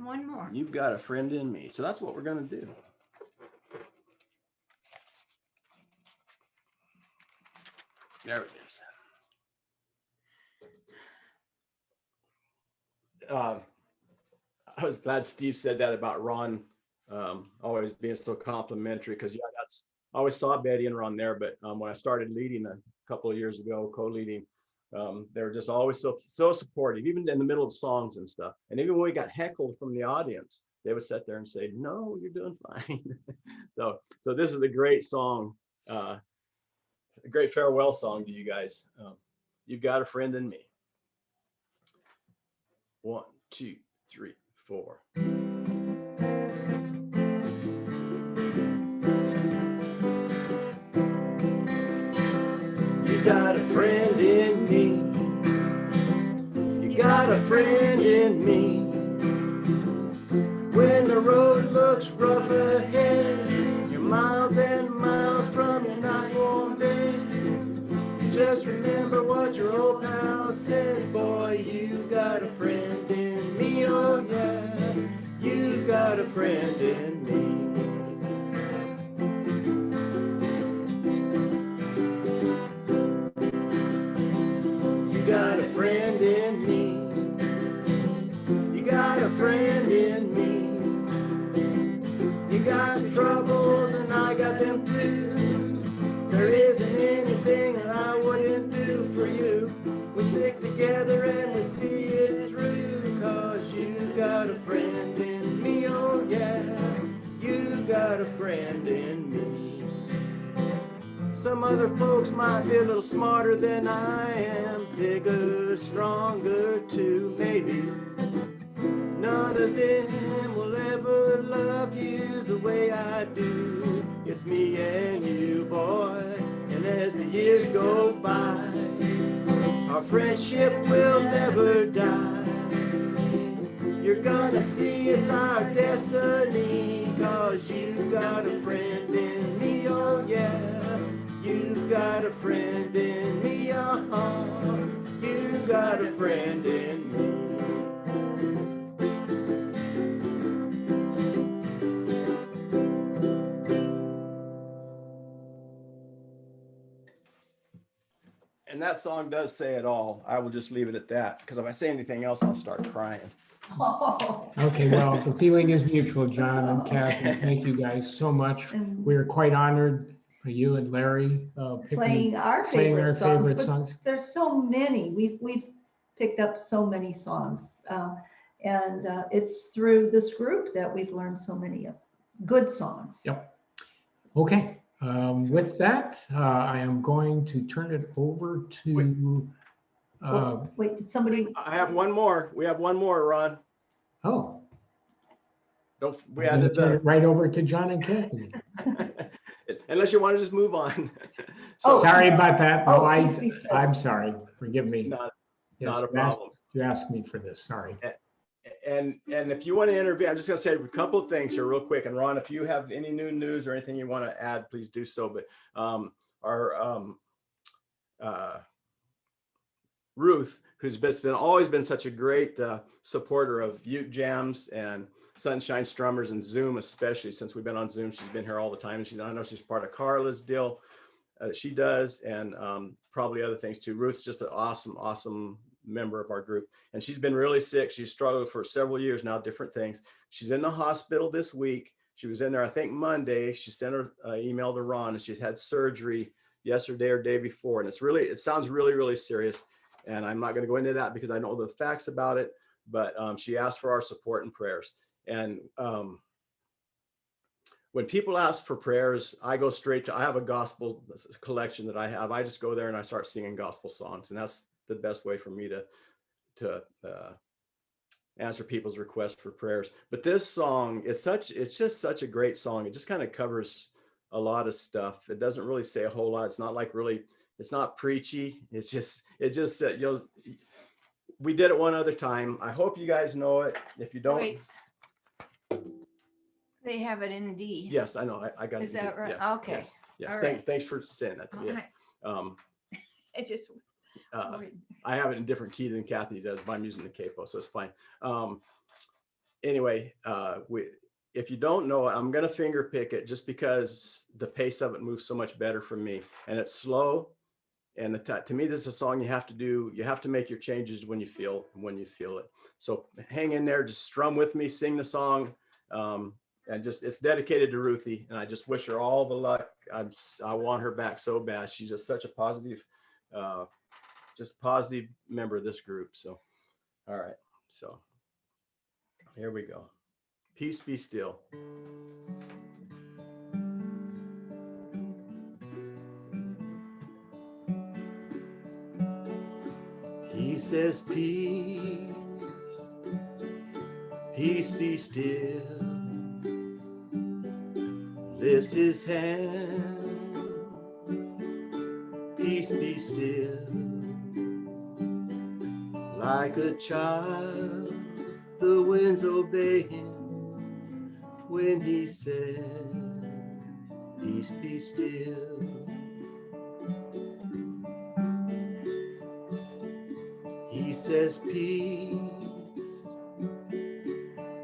One more. You've got a friend in me. So that's what we're gonna do. There it is. I was glad Steve said that about Ron always being so complimentary, because yeah, that's, I always saw Betty and Ron there, but when I started leading a couple of years ago, co-leading, they were just always so supportive, even in the middle of songs and stuff. And even when we got heckled from the audience, they would sit there and say, "No, you're doing fine." So this is a great song, a great farewell song to you guys. You've got a friend in me. 1, 2, 3, 4. You got a friend in me. You got a friend in me. When the road looks rough ahead, you're miles and miles from your nice warm bed. Just remember what your old pal said, boy, you got a friend in me, oh yeah, you got a friend in me. You got a friend in me. You got a friend in me. You got troubles and I got them too. There isn't anything that I wouldn't do for you. We stick together and we see it through, 'cause you got a friend in me, oh yeah, you got a friend in me. Some other folks might be a little smarter than I am, bigger, stronger too, maybe. None of them will ever love you the way I do. It's me and you, boy, and as the years go by, our friendship will never die. You're gonna see it's our destiny, 'cause you got a friend in me, oh yeah. You've got a friend in me, uh-huh. You got a friend in me. And that song does say it all. I will just leave it at that, because if I say anything else, I'll start crying. Okay, well, the feeling is mutual, John and Kathy. Thank you guys so much. We are quite honored for you and Larry playing our favorite songs. songs. There's so many. We've picked up so many songs, and it's through this group that we've learned so many good songs. Yep. Okay. With that, I am going to turn it over to. Wait, did somebody? I have one more. We have one more, Ron. Oh. Don't we I'm gonna added turn the it right over to John and Kathy. unless you want to just move on. Sorry about that. No, please be still. I'm sorry. Forgive me. Not Yes, a problem. You asked me for this. Sorry. And if you want to intervene, I'm just going to say a couple of things here real quick. And Ron, if you have any new news or anything you want to add, please do so. But our Ruth, who's always been such a great supporter of Ute Jams and Sunshine Strummers and Zoom, especially since we've been on Zoom. She's been here all the time. And I know she's part of Carla's deal. She does, and probably other things too. Ruth's just an awesome member of our group. And she's been really sick. She's struggled for several years now, different things. She's in the hospital this week. She was in there, I think, Monday. She sent her email to Ron, and she's had surgery yesterday or day before. And it sounds really, really serious. And I'm not going to go into that because I know the facts about it, but she asked for our support and prayers. And when people ask for prayers, I go straight to, I have a gospel collection that I have. I just go there and I start singing gospel songs. And that's the best way for me to answer people's requests for prayers. But this song, it's just such a great song. It just kind of covers a lot of stuff. It doesn't really say a whole lot. It's not like really, it's not preachy. It just we did it one other time. I hope you guys know it. If you don't. Wait. They have it in D. Yes, I know. I got it. Is that right? Yes, Okay. Yes. All Thanks for saying that. All Yes. right. It just. I have it in a different key than Kathy does, but I'm using the capo, so it's fine. Anyway, if you don't know it, I'm going to finger pick it just because the pace of it moves so much better for me, and it's slow. And to me, this is a song you have to do. You have to make your changes when you feel it. So hang in there, just strum with me, sing the song. And just, it's dedicated to Ruthie, and I just wish her all the luck. I want her back so bad. She's just such a positive, positive member of this group. So, all right. So here we go. Peace be still. He says, peace, peace be still. Lifts his hand, peace be still. Like a child, the winds obey him when he says, peace be still. He says, peace,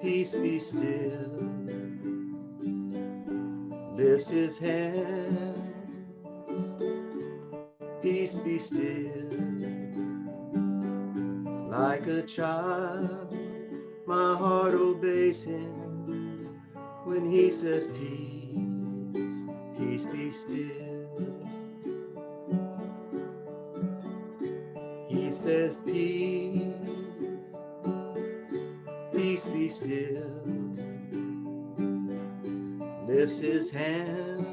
peace be still. Lifts his hand, peace be still. Like a child, my heart obeys him when he says peace, peace be still. He says peace, peace be still. Lifts his hand,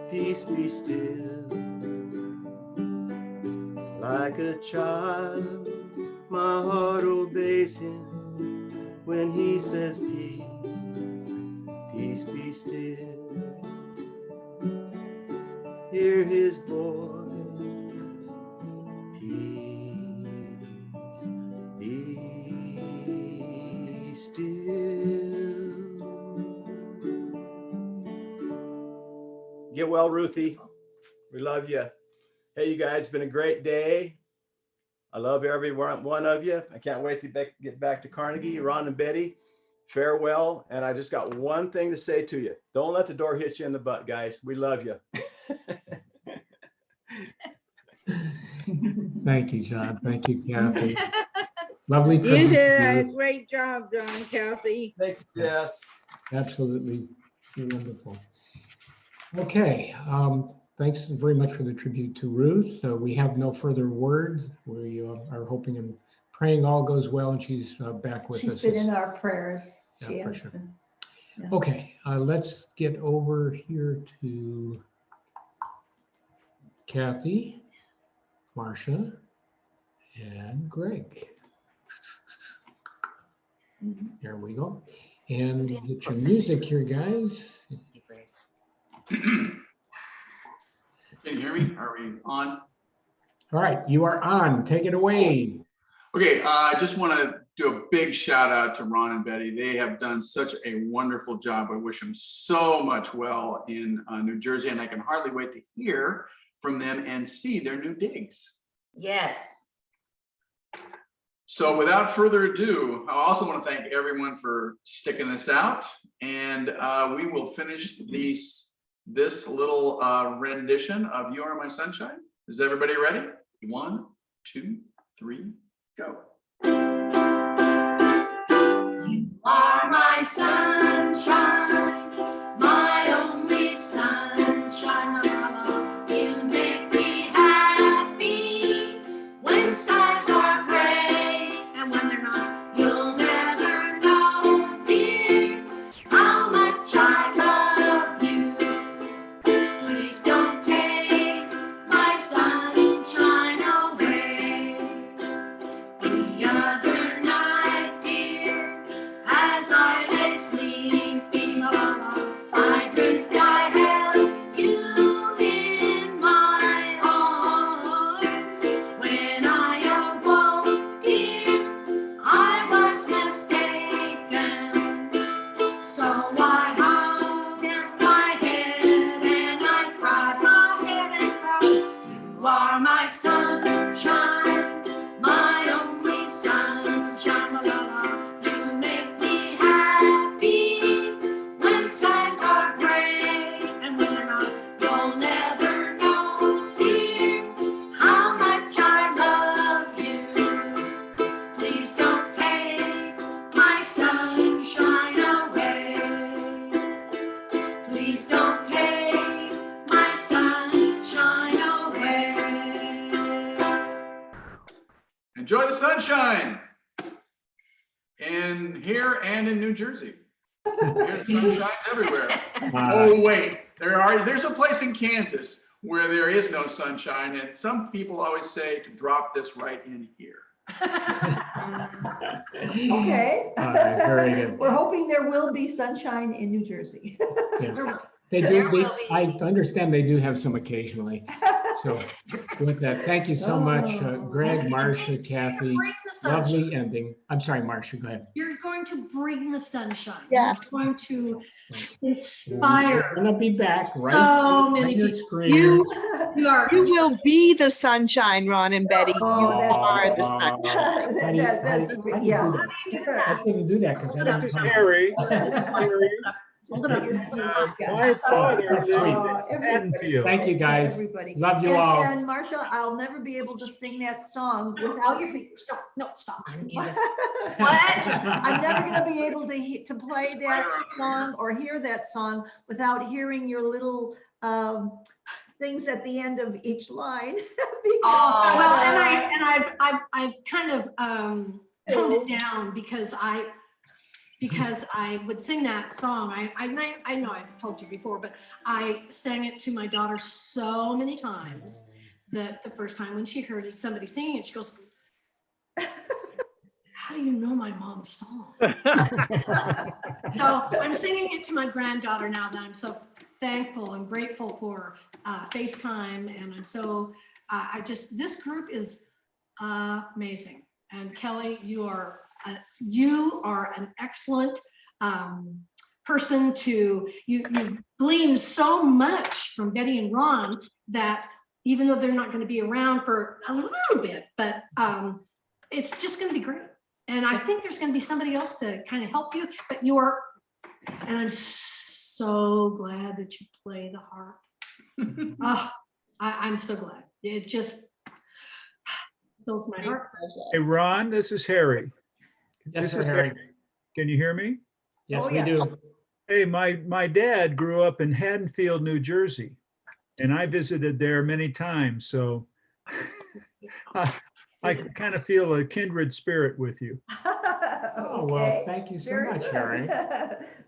peace be still. Like a child, my heart obeys him when he says peace, peace be still. Hear his voice, peace be still. Get well, Ruthie. We love you. Hey, you guys, it's been a great day. I love every one of you. I can't wait to get back to Carnegie. Ron and Betty, farewell. And I just got one thing to say to you. Don't let the door hit you in the butt, guys. We love you. Thank you, John. Thank you, Kathy. Lovely. You did a great job, John, Kathy. Thanks, Jess. Absolutely. You're wonderful. Okay. Thanks very much for the tribute to Ruth. We have no further words. We are hoping and praying all goes well and she's back with us. She's been in our prayers. Yeah, for sure. Yeah. Okay, let's get over here to Kathy, Marsha, and Greg. There we go. And get your music here, guys. Can you hear me? Are we on? All right, you are on. Take it away. Okay, I just want to do a big shout out to Ron and Betty. They have done such a wonderful job. I wish them so much well in New Jersey, and I can hardly wait to hear from them and see their new digs. Yes. So without further ado, I also want to thank everyone for sticking this out, and we will finish this little rendition of "You Are My Sunshine." Is everybody ready? 1, 2, 3, go. You are my sunshine, my only sunshine. You make me happy when skies are gray, and when they're not, you'll never know, dear, how much I love you. Please don't take my sunshine away. The other night, dear, as I lay sleeping, I dreamt I held you in my arms. When I awoke, dear, I was mistaken. So I hung my head and I cried my head and cried. You are my sunshine, my only sunshine. La, la, la. You make me happy when skies are gray, and when they're not, you'll never know, dear, how much I love you. Please don't take my sunshine away. Please don't take my sunshine away. Enjoy the sunshine. And here and in New Jersey. Here the sun shines everywhere. Oh wait, there's a place in Kansas where there is no sunshine, and some people always say to drop this right in here. Okay. All right, very good. We're hoping there will be sunshine in New Jersey. Yeah. I understand they do have some occasionally. So with that, thank you so much, Greg, Marsha, Kathy. Lovely ending. I'm sorry, Marsha, go ahead. You're going to bring the sunshine. Yes. You're going to We're inspire gonna be back so right many on your people. screen. You will be the sunshine, Ron and Betty. You are the sunshine. How do you Yeah. do that? I couldn't do that because I This don't. is Harry. My father lived in Haddonfield. Thank you, guys. Everybody. Love you all. And Marsha, I'll never be able to sing that song without you. Stop. What? I'm never going to be able to play that song or hear that song without hearing your little things at the end of each line. Well, and I've kind of toned it down because I would sing that song. I know I've told you before, but I sang it to my daughter so many times that the first time when she heard it, somebody singing it, she goes, "How do you know my mom's song?" So I'm singing it to my granddaughter now that I'm so thankful and grateful for FaceTime, and I'm so this group is amazing. And Kelly, you are an excellent person you glean so much from Betty and Ron that even though they're not going to be around for a little bit, but it's just going to be great. And I think there's going to be somebody else to kind of help you, but and I'm so glad that you play the harp. Oh, I'm so glad. It just fills my heart. Hey, Ron, this is Harry. Yes, sir, Harry. Can you hear me? Yes, we do. Hey, my dad grew up in Haddonfield, New Jersey, and I visited there many times. So I kind of feel a kindred spirit with you. Oh, well, thank you so much, Harry.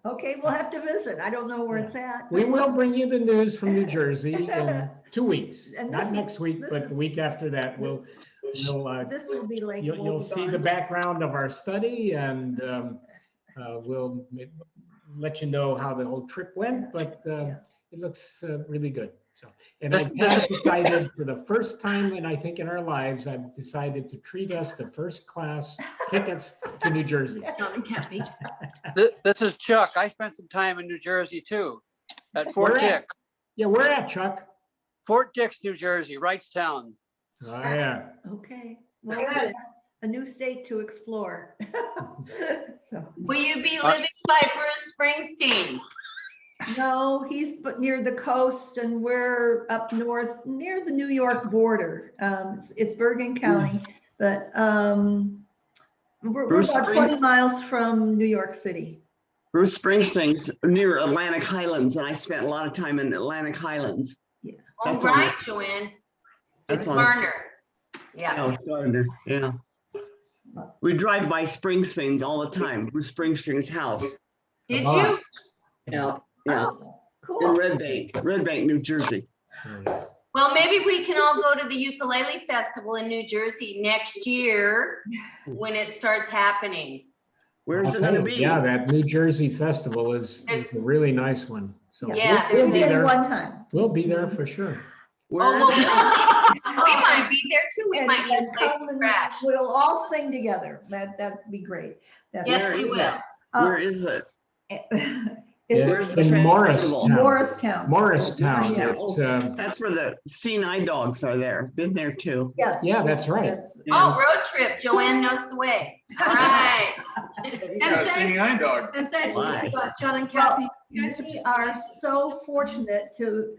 Okay, we'll have to visit. I don't know where it's at. We will bring you the news from New Jersey in 2 weeks. And Not next week, but the week after that. This will be like. You'll see the background of our study, and we'll let you know how the whole trip went, but it looks really good. So, and I've decided for the first time, and I think in our lives, I've decided to treat us to first class tickets to New Jersey. Kathy. This is Chuck. I spent some time in New Jersey too, at Fort Dix. Yeah, where at, Chuck? Fort Dix, New Jersey, Wrightstown. Oh, yeah. Okay. Well, we have a new state to explore. So, Will you be living by Bruce Springsteen? no, he's but near the coast and we're up north near the New York border. It's Bergen County, but we're Bruce about 20 miles from New York City. Bruce Springsteen's near Atlantic Highlands, and I spent a lot of time in Atlantic Highlands. Yeah. All That's right, on- Joanne. That's It's on- Garner. Yeah. Oh, it's Gardner, yeah. We drive by Springsteen's all the time, Bruce Springsteen's house. Did you? Yeah, yeah. Cool. In Red Bank, New Jersey. Well, maybe we can all go to the ukulele festival in New Jersey next year when it starts happening. Where's it gonna be? Yeah, that New Jersey festival is a really nice one. So Yeah, we'll there's be a- there. One time. We'll be there for sure. Oh, well, we might be there too. We might need a place come to and crash. we'll all sing together. That'd be great. Yes, we will. Where is it? It's the in festival? Morristown. Morristown. Yeah. It's, That's where the Sinai dogs are there. Been there too. Yes. yeah, that's right. Oh, road trip. Joanne knows the way. All right. Got a singing eye dog. And thanks to Why? John and Kathy. You guys are We just are so fortunate to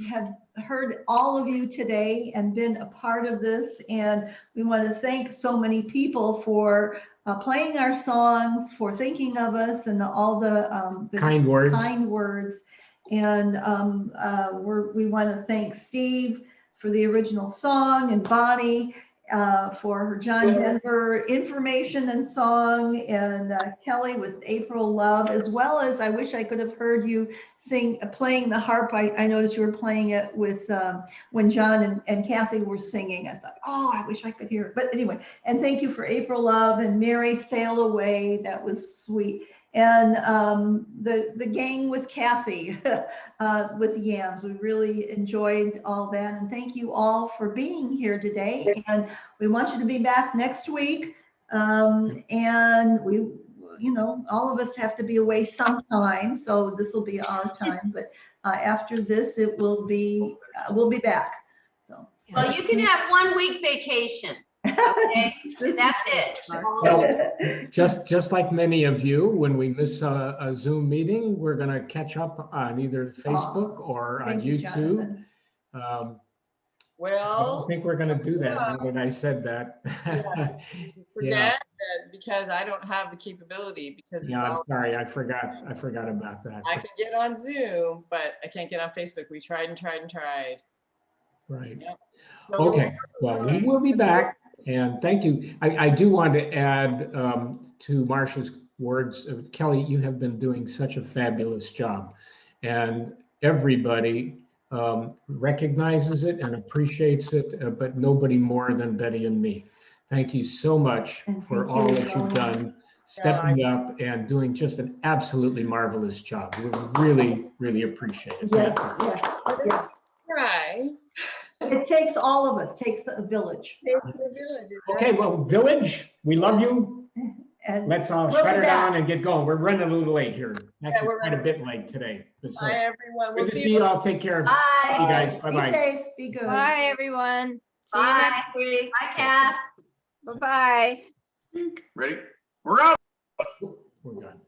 have heard all of you today and been a part of this. And we want to thank so many people for playing our songs, for thinking of us, and all the Kind words. kind words. And we want to thank Steve for the original song, and Bonnie for her John Denver information and song, and Kelly with April Love, as well as I wish I could have heard you playing the harp. I noticed you were playing it with when John and Kathy were singing. I thought, oh, I wish I could hear it. But anyway, and thank you for April Love and Mary Sail Away. That was sweet. And the gang with Kathy with the Yams. We really enjoyed all that. And thank you all for being here today. And we want you to be back next week. And we, all of us have to be away sometime. So this will be our time. But after this, we'll be back. So. Well, you can have 1 week vacation. Okay, that's it. Well, just like many of you, when we miss a Zoom meeting, we're going to catch up on either Facebook or on Thank you, YouTube. Jonathan. I Well, don't think we're going to do that now that I said that. forget that because I don't have the capability because it's Yeah, I'm all, sorry, I forgot about that. I can get on Zoom, but I can't get on Facebook. We tried and tried and tried. Right. Yep. So Okay, well, we will be back, and thank you. I do want to add to Marsha's words, Kelly, you have been doing such a fabulous job, and everybody recognizes it and appreciates it, but nobody more than Betty and me. Thank you so much for all that you've done, stepping up and doing just an absolutely marvelous job. We really, really appreciate it. Yes, Thank you. yes. Try. It takes all of us, takes a village. Takes the village. Okay, well, Village, we love you. And Let's all we'll shut be her back. down and get going. We're running a little late here. Actually, we're quite a bit late today. So, Bye, everyone. good We'll to see see you all. Take care. Bye. You guys. Be Bye-bye. safe, be good. Bye, everyone. See you Bye. next week. Bye, Kath. Bye-bye. Ready? We're out. We're done.